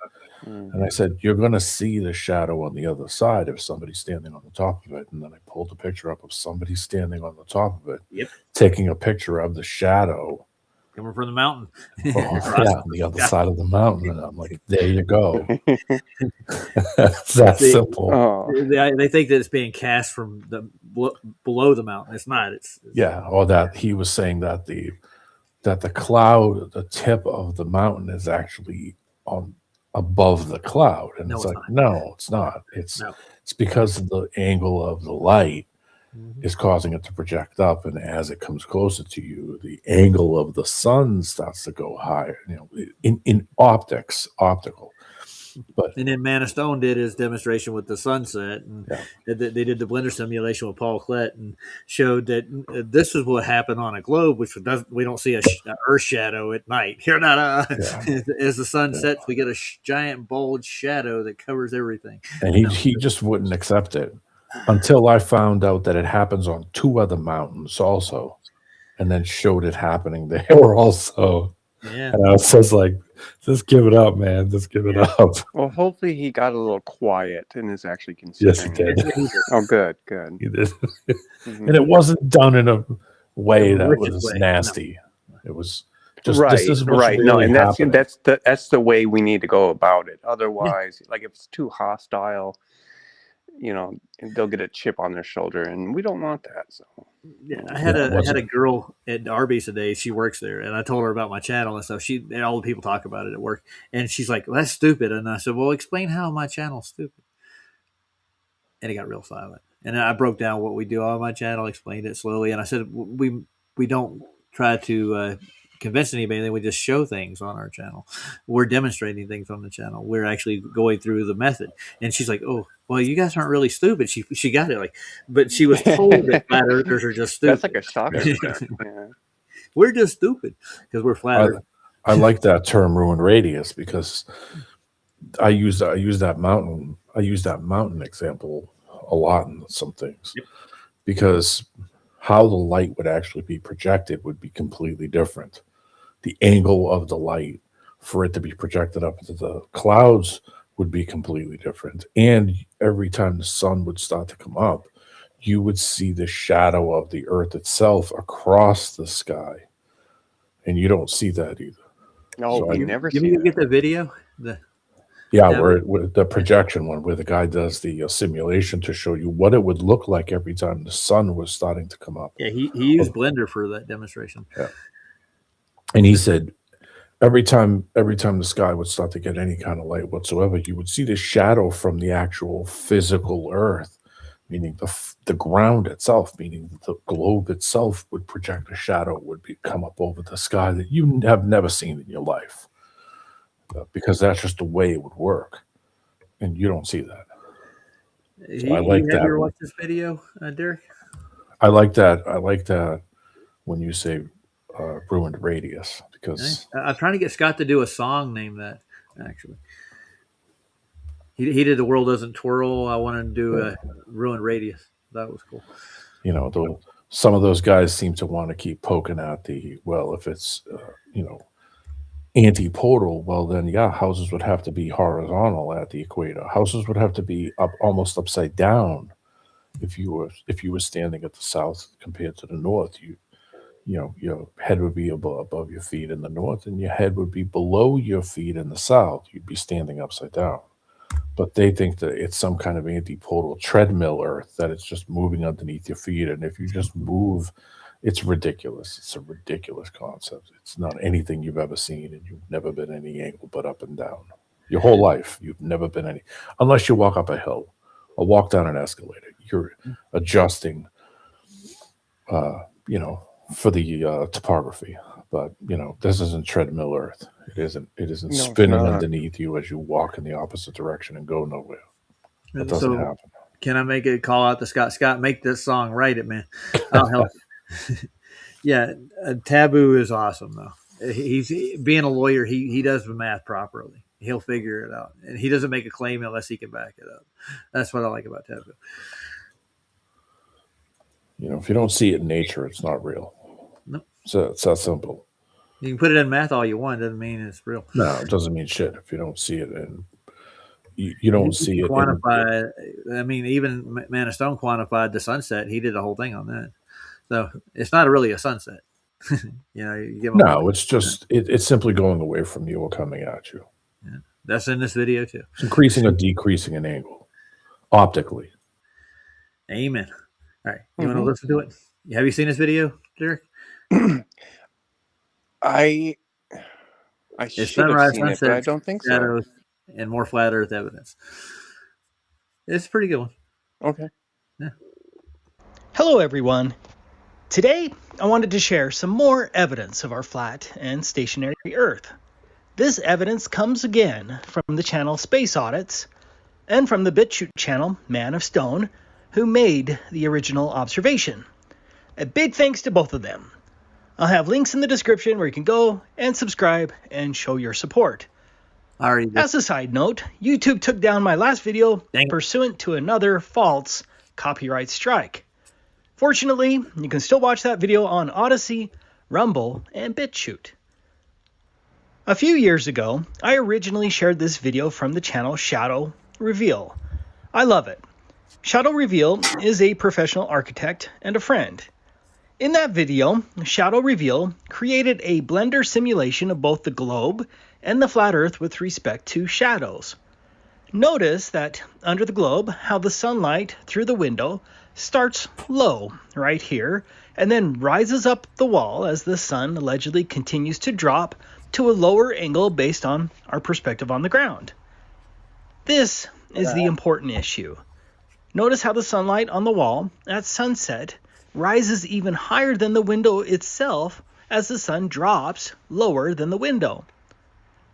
And I said, you're going to see the shadow on the other side if somebody's standing on the top of it. And then I pulled the picture up of somebody standing on the top of it, taking a picture of the shadow coming from the mountain. on the other side of the mountain. And I'm like, there you go. It's that simple. Oh. They think that it's being cast from the below the mountain. It's not. It's or that he was saying that the cloud, the tip of the mountain is actually on above the cloud. And it's like, no, it's not. It's because of the angle of the light is causing it to project up, and as it comes closer to you, the angle of the sun starts to go higher. In optical. And then Man of Stone did his demonstration with the sunset, and they did the blender simulation with Paul Klett and showed that this is what happened on a globe, which we don't see a earth shadow at night. Here, not as the sun sets, we get a giant bulge shadow that covers everything. And he just wouldn't accept it until I found out that it happens on 2 other mountains also, and then showed it happening there also. Yeah. And I was just like, just give it up, man. Just give it up. Well, hopefully he got a little quiet and is actually considering. Yes, he did. Oh, good. He did. And it wasn't done in a way that was nasty. It was just right. This is what's right. Really no, and happening. that's the way we need to go about it. Otherwise, like if it's too hostile, they'll get a chip on their shoulder, and we don't want that. So yeah, I had a girl at Arby's today. She works there, and I told her about my channel and stuff. And all the people talk about it at work, and she's like, well, "That's stupid." And I said, "Well, explain how my channel's stupid." And it got real silent. And I broke down what we do on my channel, explained it slowly, and I said, "We don't try to convince anybody. We just show things on our channel. We're demonstrating things on the channel. We're actually going through the method." And she's like, "Oh, well, you guys aren't really stupid." She got it, but she was told that flat earthers are just stupid. That's like a shock. Yeah. We're just stupid because we're flat earth. I like that term, ruined radius, because I use that mountain example a lot in some things, because how the light would actually be projected would be completely different. The angle of the light for it to be projected up into the clouds would be completely different. And every time the sun would start to come up, you would see the shadow of the earth itself across the sky. And you don't see that either. No, we never see that. You get the video? Where the projection one, where the guy does the simulation to show you what it would look like every time the sun was starting to come up. Yeah, he used Blender for that demonstration. Yeah. And he said every time the sky would start to get any kind of light whatsoever, you would see the shadow from the actual physical earth, meaning the ground itself, meaning the globe itself would project a shadow, come up over the sky that you have never seen in your life. Because that's just the way it would work, and you don't see that. So I like that. Have you ever watched this video, Derek? I like that when you say ruined radius, because I'm trying to get Scott to do a song named that. Actually, he did "The World Doesn't Twirl." I wanted to do a ruined radius. That was cool. Some of those guys seem to want to keep poking at if it's antipodal, well then houses would have to be horizontal at the equator. Houses would have to be up almost upside down if you were standing at the south compared to the north. Your head would be above your feet in the north, and your head would be below your feet in the south. You'd be standing upside down. But they think that it's some kind of antipodal treadmill earth, that it's just moving underneath your feet, and if you just move, it's ridiculous. It's a ridiculous concept. It's not anything you've ever seen, and you've never been any angle but up and down. Your whole life, you've never been any, unless you walk up a hill or walk down an escalator. You're adjusting, for the topography. But this isn't treadmill earth. It isn't spinning underneath you as you walk in the opposite direction and go nowhere. That doesn't happen. Can I make a call out to Scott? Scott, make this song, write it, man. I'll help you. Yeah, Taboo is awesome though. He's being a lawyer. He does the math properly. He'll figure it out, and he doesn't make a claim unless he can back it up. That's what I like about Taboo. You know, if you don't see it in nature, it's not real. No, so it's that simple. You can put it in math all you want. Doesn't mean it's real. No, it doesn't mean shit if you don't see it, and you don't see it. Quantify. I mean, even Man of Stone quantified the sunset. He did the whole thing on that. So it's not really a sunset. You know, you give no, it's just it's simply going away from you or coming at you. Yeah. That's in this video too. It's increasing or decreasing in angle optically. Amen. All right, you want to listen to it? Have you seen this video, Derek? I It's should have sunrise, seen it, but I don't think so. shadows, and more flat Earth evidence. It's a pretty good one. Okay. Yeah. Hello, everyone. Today, I wanted to share some more evidence of our flat and stationary Earth. This evidence comes again from the channel Space Audits and from the BitChute channel Man of Stone, who made the original observation. A big thanks to both of them. I'll have links in the description where you can go and subscribe and show your support. As a side note, YouTube took down my last video pursuant to another false copyright strike. Fortunately, you can still watch that video on Odyssey, Rumble, and BitChute. A few years ago, I originally shared this video from the channel Shadow Reveal. I love it. Shadow Reveal is a professional architect and a friend. In that video, Shadow Reveal created a Blender simulation of both the globe and the flat Earth with respect to shadows. Notice that under the globe, how the sunlight through the window starts low right here and then rises up the wall as the sun allegedly continues to drop to a lower angle based on our perspective on the ground. This is the important issue. Notice how the sunlight on the wall at sunset rises even higher than the window itself as the sun drops lower than the window.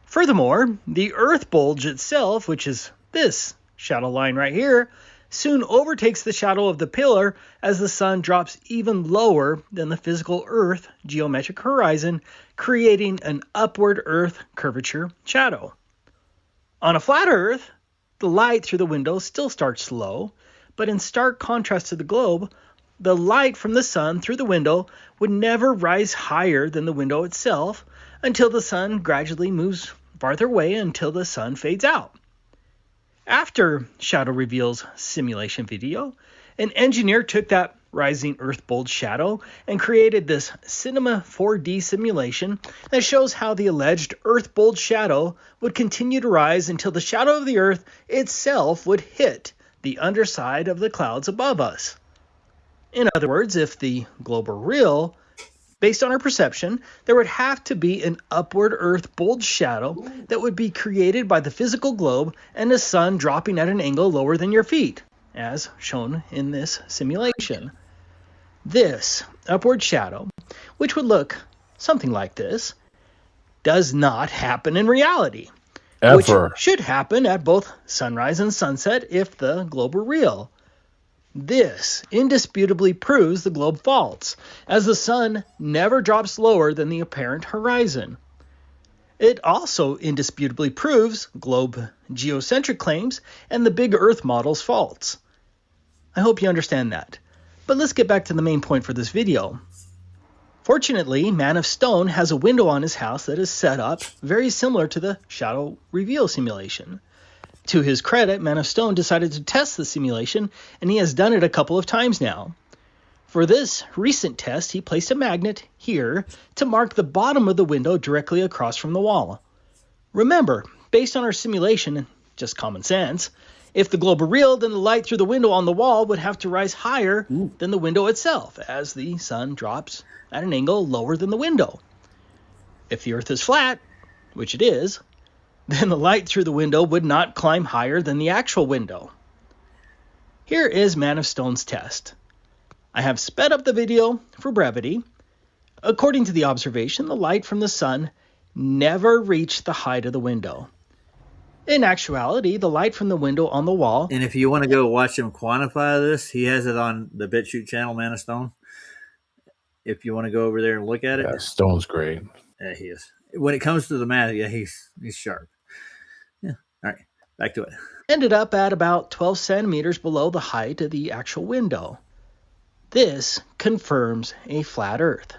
Furthermore, the Earth bulge itself, which is this shadow line right here, soon overtakes the shadow of the pillar as the sun drops even lower than the physical Earth geometric horizon, creating an upward Earth curvature shadow. On a flat Earth, the light through the window still starts low, but in stark contrast to the globe, the light from the sun through the window would never rise higher than the window itself until the sun gradually moves farther away until the sun fades out. After Shadow Reveal's simulation video, an engineer took that rising Earth bulge shadow and created this Cinema 4D simulation that shows how the alleged Earth bulge shadow would continue to rise until the shadow of the Earth itself would hit the underside of the clouds above us. In other words, if the globe were real, based on our perception, there would have to be an upward Earth bulge shadow that would be created by the physical globe and the sun dropping at an angle lower than your feet, as shown in this simulation. This upward shadow, which would look something like this, does not happen in reality. Which should happen at both sunrise and sunset if the globe were real. This indisputably proves the globe false, as the sun never drops lower than the apparent horizon. It also indisputably proves globe geocentric claims and the big Earth models false. I hope you understand that. But let's get back to the main point for this video. Fortunately, Man of Stone has a window on his house that is set up very similar to the Shadow Reveal simulation. To his credit, Man of Stone decided to test the simulation, and he has done it a couple of times now. For this recent test, he placed a magnet here to mark the bottom of the window directly across from the wall. Remember, based on our simulation, and just common sense, if the globe were real, then the light through the window on the wall would have to rise higher than the window itself, as the sun drops at an angle lower than the window. If the Earth is flat, which it is, then the light through the window would not climb higher than the actual window. Here is Man of Stone's test. I have sped up the video for brevity. According to the observation, the light from the sun never reached the height of the window. In actuality, the light from the window on the wall... And if you want to go watch him quantify this, he has it on the BitChute channel, Man of Stone. if you want to go over there and look at it. Yeah, Stone's great. Yeah, he is. When it comes to the math, yeah, he's sharp. Yeah. All right, back to it. Ended up at about 12 centimeters below the height of the actual window. This confirms a flat Earth.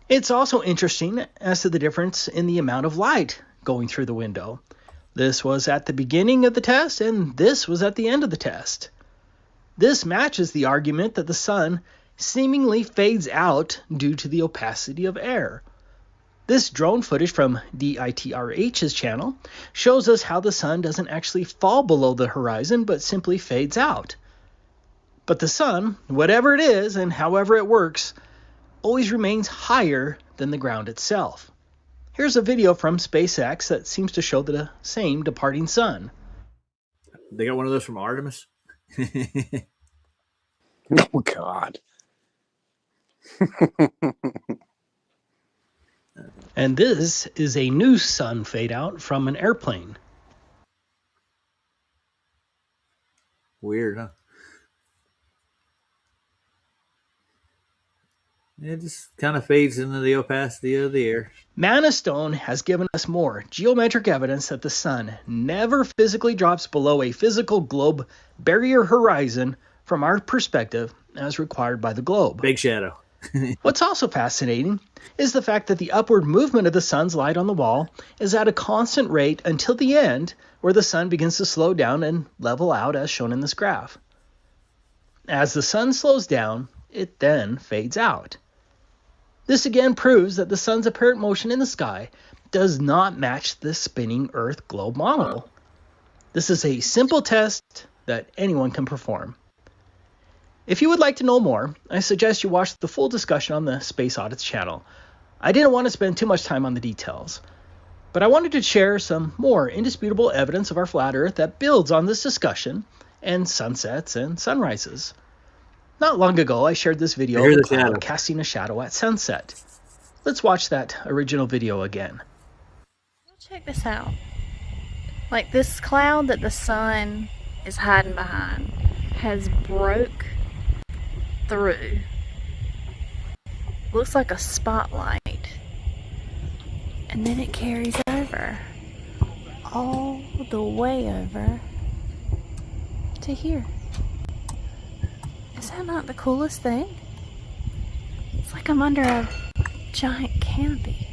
It's also interesting as to the difference in the amount of light going through the window. This was at the beginning of the test, and this was at the end of the test. This matches the argument that the sun seemingly fades out due to the opacity of air. This drone footage from DITRH's channel shows us how the sun doesn't actually fall below the horizon, but simply fades out. But the sun, whatever it is and however it works, always remains higher than the ground itself. Here's a video from SpaceX that seems to show the same departing sun. They got one of those from Artemis? Oh, God. And this is a new sun fade out from an airplane. Weird, huh? It just kind of fades into the opacity of the air. Manna Stone has given us more geometric evidence that the sun never physically drops below a physical globe barrier horizon from our perspective as required by the globe. Big shadow. What's also fascinating is the fact that the upward movement of the sun's light on the wall is at a constant rate until the end, where the sun begins to slow down and level out as shown in this graph. As the sun slows down, it then fades out. This again proves that the sun's apparent motion in the sky does not match the spinning Earth globe model. This is a simple test that anyone can perform. If you would like to know more, I suggest you watch the full discussion on the Space Audits channel. I didn't want to spend too much time on the details, but I wanted to share some more indisputable evidence of our flat Earth that builds on this discussion and sunsets and sunrises. Not long ago, I shared this video of a cloud casting a shadow at sunset. Let's watch that original video again. Check this out. Like this cloud that the sun is hiding behind has broke through. Looks like a spotlight. And then it carries over. All the way over to here. Is that not the coolest thing? It's like I'm under a giant canopy.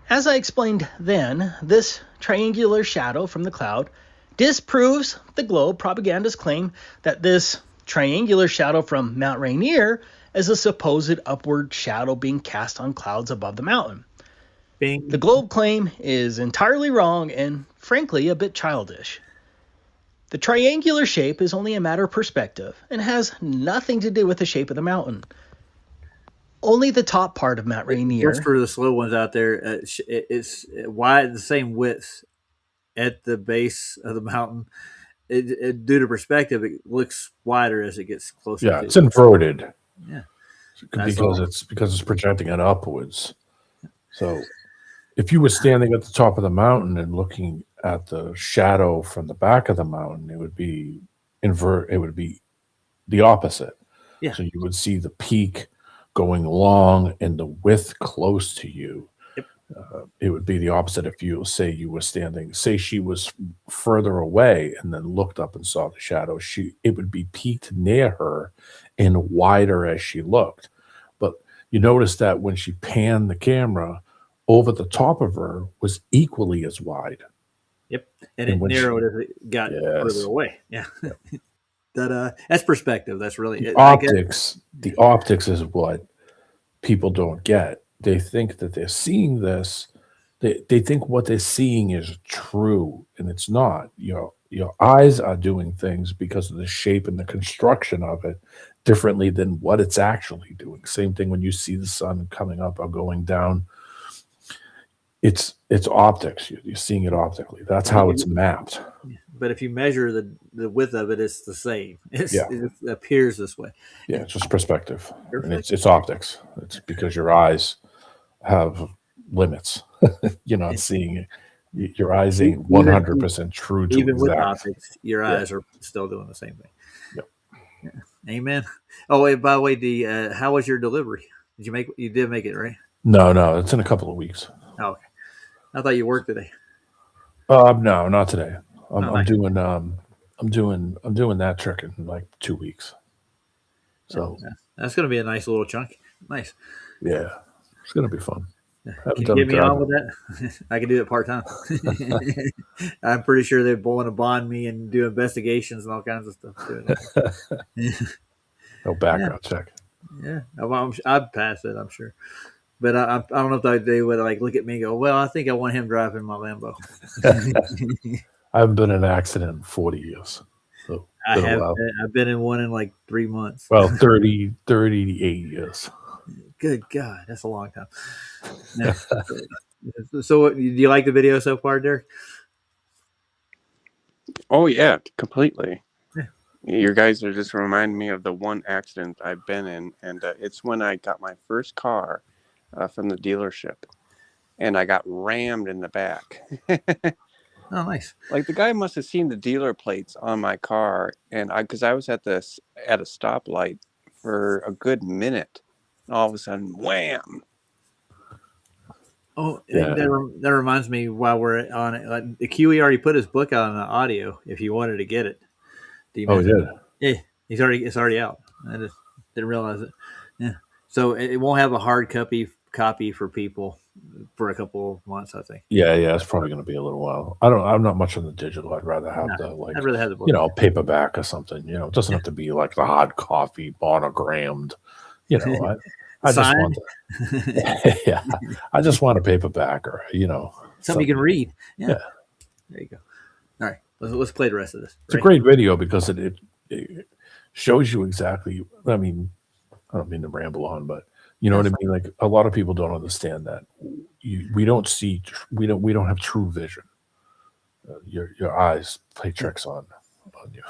As I explained then, this triangular shadow from the cloud disproves the globe propaganda's claim that this triangular shadow from Mount Rainier is a supposed upward shadow being cast on clouds above the mountain. Bing. The globe claim is entirely wrong and, frankly, a bit childish. The triangular shape is only a matter of perspective and has nothing to do with the shape of the mountain. Only the top part of Mount Rainier. Just for the slow ones out there, it's wide, the same width at the base of the mountain. Due to perspective, it looks wider as it gets closer. Yeah, it's inverted. Yeah, because it's projecting it upwards. So, if you were standing at the top of the mountain and looking at the shadow from the back of the mountain, it would be It would be the opposite. Yeah. So you would see the peak going long and the width close to you. Yep. It would be the opposite if you were standing, say she was further away and then looked up and saw the shadow. It would be peaked near her and wider as she looked. But you notice that when she panned the camera, over the top of her was equally as wide. Yep. And it narrowed as it got further away. Yeah. Yep. That's perspective. That's really it. The optics is what people don't get. They think that they're seeing this. They think what they're seeing is true, and it's not. Your eyes are doing things because of the shape and the construction of it differently than what it's actually doing. Same thing when you see the sun coming up or going down. It's optics. You're seeing it optically. That's how it's mapped. But if you measure the width of it, it's the same. It appears this way. Yeah, it's just perspective. And it's optics. It's because your eyes have limits. You're not seeing it. Your eyes ain't 100% true to even exact. with optics, your eyes are still doing the same thing. Yep. Amen. Oh, wait, by the way, how was your delivery? You did make it, right? No, it's in a couple of weeks. Oh, okay. I thought you worked today. No, not today. I'm nice. doing that trick in like 2 weeks. So that's going to be a nice little chunk. Nice. Yeah, it's going to be fun. Can you get me on with that? I can do it part-time. I'm pretty sure they want to bond me and do investigations and all kinds of stuff. No background check. Yeah, I'd pass it, I'm sure. But I don't know if they would like look at me and go, well, I think I want him driving my Lambo. I haven't been in an accident in 40 years. So I've been in one in like 3 months. Well, 38 years. Good God, that's a long time. Yeah. So do you like the video so far, Derek? Oh, yeah, completely. Yeah. You guys are just reminding me of the one accident I've been in, and it's when I got my first car from the dealership, and I got rammed in the back. Oh, nice. Like the guy must have seen the dealer plates on my car, and because I was at a stoplight for a good minute, and all of a sudden, wham! Oh, yeah. That reminds me. While we're on it, the QE already put his book out on the audio. If you wanted to get it, he did. Yeah, it's already out. I just didn't realize it. Yeah, so it won't have a hard copy for people for a couple of months, I think. Yeah, it's probably going to be a little while. I'm not much on the digital. I'd rather have I'd rather have the book. Paperback or something. It doesn't have to be like the hard copy monogrammed. I just want I just want a paperback or something you can read. Yeah. There you go. All right, let's play the rest of this. It's a great video because it shows you exactly. I mean, I don't mean to ramble on, but you know what I mean. Like a lot of people don't understand that we don't have true vision. Your eyes play tricks on you.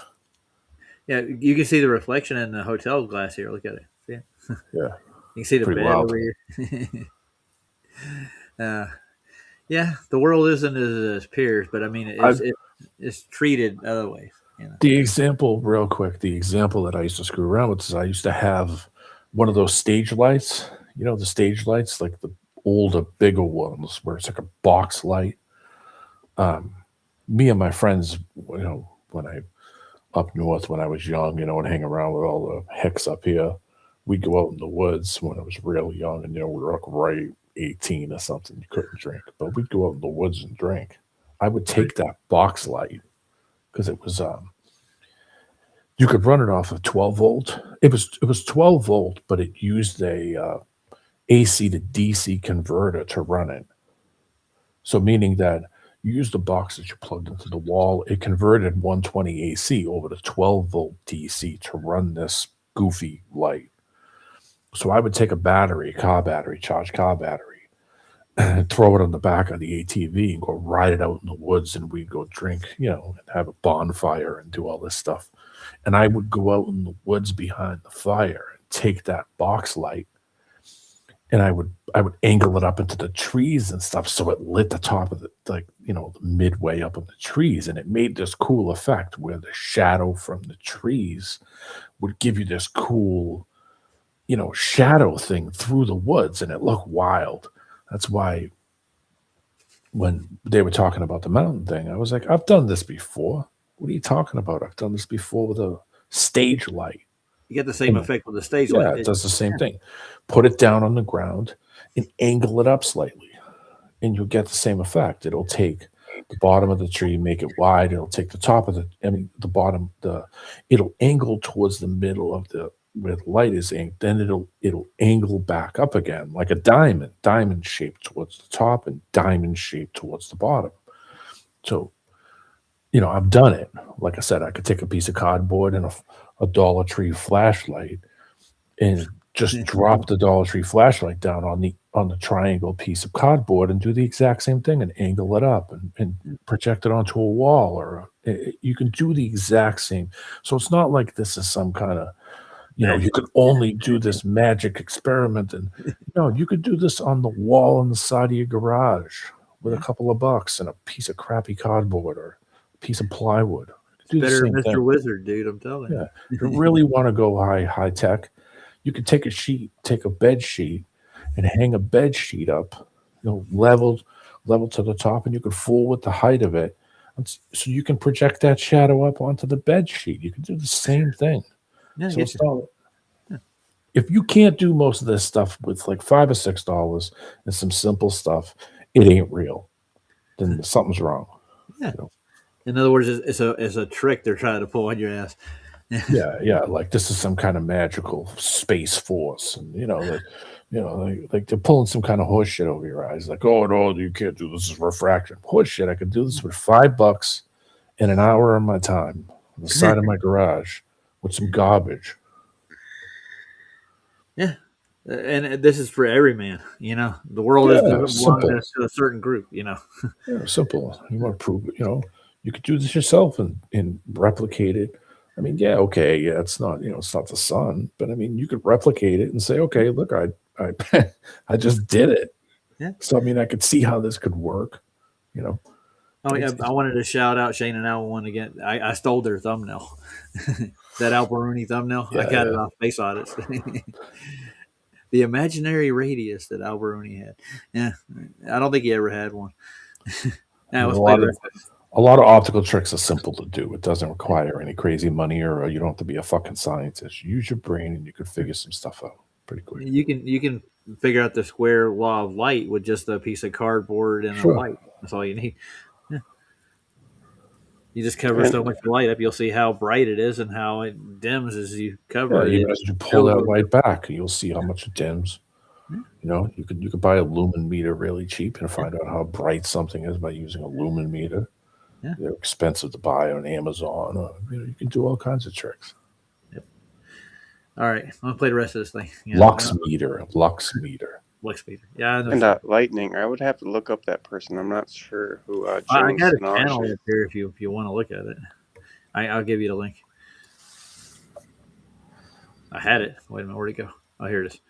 Yeah, you can see the reflection in the hotel glass here. Look at it. See it? Yeah. You can see the Pretty bed wild. over here. Yeah, the world isn't as appears, but I mean, it's treated other ways. The example, real quick, that I used to screw around with is I used to have one of those stage lights. The stage lights, like the older, bigger ones, where it's like a box light. Me and my friends, when I up north when I was young, and hang around with all the hicks up here. We'd go out in the woods when I was really young, and we were like right 18 or something. You couldn't drink, but we'd go out in the woods and drink. I would take that box light because it was you could run it off of 12 volt. It was 12 volt, but it used a AC to DC converter to run it. So meaning that you used the box that you plugged into the wall, it converted 120 AC over to 12 volt DC to run this goofy light. So I would take a charged car battery, and throw it on the back of the ATV and go ride it out in the woods, and we'd go drink, and have a bonfire and do all this stuff. And I would go out in the woods behind the fire and take that box light, and I would angle it up into the trees and stuff, so it lit the top of the midway up in the trees, and it made this cool effect where the shadow from the trees would give you this cool shadow thing through the woods, and it looked wild. That's why when they were talking about the mountain thing, I was like, I've done this before. What are you talking about? I've done this before with a stage light. You get the same effect with the stage light. Yeah, it does the same thing. Put it down on the ground and angle it up slightly, and you'll get the same effect. It'll take the bottom of the tree, make it wide. It'll take the top of the bottom. It'll angle towards the middle of where the light is aimed. Then it'll angle back up again like a diamond shaped towards the top and diamond shaped towards the bottom. So, I've done it. Like I said, I could take a piece of cardboard and a Dollar Tree flashlight and just drop the Dollar Tree flashlight down on the triangle piece of cardboard and do the exact same thing and angle it up and project it onto a wall, or you can do the exact same. So it's not like this is some kind of, you could only do this magic experiment. And no, you could do this on the wall on the side of your garage with a couple of bucks and a piece of crappy cardboard or a piece of plywood. do the Better same Mr. thing. Wizard, dude. I'm telling Yeah. you. If you really want to go high tech, you could take a bed sheet, and hang a bed sheet up, level to the top, and you could fool with the height of it, so you can project that shadow up onto the bed sheet. You can do the same thing. Yeah, So it's not, if you can't do most of this stuff with like $5 or $6 and some simple stuff, it ain't real. Then something's wrong. Yeah. In other words, it's a trick they're trying to pull on your ass. Yeah. Like this is some kind of magical space force, and like they're pulling some kind of horse shit over your eyes. Like, oh no, you can't do this. This is refraction. Horse shit. I could do this with $5 and an hour of my time on the side of my garage with some garbage. Yeah. And this is for every man, The world is belonging to a certain group, Yeah, simple. You want to prove it, you could do this yourself and replicate it. I mean, it's not, it's not the sun, but I mean, you could replicate it and say, okay, look, I I just did it. Yeah. So I mean, I could see how this could work, Oh yeah, I wanted to shout out Shane and Al one again. I stole their thumbnail, that Al Baruni thumbnail. I got it off Face Audits. The imaginary radius that Al Baruni had. Yeah, I don't think he ever had one. Now let's play the rest. A lot of optical tricks are simple to do. It doesn't require any crazy money, or you don't have to be a fucking scientist. You use your brain, and you can figure some stuff out pretty quick. You can figure out the square law of light with just a piece of cardboard and a light. That's all you need. Yeah. You just cover so much light up, you'll see how bright it is and how it dims as you cover it. Even as you pull that light back, you'll see how much it dims. You could buy a lumen meter really cheap and find out how bright something is by using a lumen meter. Yeah. They're expensive to buy on Amazon. You can do all kinds of tricks. Yep. All right, I'm gonna play the rest of this thing. Lux meter. Yeah, I know. And lightning. I would have to look up that person. I'm not sure who. I got a channel up here if you want to look at it. I'll give you the link. I had it. Wait a minute, where'd it go? Oh, here it is.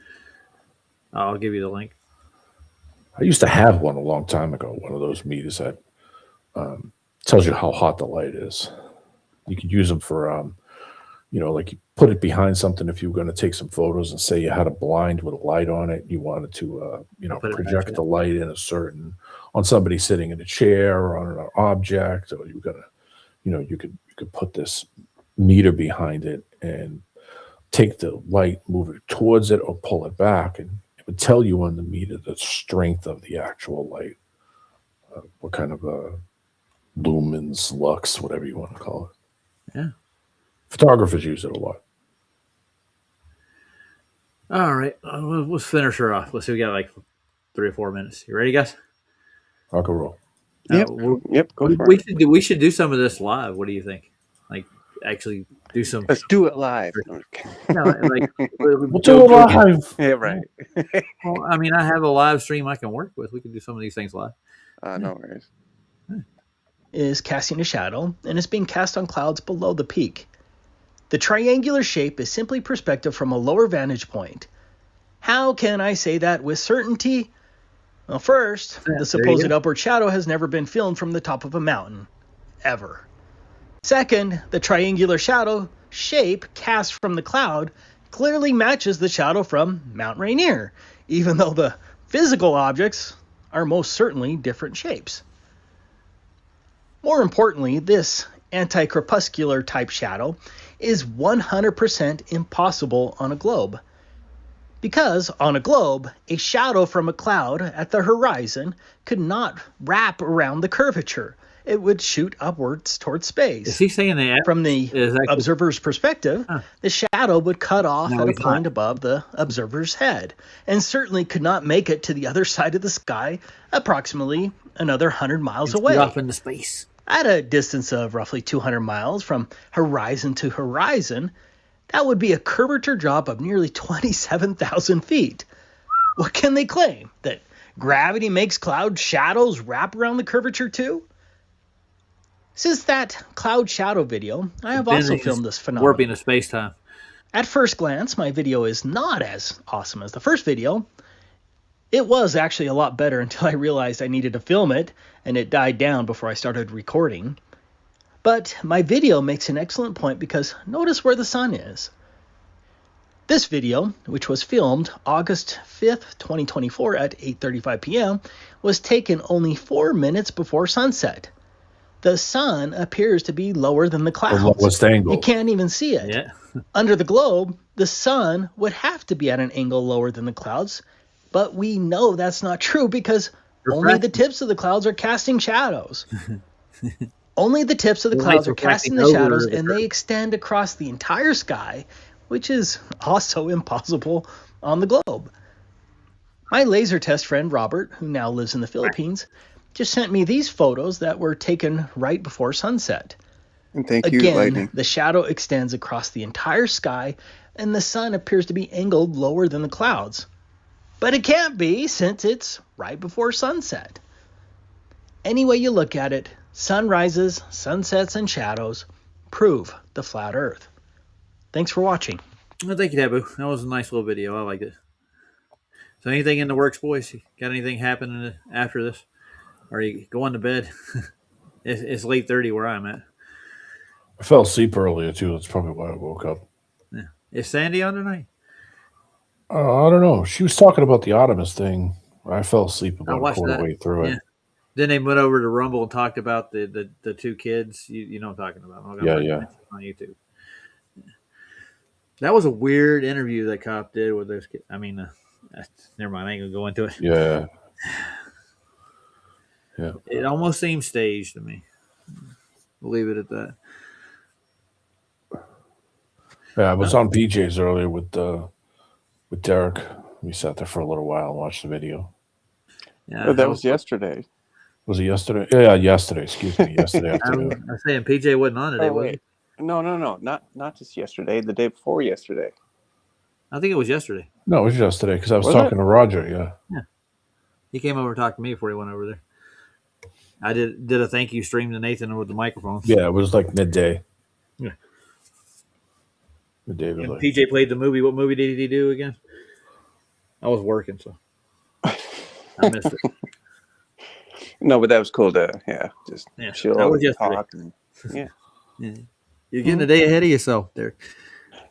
I'll give you the link. I used to have one a long time ago. One of those meters that tells you how hot the light is. You could use them for, like you put it behind something if you were going to take some photos, and say you had a blind with a light on it. You wanted to, project the light in on somebody sitting in a chair or on an object, or you're gonna, you could put this meter behind it and take the light, move it towards it, or pull it back, and it would tell you on the meter the strength of the actual light, what kind of lumens, lux, whatever you want to call it. Yeah. Photographers use it a lot. All right, let's finish her off. Let's see, we got like 3 or 4 minutes. You ready, guys? Rock and roll. Yep. Go for it. We should do some of this live. What do you think? Like, actually do some. Let's do it live. No, like we'll do it live. Yeah, right. Well, I mean, I have a live stream I can work with. We can do some of these things live. No worries. Is casting a shadow and is being cast on clouds below the peak. The triangular shape is simply perspective from a lower vantage point. How can I say that with certainty? Well, first, the supposed upward shadow has never been filmed from the top of a mountain. Ever. Second, the triangular shadow shape cast from the cloud clearly matches the shadow from Mount Rainier, even though the physical objects are most certainly different shapes. More importantly, this anti-crepuscular type shadow is 100% impossible on a globe. Because on a globe, a shadow from a cloud at the horizon could not wrap around the curvature. It would shoot upwards towards space. Is he saying that? From the observer's perspective, the shadow would cut off at a point above the observer's head, and certainly could not make it to the other side of the sky, approximately another 100 miles away. Off into space. At a distance of roughly 200 miles from horizon to horizon, that would be a curvature drop of nearly 27,000 feet. What can they claim? That gravity makes cloud shadows wrap around the curvature too? Since that cloud shadow video, I have also filmed this phenomenon. Warping of space-time. At first glance, my video is not as awesome as the first video. It was actually a lot better until I realized I needed to film it, and it died down before I started recording. But my video makes an excellent point because notice where the sun is. This video, which was filmed August 5th, 2024 at 8:35 p.m., was taken only 4 minutes before sunset. The sun appears to be lower than the clouds. The lowest angle. You can't even see it. Yeah. Under the globe, the sun would have to be at an angle lower than the clouds, but we know that's not true because only the tips of the clouds are casting shadows. Only the tips of the clouds are casting the shadows, and they extend across the entire sky, which is also impossible on the globe. My laser test friend Robert, who now lives in the Philippines, just sent me these photos that were taken right before sunset. And thank you, Again, Lightning. the shadow extends across the entire sky, and the sun appears to be angled lower than the clouds. But it can't be, since it's right before sunset. Any way you look at it, sunrises, sunsets, and shadows prove the flat Earth. Thanks for watching. Well, thank you, Taboo. That was a nice little video. I liked it. So anything in the works, boys? Got anything happening after this? Are you going to bed? It's late 30 where I'm at. I fell asleep earlier, too. That's probably why I woke up. Yeah. Is Sandy on tonight? I don't know. She was talking about the Artemis thing. I fell asleep about a quarter way through it. Then they went over to Rumble and talked about the two kids. You know what I'm talking about. Yeah. On YouTube. That was a weird interview that cop did with those kids. I mean, never mind. I ain't going to go into it. Yeah. It almost seemed staged to me. We'll leave it at that. Yeah, I was on PJ's earlier with Derek. We sat there for a little while and watched the video. Yeah, that was yesterday. Was it yesterday? Yeah, yesterday. Excuse me, yesterday afternoon. I was saying PJ wasn't on today, was he? No, not just yesterday. The day before yesterday. I think it was yesterday. No, it was yesterday because I was talking to Roger. Yeah. He came over and talked to me before he went over there. I did a thank you stream to Nathan with the microphones. Yeah, it was like midday. Yeah. Midday was And like. PJ played the movie. What movie did he do again? I was working, so I missed it. No, but that was cool to just chill that out was and yesterday. talk. And, Yeah. You're getting a day ahead of yourself there.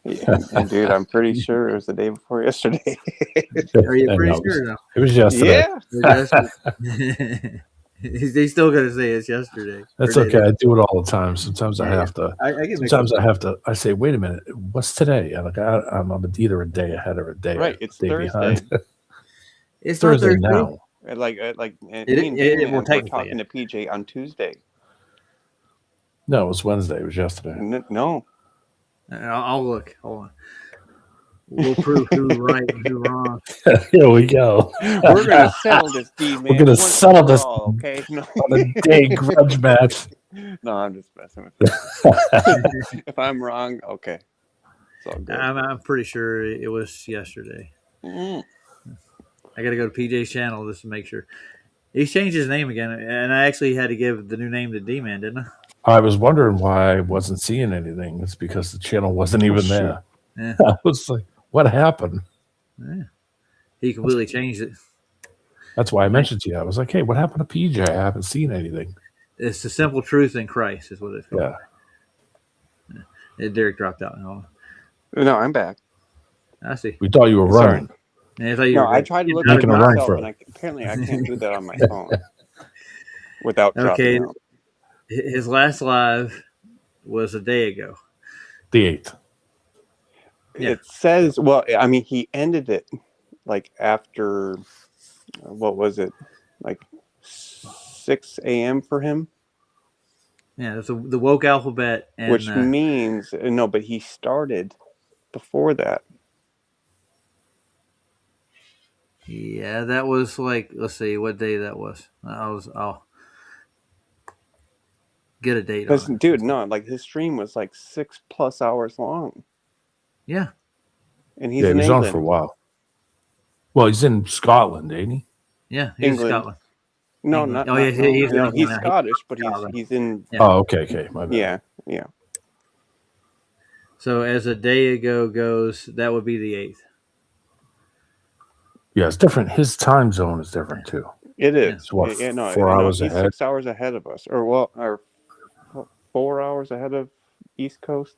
Yeah, and dude, I'm pretty sure it was the day before yesterday. Are you pretty sure now? It was yesterday. Yeah. He's still gonna say it's yesterday. That's okay. I do it all the time. Sometimes I have to. Sometimes I have to. I say, wait a minute, what's today? I'm like, I'm either a day ahead or a day. Right, it's day Thursday. behind. It's Thursday not Thursday. now. Like It will we're take talking to PJ on Tuesday. No, it was Wednesday. It was yesterday. No. I'll look. Hold on. We'll prove who's right and who's wrong. Here we go. We're gonna settle this, D man. We're gonna settle this okay? No. on a day grudge match. No, I'm just messing with you. If I'm wrong, okay. It's all good. I'm pretty sure it was yesterday. Mm. I got to go to PJ's channel just to make sure. He's changed his name again, and I actually had to give the new name to D-Man, didn't I? I was wondering why I wasn't seeing anything. It's because the channel wasn't even there. Yeah. I was like, what happened? Yeah. He completely changed it. That's why I mentioned to you. I was like, hey, what happened to PJ? I haven't seen anything. It's the simple truth in Christ is what it's called. Yeah. Derek dropped out. No, I'm back. I see. We thought you were running. Yeah, I thought you were I tried to look at myself, and apparently I can't do that on my phone without dropping out. His last live was a day ago. The 8th. Yeah. It says, well, I mean, he ended it like after, what was it? Like 6 a.m. for him? Yeah, it's the woke alphabet. And, which means, no, but he started before that. Yeah, that was like, let's see what day that was. I'll get a date on it. Dude, no, like his stream was like 6+ hours long. Yeah. And he's he in was England. on for a while. Well, he's in Scotland, ain't he? Yeah, he's in Scotland. No, England. not. He's Scottish, but he's in. Yeah. Oh, okay, my bad. Yeah. So as a day ago goes, that would be the 8th. Yeah, it's different. His time zone is different too. It is. It's what, no, 4 hours he's ahead? 6 hours ahead of us, or 4 4 hours ahead of East Coast.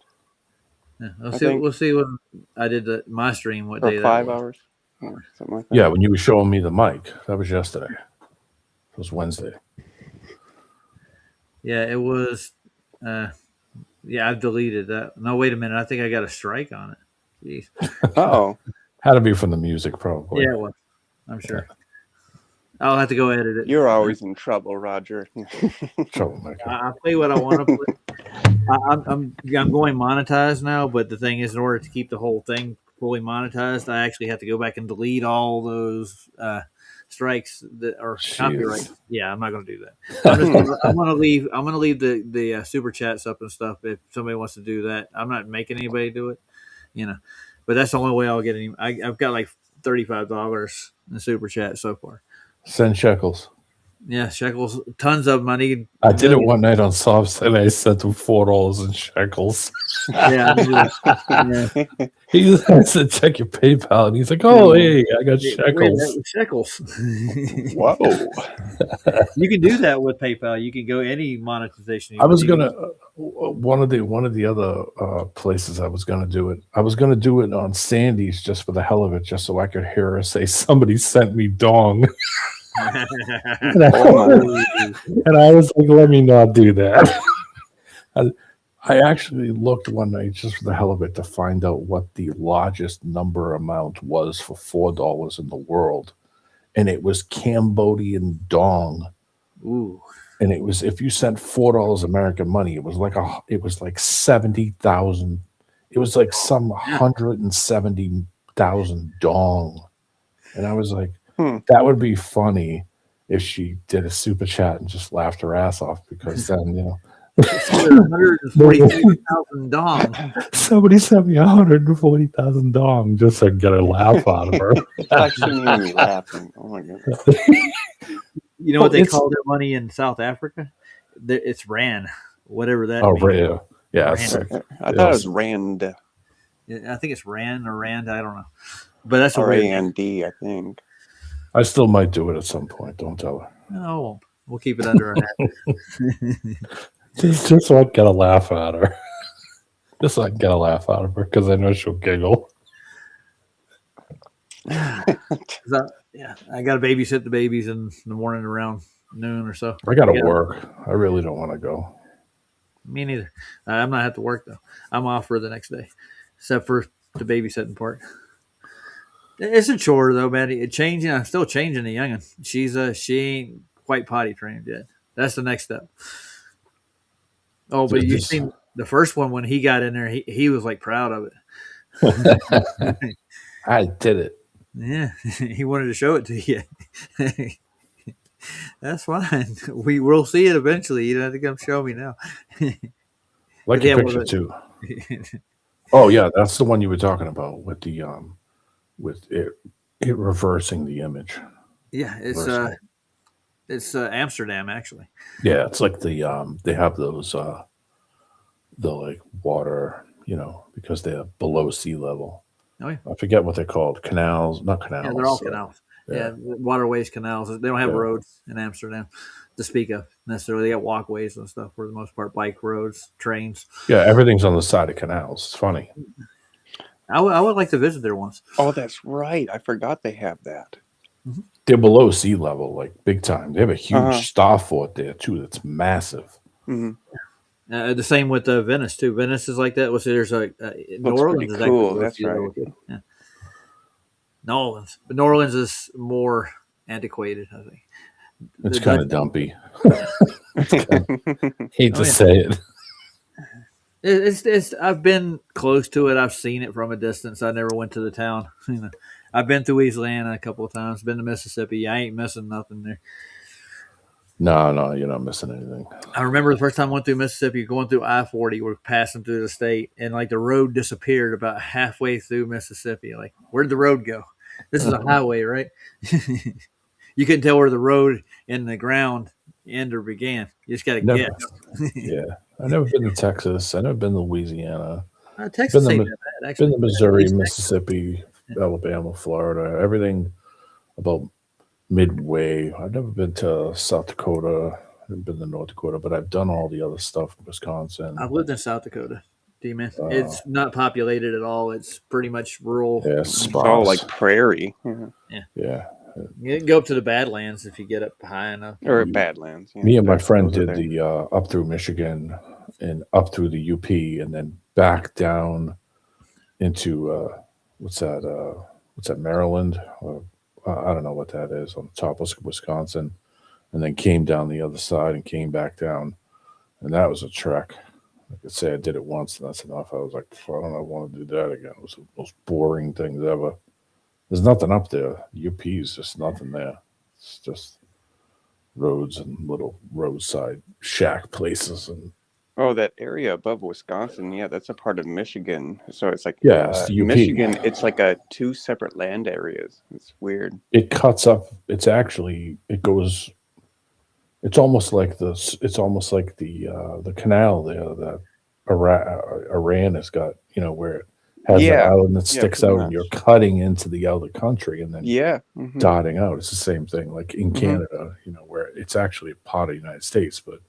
Yeah, I think. we'll see when I did my stream. What Or day? 5 that was. hours, or something like that. Yeah, when you were showing me the mic, that was yesterday. It was Wednesday. Yeah, it was. Yeah, I've deleted that. No, wait a minute. I think I got a strike on it. Jeez. Oh, had to be from the music, probably. Yeah, it was. I'm sure. I'll have to go edit it. You're always in trouble, Roger. Troublemaker. I'll play what I want to play. I'm going monetized now, but the thing is, in order to keep the whole thing fully monetized, I actually have to go back and delete all those strikes that are copyright. Yeah, I'm not going to do that. I'm going to leave the super chats up and stuff if somebody wants to do that. I'm not making anybody do it, but that's the only way I'll get any. I've got like $35 in super chat so far. Send shekels. Yeah, shekels, tons of money. I did it one night on Sobs and I sent him $4 in shekels. Yeah, yeah. I said, check your PayPal, and he's like, "Oh, hey, I got shekels." Shekels. Whoa! You can do that with PayPal. You can go any monetization. I was gonna one of the other places I was gonna do it. I was gonna do it on Sandy's just for the hell of it, just so I could hear her say, "Somebody sent me dong." And I was like, let me not do that. I actually looked one night just for the hell of it to find out what the largest number amount was for $4 in the world. And it was Cambodian dong. Ooh. And it was, if you sent $4 American money, it was like 70,000. It was like some 170,000 dong. And I was like, that would be funny if she did a super chat and just laughed her ass off, because then, 140,000 dong. Somebody sent me 140,000 dong just to get a laugh out of her. I shouldn't even be laughing. Oh my goodness. You know what they call their money in South Africa? It's Rand, whatever that means. Rand. Yeah. I thought it was Rand. I think it's Rand or Rand. I don't know. But that's a R-A-N-D, I think. I still might do it at some point. Don't tell her. No, we'll keep it under our hat. Just so I can get a laugh out of her. Just so I can get a laugh out of her, because I know she'll giggle. I got to babysit the babies in the morning around noon or so. I got to work. I really don't want to go. Me neither. I'm not have to work though. I'm off for the next day, except for the babysitting part. It's a chore though, man. I'm still changing the youngin. She ain't quite potty trained yet. That's the next step. Oh, but you seen the first one when he got in there, he was like proud of it. I did it. Yeah, he wanted to show it to you. That's fine. We will see it eventually. You don't have to come show me now. Like a picture too. Oh yeah, that's the one you were talking about with the with it reversing the image. Yeah, it's Amsterdam actually. Yeah, it's like they have those the like water, because they're below sea level. Oh yeah. I forget what they're called. Canals, not canals. Yeah, they're all canals. Yeah, waterways, canals. They don't have roads in Amsterdam to speak of necessarily. They got walkways and stuff for the most part, bike roads, trains. Yeah, everything's on the side of canals. It's funny. I would like to visit there once. Oh, that's right. I forgot they have that. Mm-hmm. They're below sea level, like big time. They have a huge star fort there too. That's massive. Mm-hmm. The same with Venice too. Venice is like that. There's New Orleans is cool. That's right. Yeah. New Orleans, but New Orleans is more antiquated, I think. It's kind of dumpy. Hate to say it. It's. I've been close to it. I've seen it from a distance. I never went to the town. I've been through Louisiana a couple of times. Been to Mississippi. I ain't missing nothing there. No, you're not missing anything. I remember the first time I went through Mississippi, going through I-40. We're passing through the state, and like the road disappeared about halfway through Mississippi. Like, where'd the road go? This is a highway, right? You couldn't tell where the road and the ground end or began. You just got to guess. Yeah, I've never been to Texas. I've never been to Louisiana. Texas ain't that bad, actually. Been to Missouri, Mississippi, Alabama, Florida, everything about midway. I've never been to South Dakota, haven't been to North Dakota, but I've done all the other stuff in Wisconsin. I've lived in South Dakota, D-Man. It's not populated at all. It's pretty much rural. Yeah, It's all like prairie. Yeah. You can go up to the Badlands if you get up high enough. Or Badlands. Yeah. Me and my friend Those are did there. the up through Michigan and up through the UP, and then back down into what's that Maryland? I don't know what that is, on the top of Wisconsin, and then came down the other side and came back down, and that was a trek. I could say I did it once and that's enough. I was like, I don't want to do that again. It was the most boring things ever. There's nothing up there. UP is just nothing there. It's just roads and little roadside shack places. And Oh, that area above Wisconsin, yeah, that's a part of Michigan. So it's like it's the UP. Michigan. It's like two separate land areas. It's weird. It cuts up. It's actually it goes. It's almost like this. It's almost like the canal there that Iran has got. You know, where it has an island that sticks out, and you're cutting into the other country, and then dotting out. It's the same thing, like in Canada. You know, where it's actually a part of the United States, but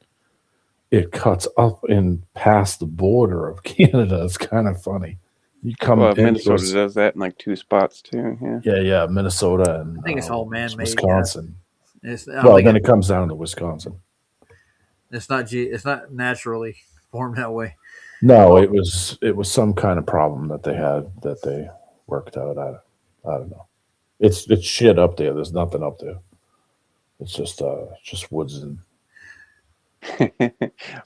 it cuts up and past the border of Canada. It's kind of funny. You come Minnesota does that in like two spots too. Yeah, Minnesota and I think it's all man-made. Wisconsin. Then it comes down to Wisconsin. It's not naturally formed that way. No, it was some kind of problem that they had that they worked out. I don't know. It's shit up there. There's nothing up there. It's just woods and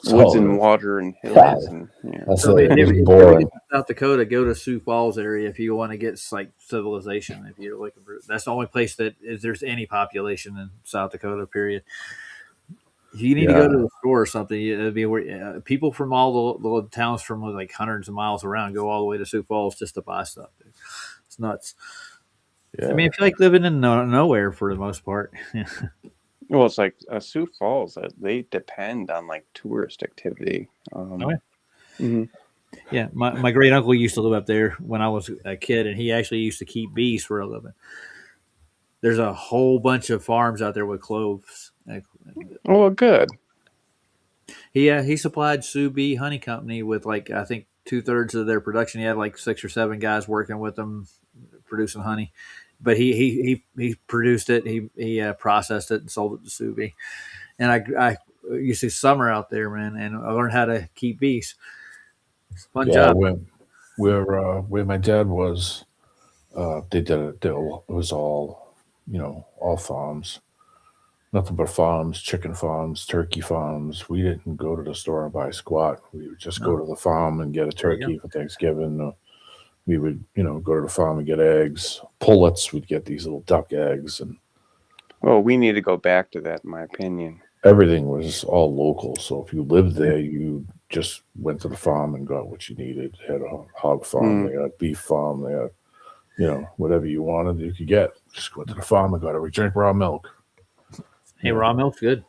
woods and water and hills. And, So if you're in South Dakota, go to Sioux Falls area if you want to get like civilization. If you're looking for, that's the only place that there's any population in South Dakota. Period. If you need to go to the store or something, it'd be where people from all the towns from like hundreds of miles around go all the way to Sioux Falls just to buy stuff. Dude. It's nuts. Yeah. I mean, if you like living in nowhere for the most part. Well, it's like Sioux Falls. They depend on like tourist activity. Yeah, my great uncle used to live up there when I was a kid, and he actually used to keep bees for a living. There's a whole bunch of farms out there with cloves. Oh, good. He supplied Sioux Bee Honey Company with like I think 2/3 of their production. He had like 6 or 7 guys working with them producing honey. But he produced it. He processed it and sold it to Sioux Bee. And I used to summer out there, man, and I learned how to keep bees. It's a fun job. Where my dad was, they did it. It was all, all farms, nothing but farms, chicken farms, turkey farms. We didn't go to the store and buy squat. We would just go to the farm and get a turkey for Thanksgiving. We would, go to the farm and get eggs, pullets. We'd get these little duck eggs, and well, we need to go back to that, in my opinion. Everything was all local. So if you lived there, you just went to the farm and got what you needed. They had a hog farm, they had a beef farm, they had, whatever you wanted, you could get. Just went to the farm and got it. We drink raw milk. Hey, raw milk's good.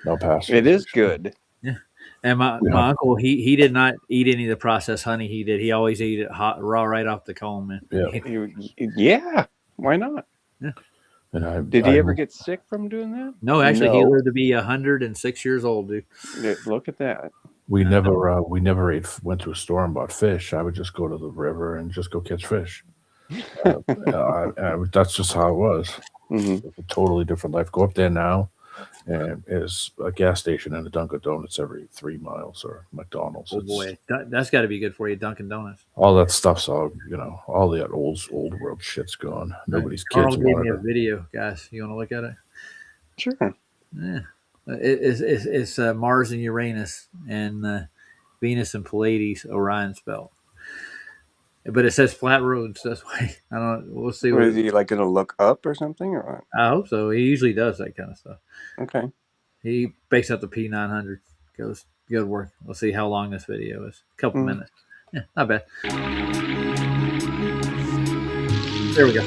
No pass. It is good. Yeah. And my uncle, he did not eat any of the processed honey. He did. He always ate it hot, raw, right off the comb, man. Yeah. Why not? Yeah. And did he ever get sick from doing that? No, actually, he lived to be 106 years old, dude. Look at that. We never went to a store and bought fish. I would just go to the river and just go catch fish. That's just how it was. It's a totally different life. Go up there now, and there's a gas station and a Dunkin' Donuts every 3 miles, or McDonald's. Oh boy, that's got to be good for you, Dunkin' Donuts. All that stuff's all all that old world shit's gone. Nobody's kids Carl gave want me a it. video, guys. You want to look at it? Sure. Yeah, it's Mars and Uranus and Venus and Pleiades, Orion's belt. But it says flat roads. That's why I don't. We'll see. Is he like going to look up or something, or what? I hope so. He usually does that kind of stuff. Okay. He bakes up the P900. Goes good work. We'll see how long this video is. A couple minutes. Yeah, not bad. There we go.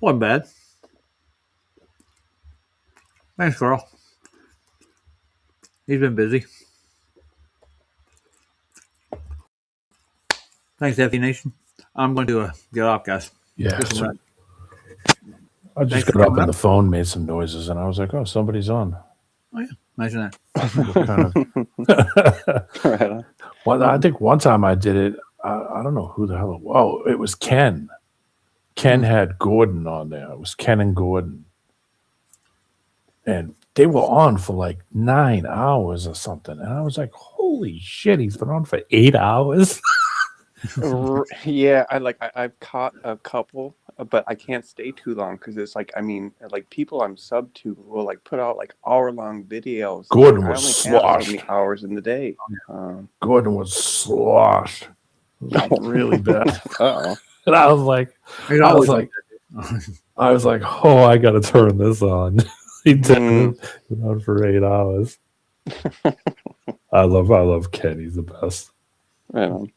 Wasn't bad. Thanks, Carl. He's been busy. Thanks, FE Nation. I'm going to get off, guys. Yeah. Get some rest. I just Thanks for got up coming and up. the phone made some noises, and I was like, "Oh, somebody's on." Oh yeah, imagine that. Right on. Well, I think one time I did it. I don't know who the hell. It was Ken. Ken had Gordon on there. It was Ken and Gordon, and they were on for like 9 hours or something. And I was like, "Holy shit, he's been on for 8 hours." Yeah, I've caught a couple, but I can't stay too long because it's like, I mean, like people I'm sub to will like put out like hour-long videos. Gordon I was only have so sloshed. many hours in the day. Gordon was sloshed. It was like really bad. Uh-oh. And I was like, oh, I got to turn this on. He did it on for 8 hours. I love Ken. He's the best. Right on.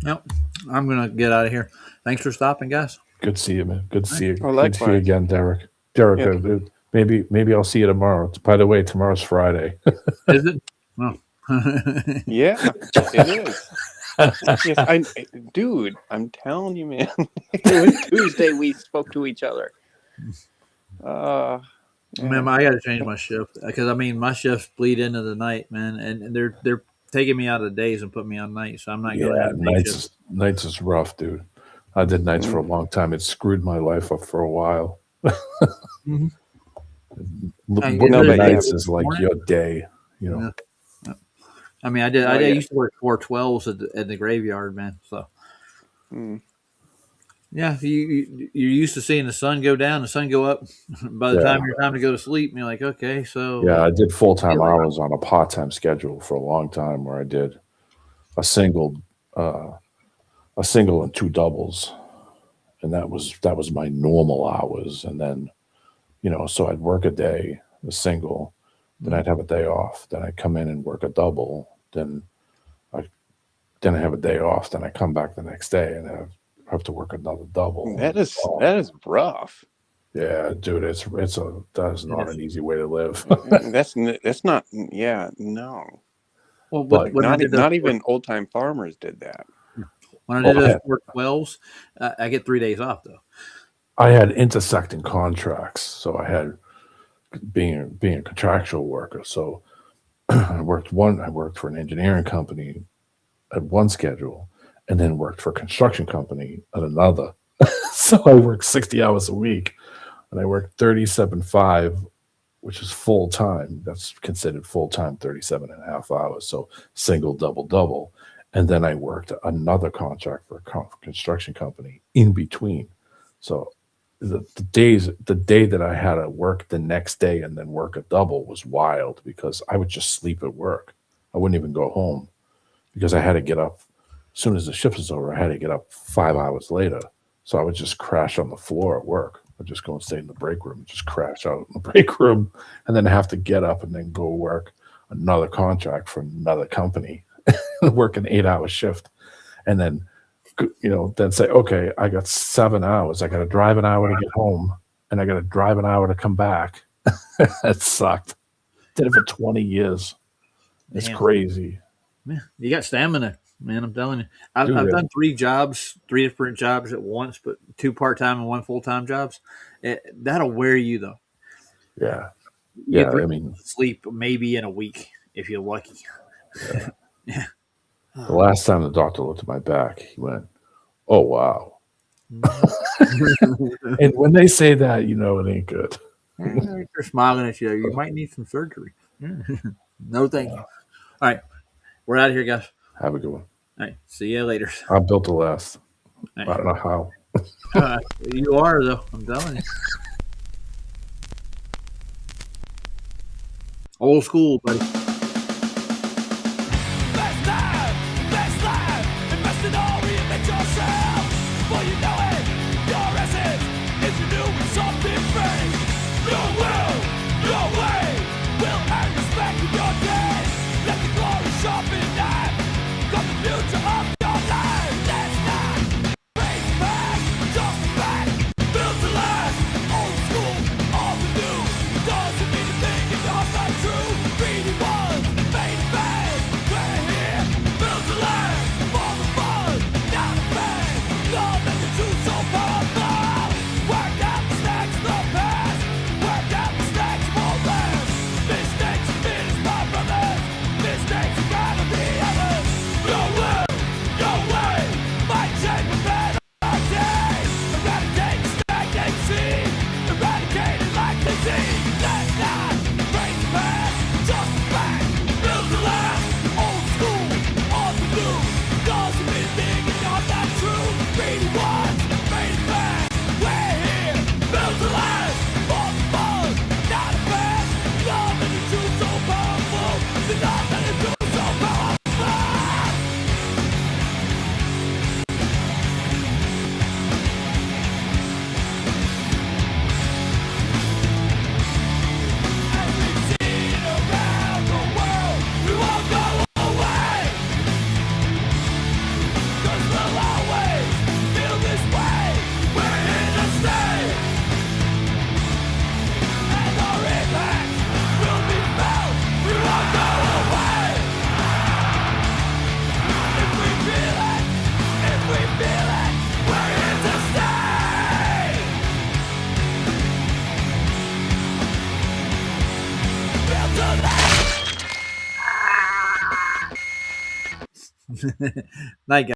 Yep. I'm going to get out of here. Thanks for stopping, guys. Good to see you, man. Good to see you. Oh, Good to see you likewise. again, Derek. Derek, Yeah. maybe I'll see you tomorrow. By the way, tomorrow's Friday. Is it? Oh. Yeah, it is. Yes, dude, I'm telling you, man. It was Tuesday we spoke to each other. Man, I got to change my shift because I mean my shifts bleed into the night, man, and they're taking me out of days and putting me on nights, so I'm not going to have day shifts. Nights is rough, dude. I did nights for a long time. It screwed my life up for a while. Mm-hmm. Working nights is like your day, you know. Yeah. I mean, I used to work 412s at the graveyard, man. So, yeah, you're used to seeing the sun go down, the sun go up. By the time you're time to go to sleep, and you're like, okay, so Yeah, I did full-time hours on a part-time schedule for a long time where I did a single and 2 doubles. And that was my normal hours. And then, so I'd work a day, a single, then I'd have a day off. Then I'd come in and work a double. Then I have a day off. Then I come back the next day and I have to work another double. That is rough. Yeah, dude, that is not an easy way to live. That's not. Yeah, no. Well, but not even old time farmers did that. When I did those 412s, I get 3 days off though. I had intersecting contracts, so I had being a contractual worker. So I worked for an engineering company at one schedule, and then worked for a construction company at another. So I worked 60 hours a week, and I worked 37.5, which is full time. That's considered full time, 37.5 hours. So single, double. And then I worked another contract for a construction company in between. So the day that I had to work the next day and then work a double was wild because I would just sleep at work. I wouldn't even go home because I had to get up as soon as the shift was over. I had to get up 5 hours later. So I would just crash on the floor at work. I'd just go and stay in the break room and just crash out in the break room and then have to get up and then go work another contract for another company. Work an 8-hour shift and then then say, okay, I got 7 hours. I got to drive an hour to get home and I got to drive an hour to come back. That sucked. Did it for 20 years. It's crazy. Man, you got stamina, man. I'm telling you. I've done 3 different jobs at once, but 2 part-time and 1 full-time jobs. That'll wear you though. Yeah. You get sleep maybe in a week if you're lucky. Yeah. Yeah. The last time the doctor looked at my back, he went, "Oh wow." And when they say that, it ain't good. They're smiling at you. You might need some surgery. No, thank you. All right, we're out of here, guys. Have a good one. All right, see you later. I built to last. Right. I don't know how. You are though. I'm telling you. Old school, buddy. Future of your life, let's not bring back, just back. Night, guys.